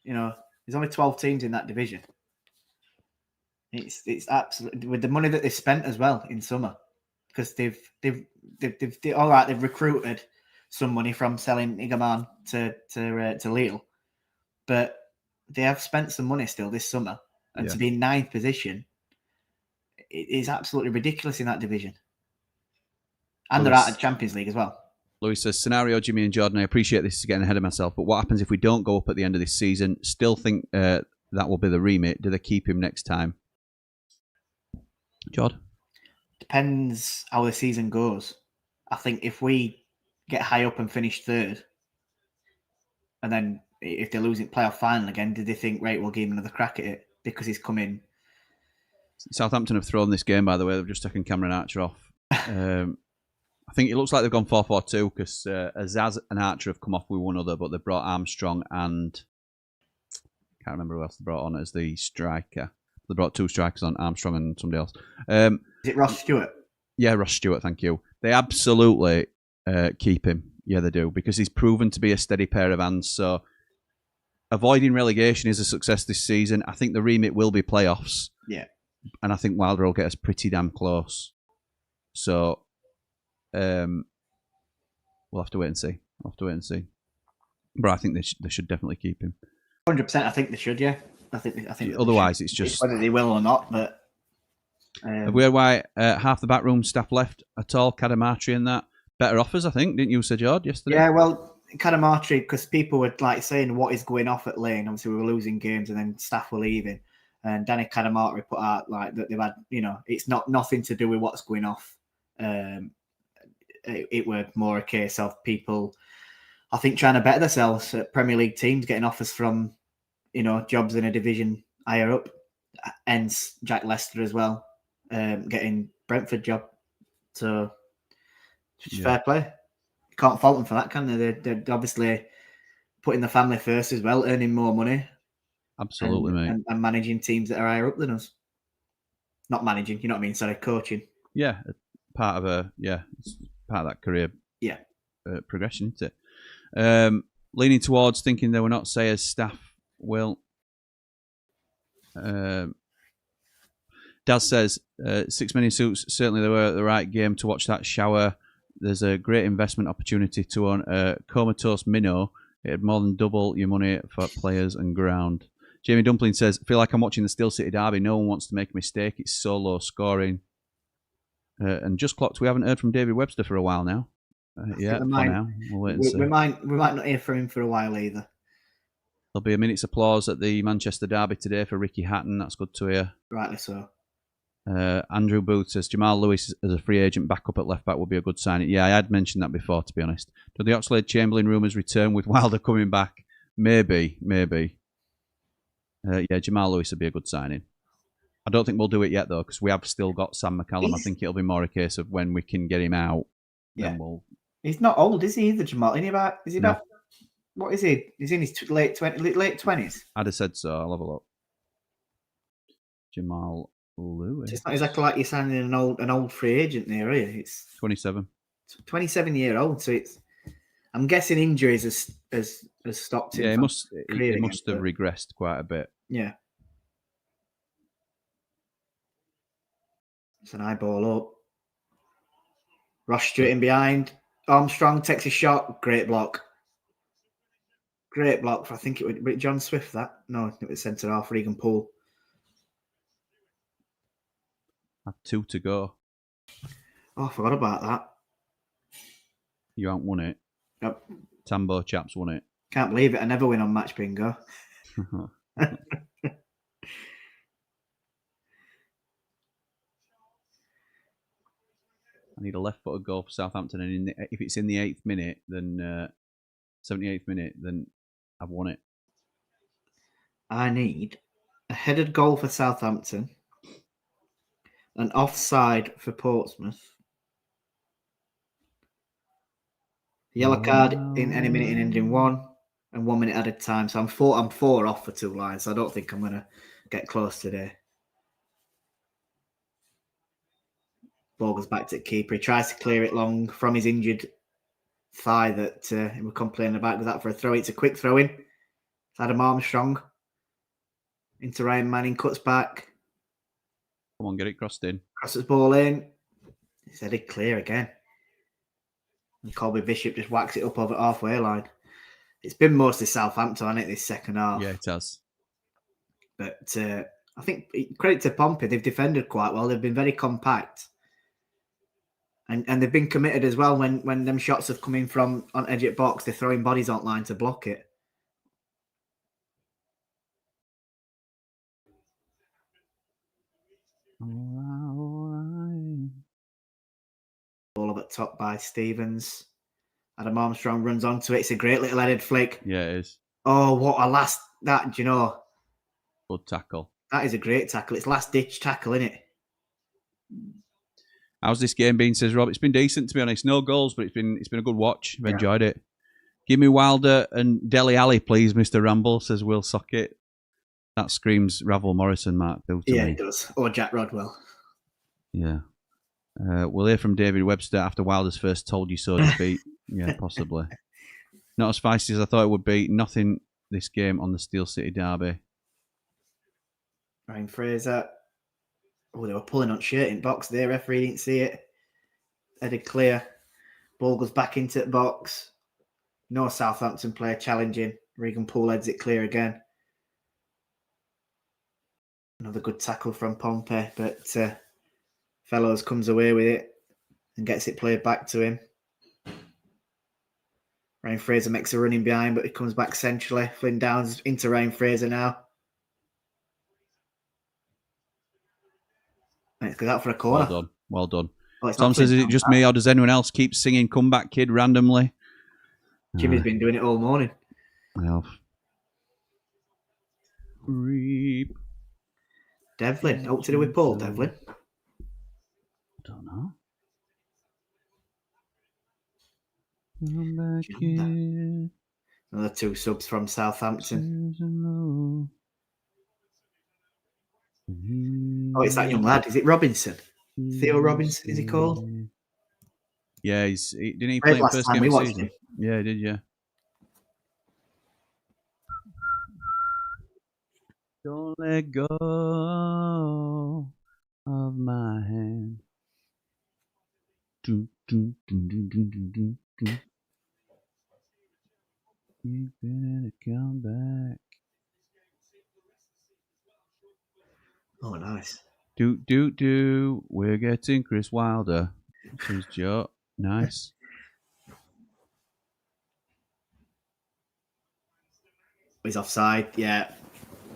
Speaker 3: There's only 12 teams in that division. It's absolutely with the money that they've spent as well in summer, because they've all right. They've recruited some money from selling Igaman to Lille, but they have spent some money still this summer, and to be in 9th position, it is absolutely ridiculous in that division. And they're out of Champions League as well.
Speaker 1: Louis says, scenario, Jimmy and Jordan, I appreciate this is getting ahead of myself, but what happens if we don't go up at the end of this season? Still think that will be the remit. Do they keep him next time? Jord?
Speaker 3: Depends how the season goes. I think if we get high up and finish 3rd, and then if they're losing playoff final again, do they think, right, we'll give him another crack at it because he's come in?
Speaker 1: Southampton have thrown this game, by the way. They've just taken Cameron Archer off. I think it looks like they've gone 4-4-2 because Azaz and Archer have come off with one other, but they've brought Armstrong and can't remember who else they brought on as the striker. They brought 2 strikers on, Armstrong and somebody else.
Speaker 3: Is it Ross Stewart?
Speaker 1: Yeah, Ross Stewart, thank you. They absolutely keep him. Yeah, they do, because he's proven to be a steady pair of hands. So avoiding relegation is a success this season. I think the remit will be playoffs.
Speaker 3: Yeah.
Speaker 1: And I think Wilder will get us pretty damn close. So we'll have to wait and see. But I think they should definitely keep him.
Speaker 3: 100%. I think they should. Yeah. I think.
Speaker 1: Otherwise, it's just
Speaker 3: whether they will or not. But
Speaker 1: have we heard why half the backroom staff left at all? Cadamartri and that better offers, I think, didn't you, Sir Jord, yesterday?
Speaker 3: Yeah. Well, Cadamartri, because people were like saying what is going off at Lane. Obviously, we were losing games, and then staff were leaving. And Danny Cadamartri put out like that they've had, it's nothing to do with what's going off. It were more a case of people, I think, trying to better themselves at Premier League teams, getting offers from, jobs in a division higher up. Hence, Jack Lester as well, getting Brentford job. So, just fair play. You can't fault them for that, can they? They're obviously putting the family first as well, earning more money.
Speaker 1: Absolutely, mate.
Speaker 3: And managing teams that are higher up than us. Not managing, you know what I mean? Sorry, coaching.
Speaker 1: Yeah, part of it's part of that career progression, isn't it? Leaning towards thinking they were not Sayers staff. Well, Daz says 6 million suits. Certainly, they were the right game to watch that shower. There's a great investment opportunity to own a comatose minnow. It'd more than double your money for players and ground. Jamie Dumpling says, I feel like I'm watching the Still City derby. No one wants to make a mistake. It's so low scoring. And just clocked, we haven't heard from David Webster for a while now. For now. We'll wait and see.
Speaker 3: We might not hear from him for a while either.
Speaker 1: There'll be a minute's applause at the Manchester derby today for Ricky Hatton. That's good to hear.
Speaker 3: Rightly so.
Speaker 1: Andrew Booth says, Jamal Lewis as a free agent backup at left back would be a good signing. Yeah, I had mentioned that before, to be honest. Do the Oxlade-Chamberlain rumours return with Wilder coming back? Maybe. Jamal Lewis would be a good signing. I don't think we'll do it yet, though, because we have still got Sam McCallum. I think it'll be more a case of when we can get him out.
Speaker 3: Yeah.
Speaker 1: Then we'll...
Speaker 3: He's not old, is he, either, Jamal? About, what is he? He's in his late 20s?
Speaker 1: I'd have said so. I'll have a look. Jamal Lewis.
Speaker 3: It's not exactly like you're signing an old free agent there, are you? It's
Speaker 1: 27.
Speaker 3: 27-year-old, so it's... I'm guessing injuries has stopped him.
Speaker 1: Yeah, he must have regressed quite a bit.
Speaker 3: Yeah. It's an eyeball up. Ross Stewart in behind. Armstrong takes a shot. Great block. Great block for, I think it was John Swift, that. No, it was centre half, Regan Poole.
Speaker 1: Had 2 to go.
Speaker 3: Oh, I forgot about that.
Speaker 1: You haven't won it.
Speaker 3: Yep.
Speaker 1: Tambo chaps won it.
Speaker 3: Can't believe it. I never win on match bingo.
Speaker 1: I need a left-footed goal for Southampton, and if it's in the 8th minute, then 78th minute, then I've won it.
Speaker 3: I need a headed goal for Southampton, an offside for Portsmouth, a yellow card in any minute in ending 1, and 1 minute added time. So I'm 4 off for 2 lines. So I don't think I'm going to get close today. Ball goes back to the keeper. He tries to clear it long from his injured thigh that he was complaining about. Goes out for a throw. It's a quick throw in. It's Adam Armstrong into Ryan Manning. Cuts back.
Speaker 1: Come on, get it crossed in.
Speaker 3: Crosses ball in. It's headed clear again. And Colby Bishop just whacks it up over the halfway line. It's been mostly Southampton, hasn't it, this second half?
Speaker 1: Yeah, it has.
Speaker 3: But I think credit to Pompey, they've defended quite well. They've been very compact. And they've been committed as well when them shots have come in from on edge at box, they're throwing bodies on line to block it.
Speaker 1: All right.
Speaker 3: Ball up at top by Stevens. Adam Armstrong runs onto it. It's a great little headed flick.
Speaker 1: Yeah, it is.
Speaker 3: Oh, what a last... That, do you know...
Speaker 1: Good tackle.
Speaker 3: That is a great tackle. It's last ditch tackle, isn't it?
Speaker 1: How's this game been, says Rob? It's been decent, to be honest. No goals, but it's been a good watch. I've enjoyed it. Give me Wilder and Dele Alli, please, Mr. Ramble, says Will Socket. That screams Ravel Morrison, Mark. To
Speaker 3: Yeah,
Speaker 1: me.
Speaker 3: it does. Or Jack Rodwell.
Speaker 1: Yeah. We'll hear from David Webster after Wilder's first told you so defeat. Yeah, possibly. Not as feisty as I thought it would be. Nothing this game on the Steel City derby.
Speaker 3: Ryan Fraser. Oh, they were pulling on shirt in box there. Referee didn't see it. Headed clear. Ball goes back into the box. No Southampton player challenging. Regan Poole heads it clear again. Another good tackle from Pompey, but Fellows comes away with it and gets it played back to him. Ryan Fraser makes a running behind, but he comes back centrally. Flynn Downs into Ryan Fraser now. Let's go out for a corner.
Speaker 1: Well done. Well done.
Speaker 3: Oh,
Speaker 1: Tom says, is it just me or does anyone else keep singing Comeback Kid randomly?
Speaker 3: Jimmy's been doing it all morning.
Speaker 1: I have. Reap.
Speaker 3: Devlin. What to do with Paul, Devlin?
Speaker 1: Don't know. Come back here.
Speaker 3: Another 2 subs from Southampton. Oh, it's that young lad. Is it Robinson? Theo Robinson, is he called?
Speaker 1: Yeah, didn't he
Speaker 3: Played
Speaker 1: play
Speaker 3: last
Speaker 1: first
Speaker 3: time
Speaker 1: game
Speaker 3: we
Speaker 1: of the
Speaker 3: watched
Speaker 1: season?
Speaker 3: him.
Speaker 1: Yeah, he did, yeah. Don't let go of my hand. You better come back.
Speaker 3: Oh, nice.
Speaker 1: Do. We're getting Chris Wilder. Says Joe. Nice.
Speaker 3: He's offside. Yeah.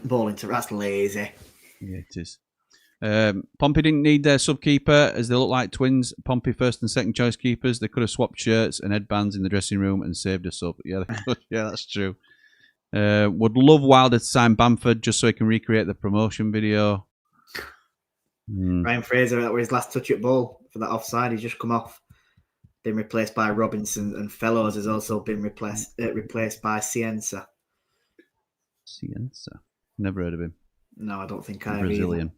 Speaker 3: Ball into... That's lazy.
Speaker 1: Yeah, it is. Pompey didn't need their sub-keeper as they look like twins. Pompey first and second choice keepers. They could have swapped shirts and headbands in the dressing room and saved a sub. Yeah, yeah, that's true. Would love Wilder to sign Bamford just so he can recreate the promotion video.
Speaker 3: Ryan Fraser, that was his last touch at ball for that offside. He's just come off. Been replaced by Robinson, and Fellows has also been replaced by Cienza.
Speaker 1: Cienza. Never heard of him.
Speaker 3: No, I don't think I have
Speaker 1: Brazilian.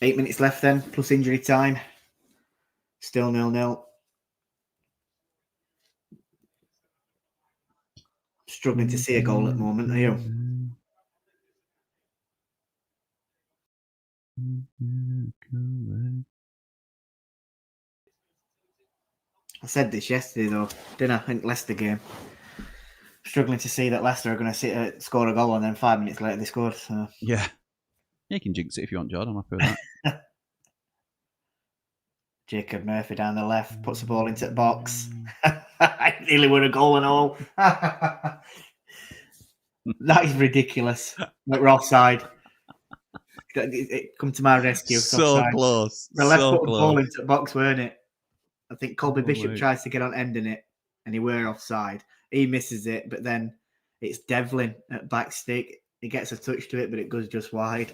Speaker 3: either. 8 minutes left then, plus injury time. Still 0-0. Struggling to see a goal at the moment, are you? I said this yesterday though, didn't I? I think Leicester game. Struggling to see that Leicester are going to score a goal and then 5 minutes later they scored. So.
Speaker 1: Yeah. You can jinx it if you want, Jord. I'm happy with that.
Speaker 3: Jacob Murphy down the left, puts the ball into the box. I nearly won a goal and all. That is ridiculous. We're offside. Come to my rescue.
Speaker 1: So offside. Close.
Speaker 3: The left
Speaker 1: so
Speaker 3: put the ball into the box, weren't it? I think Colby Bishop tries to get on ending it, and he were offside. He misses it, but then it's Devlin at back stick. He gets a touch to it, but it goes just wide.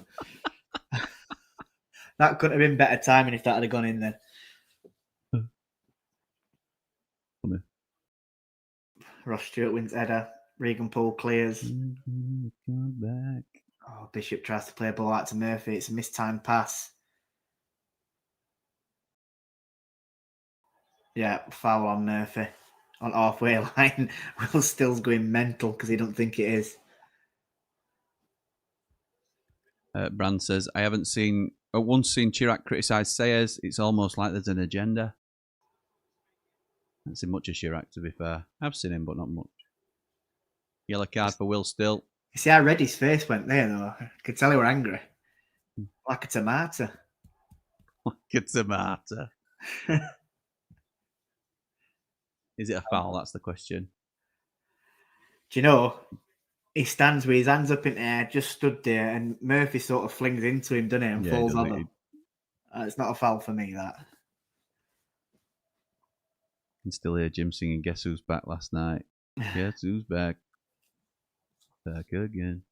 Speaker 3: That could have been better timing if that had gone in then. Ross Stewart wins header. Regan Poole clears.
Speaker 1: Come back.
Speaker 3: Oh, Bishop tries to play a ball out to Murphy. It's a mistimed pass. Yeah, foul on Murphy on halfway line. Will Still's going mental because he don't think it is.
Speaker 1: Brand says, I haven't once seen Chirac criticise Sayers. It's almost like there's an agenda. I haven't seen much of Chirac, to be fair. I've seen him, but not much. Yellow card for Will Still.
Speaker 3: You see how red his face went there, though? I could tell he were angry. Like a tomato.
Speaker 1: Like a tomato. Is it a foul? That's the question.
Speaker 3: Do you know, he stands with his hands up in the air, just stood there, and Murphy sort of flings into him, doesn't he, and falls on him. It's not a foul for me, that.
Speaker 1: I can still hear Jim singing Guess Who's Back last night. Guess who's back? Back again.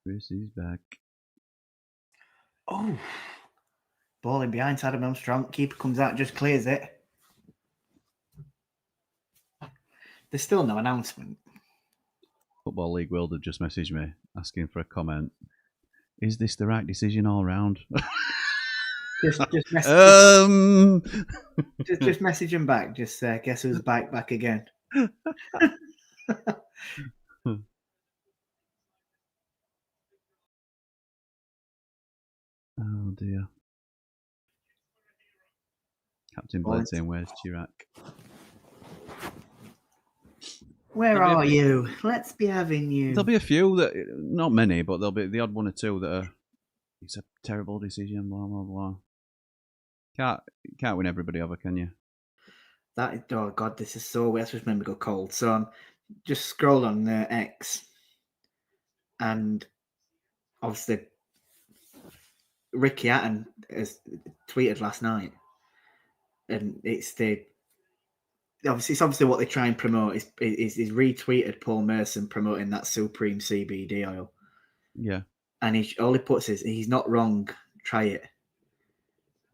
Speaker 1: Chris is back.
Speaker 3: Oh. Ball in behind, Adam Armstrong. Keeper comes out, just clears it. There's still no announcement.
Speaker 1: Football League World have just messaged me asking for a comment. Is this the right decision all round?
Speaker 3: Just message just message him back. Just guess who's back again.
Speaker 1: Oh dear. Captain Blade saying, where's Chirac?
Speaker 3: Where are you? Let's be having you.
Speaker 1: There'll be a few that, not many, but there'll be the odd one or two that are, it's a terrible decision, blah, blah, blah. Can't win everybody over, can you?
Speaker 3: Oh God, this is so weird. I just remember go cold. So just scroll on X, and obviously Ricky Hatton has tweeted last night, and it's obviously what they try and promote is retweeted Paul Merson promoting that Supreme CBD oil.
Speaker 1: Yeah,
Speaker 3: and all he puts is he's not wrong. Try it,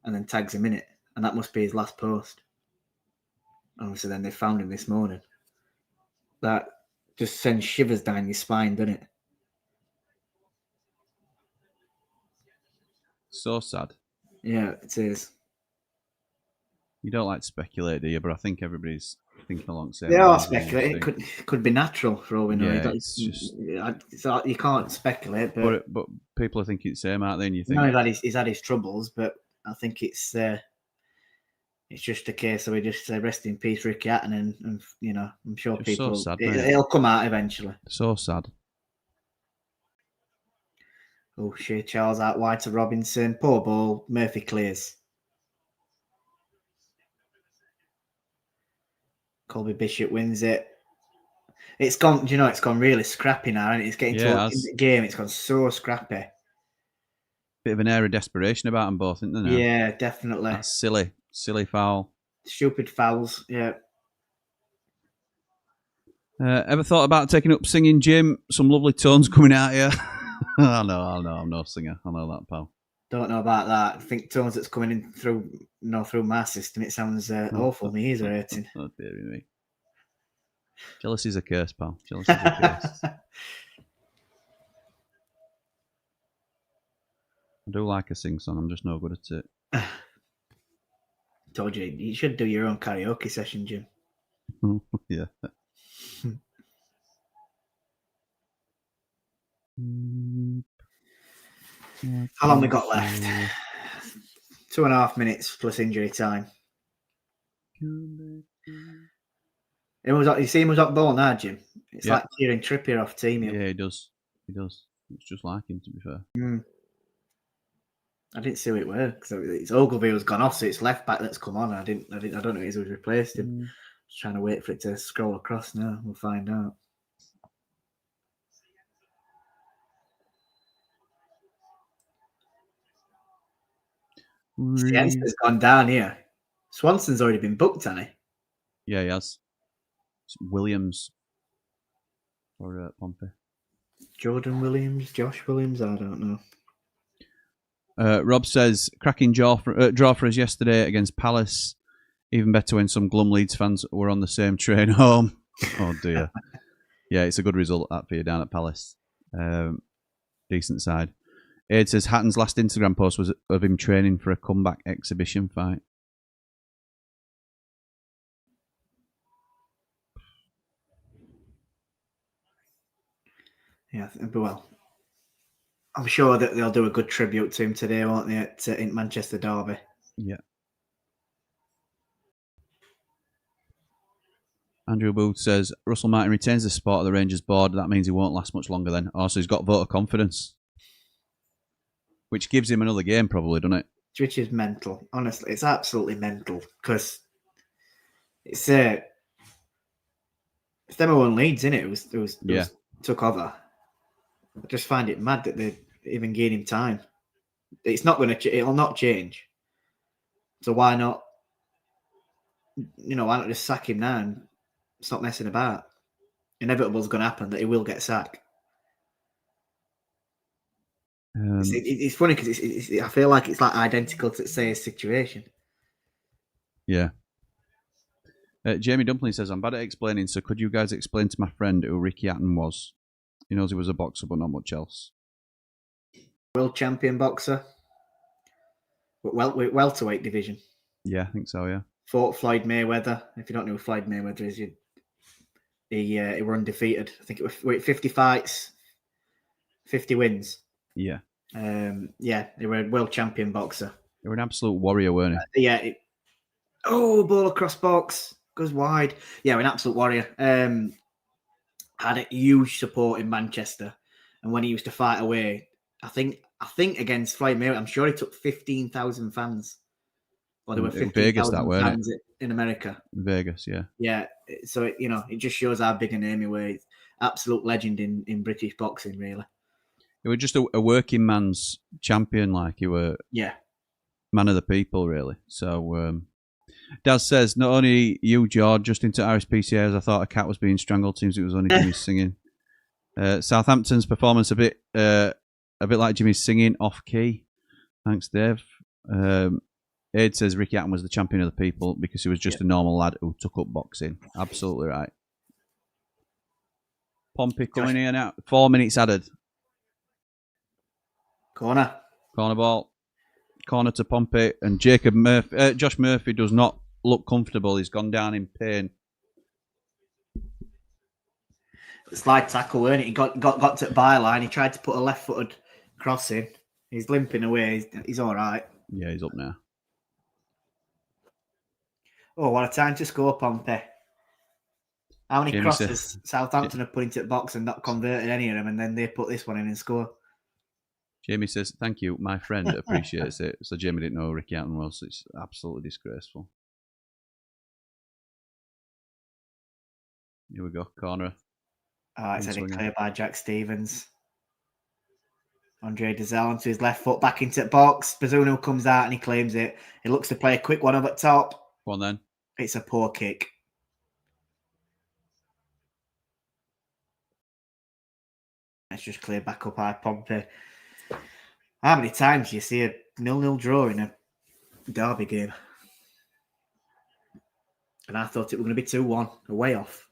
Speaker 3: and then tags him in it, and that must be his last post. Obviously, then they found him this morning. That just sends shivers down your spine, doesn't it?
Speaker 1: so sad.
Speaker 3: Yeah, it is.
Speaker 1: You don't like to speculate, do you? But I think everybody's thinking along the same.
Speaker 3: They are speculating. It could be natural for all we know.
Speaker 1: Yeah, it's just
Speaker 3: you can't speculate, but
Speaker 1: people are thinking the same, aren't they? And you think
Speaker 3: he's had his troubles, but I think it's just a case of we just rest in peace, Ricky Hatton, and you know, I'm sure
Speaker 1: it's
Speaker 3: people
Speaker 1: so sad,
Speaker 3: it'll come out eventually.
Speaker 1: So sad.
Speaker 3: Oh shit! Charles out wide to Robinson. Poor ball. Murphy clears. Colby Bishop wins it. It's gone. You know, it's gone really scrappy now, and it's getting towards the game. It's gone so scrappy.
Speaker 1: Bit of an air of desperation about them both, isn't there? Now?
Speaker 3: Yeah, definitely.
Speaker 1: That's silly foul.
Speaker 3: Stupid fouls. Yeah.
Speaker 1: Ever thought about taking up singing, Jim? Some lovely tones coming out here. I know. I'm no singer. I know that, pal.
Speaker 3: Don't know about that. I think tones that's coming in through my system. It sounds awful. My ears are hurting.
Speaker 1: Oh dear me. Jealousy's a curse, pal. Jealousy's a curse. I do like a sing song. I'm just no good at it.
Speaker 3: Told you, you should do your own karaoke session, Jim.
Speaker 1: Yeah.
Speaker 3: How long we got left? 2.5 minutes plus injury time. You see him was up ball now, Jim. It's like cheering Trippier off team.
Speaker 1: Yeah, he does. It's just like him, to be fair.
Speaker 3: I didn't see who it were because it's Ogilvy was gone off, so it's left back that's come on. I don't know who it is who's replaced him. Just trying to wait for it to scroll across now. We'll find out. Siensta's gone down here. Swanson's already been booked, hasn't he?
Speaker 1: Yeah, he has. It's Williams or Pompey.
Speaker 3: Jordan Williams, Josh Williams, I don't know.
Speaker 1: Rob says, cracking draw for us yesterday against Palace. Even better when some glum Leeds fans were on the same train home. Oh, dear. Yeah, it's a good result that for you down at Palace. Decent side. Aid says, Hatton's last Instagram post was of him training for a comeback exhibition fight.
Speaker 3: Yeah, well, I'm sure that they'll do a good tribute to him today, won't they, in Manchester Derby?
Speaker 1: Yeah. Andrew Booth says, Russell Martin retains the spot of the Rangers board. That means he won't last much longer then. Also, he's got vote of confidence, which gives him another game probably, doesn't it?
Speaker 3: Which is mental. Honestly, it's absolutely mental because it's them who won Leeds, innit? It was took over. I just find it mad that they even gave him time. It's not going to. It'll not change. So why not? Why not just sack him now and stop messing about? Inevitable's going to happen that he will get sacked. It's funny because I feel like it's like identical to Sayers' situation.
Speaker 1: Yeah. Jamie Dumpling says, I'm bad at explaining, so could you guys explain to my friend who Ricky Hatton was? He knows he was a boxer, but not much else.
Speaker 3: World champion boxer. Welterweight division.
Speaker 1: Yeah, I think so, yeah.
Speaker 3: Fought Floyd Mayweather. If you don't know who Floyd Mayweather is, he were undefeated. I think it was 50 fights, 50 wins.
Speaker 1: Yeah.
Speaker 3: They were a world champion boxer.
Speaker 1: They were an absolute warrior, weren't they?
Speaker 3: Ball across box. Goes wide. Yeah, an absolute warrior. Had a huge support in Manchester. And when he used to fight away, I think against Floyd Mayweather, I'm sure he took 15,000 fans. Or there were 15,000 fans in America.
Speaker 1: Vegas, yeah.
Speaker 3: Yeah, so, it just shows how big a name he was. Absolute legend in British boxing, really.
Speaker 1: He was just a working man's champion, like he were man of the people, really. So, Daz says, not only you, Jord, just into RSPCA as I thought a cat was being strangled. Seems it was only Jimmy's singing. Southampton's performance a bit like Jimmy's singing off key. Thanks, Dave. Aid says Ricky Hatton was the champion of the people because he was just a normal lad who took up boxing. Absolutely right. Pompey coming in out. 4 minutes added.
Speaker 3: Corner
Speaker 1: ball. Corner to Pompey. And Josh Murphy does not look comfortable. He's gone down in pain.
Speaker 3: Slide tackle, weren't it? He got to the byline. He tried to put a left-footed cross in. He's limping away. He's all right.
Speaker 1: Yeah, he's up now.
Speaker 3: Oh, what a time to score, Pompey. How many crosses Southampton have put into the box and not converted any of them, and then they put this one in and score?
Speaker 1: Jamie says, thank you, my friend appreciates it. So Jamie didn't know who Ricky Hatton was. It's absolutely disgraceful. Here we go, corner.
Speaker 3: It's headed clear by Jack Stevens. Andre Dazelle onto his left foot, back into the box. Bazunu comes out and he claims it. He looks to play a quick one up at top.
Speaker 1: Go on then.
Speaker 3: It's a poor kick. It's just cleared back up by Pompey. How many times do you see a 0-0 draw in a derby game? And I thought it was going to be 2-1, a way off.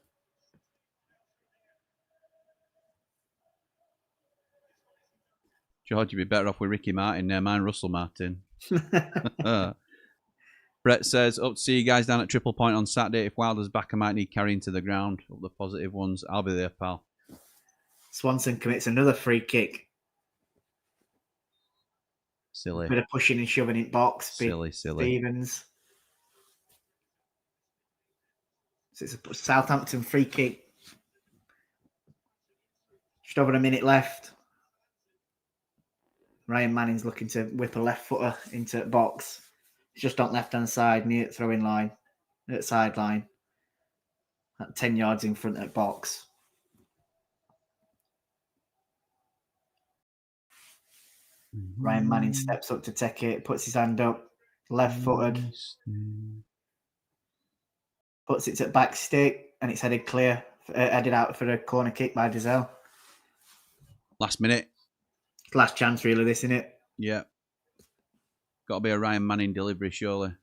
Speaker 1: George, you'd be better off with Ricky Martin there. Mine, Russell Martin. Brett says, up to see you guys down at Triple Point on Saturday. If Wilder's back, I might need carrying to the ground. Up the positive ones. I'll be there, pal.
Speaker 3: Swanson commits another free kick.
Speaker 1: Silly.
Speaker 3: Bit of pushing and shoving in box.
Speaker 1: Silly.
Speaker 3: Stevens. So it's a Southampton free kick. Just over a minute left. Ryan Manning's looking to whip a left footer into the box. He's just on left hand side near the throwing line, at sideline, at 10 yards in front of the box. Ryan Manning steps up to take it, puts his hand up, left footed, puts it to the back stick, and it's headed out for a corner kick by Dazelle.
Speaker 1: Last minute.
Speaker 3: Last chance, really, this, isn't it?
Speaker 1: Yeah. Got to be a Ryan Manning delivery, surely.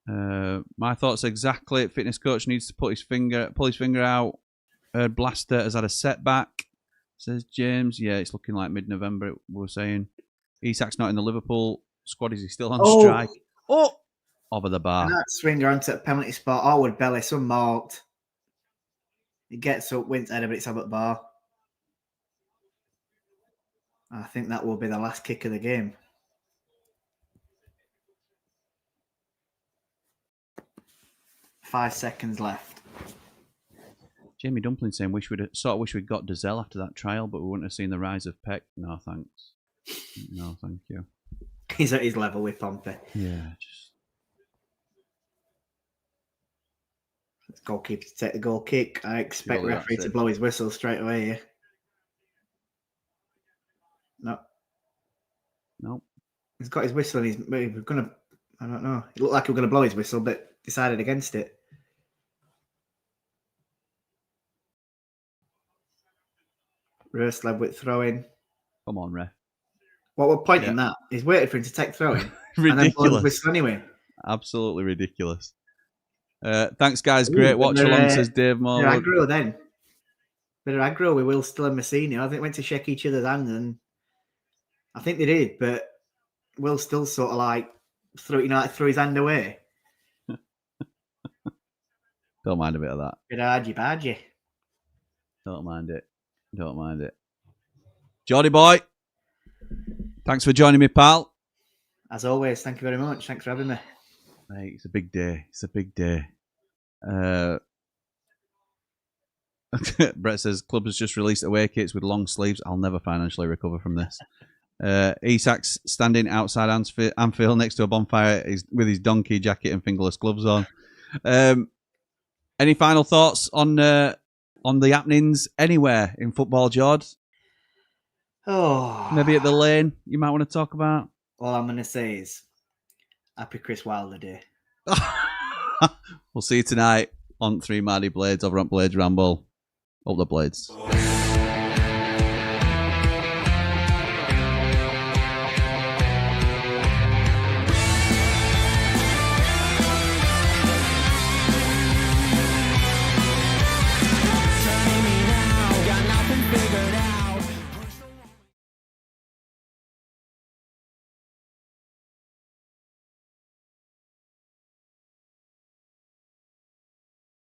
Speaker 1: My thoughts exactly. Fitness coach needs to pull his finger out. Blaster has had a setback, says James. Yeah, it's looking like mid-November, we were saying. Isak's not in the Liverpool squad. Is he still on strike? Oh! Over the bar.
Speaker 3: And that swinger onto the penalty spot. Howard Belly, unmarked. He gets up, wins header, but it's over the bar. I think that will be the last kick of the game. Five seconds left.
Speaker 1: Jamie Dumpling saying, wish we'd got Dazelle after that trial, but we wouldn't have seen the rise of Peck. No, thanks. No, thank you.
Speaker 3: He's at his level with Pompey.
Speaker 1: Yeah,
Speaker 3: It's goalkeeper to take the goal kick. I expect
Speaker 1: Surely
Speaker 3: referee
Speaker 1: that's
Speaker 3: to
Speaker 1: it.
Speaker 3: blow his whistle straight away here. No. He's got his whistle and we're going to, I don't know. It looked like he was going to blow his whistle, but decided against it. Roerslev with throw-in.
Speaker 1: Come on, ref.
Speaker 3: What we're pointing that, he's waited for him to take throw-in.
Speaker 1: Ridiculous.
Speaker 3: And then blow his whistle anyway.
Speaker 1: Absolutely ridiculous. Thanks, guys. Great watch
Speaker 3: Bit of,
Speaker 1: along, says Dave
Speaker 3: Bit
Speaker 1: Moore.
Speaker 3: of aggro then. Bit of aggro with Will Still and Messina. I think they went to shake each other's hand, and I think they did, but Will Still sort of like threw his hand away.
Speaker 1: Don't mind a bit of that.
Speaker 3: Bit of argy-bargy.
Speaker 1: Don't mind it. Jordy boy, thanks for joining me, pal.
Speaker 3: As always, thank you very much. Thanks for having me.
Speaker 1: Mate, it's a big day. Brett says, club has just released away kits with long sleeves. I'll never financially recover from this. Isak's standing outside Anfield next to a bonfire with his donkey jacket and fingerless gloves on. Any final thoughts on the happenings anywhere in football, Jord?
Speaker 3: Oh,
Speaker 1: Maybe at the Lane you might want to talk about?
Speaker 3: all I'm going to say is happy Chris Wilder Day.
Speaker 1: We'll see you tonight on 3 Mighty Blades over on Blades Ramble. Up the Blades.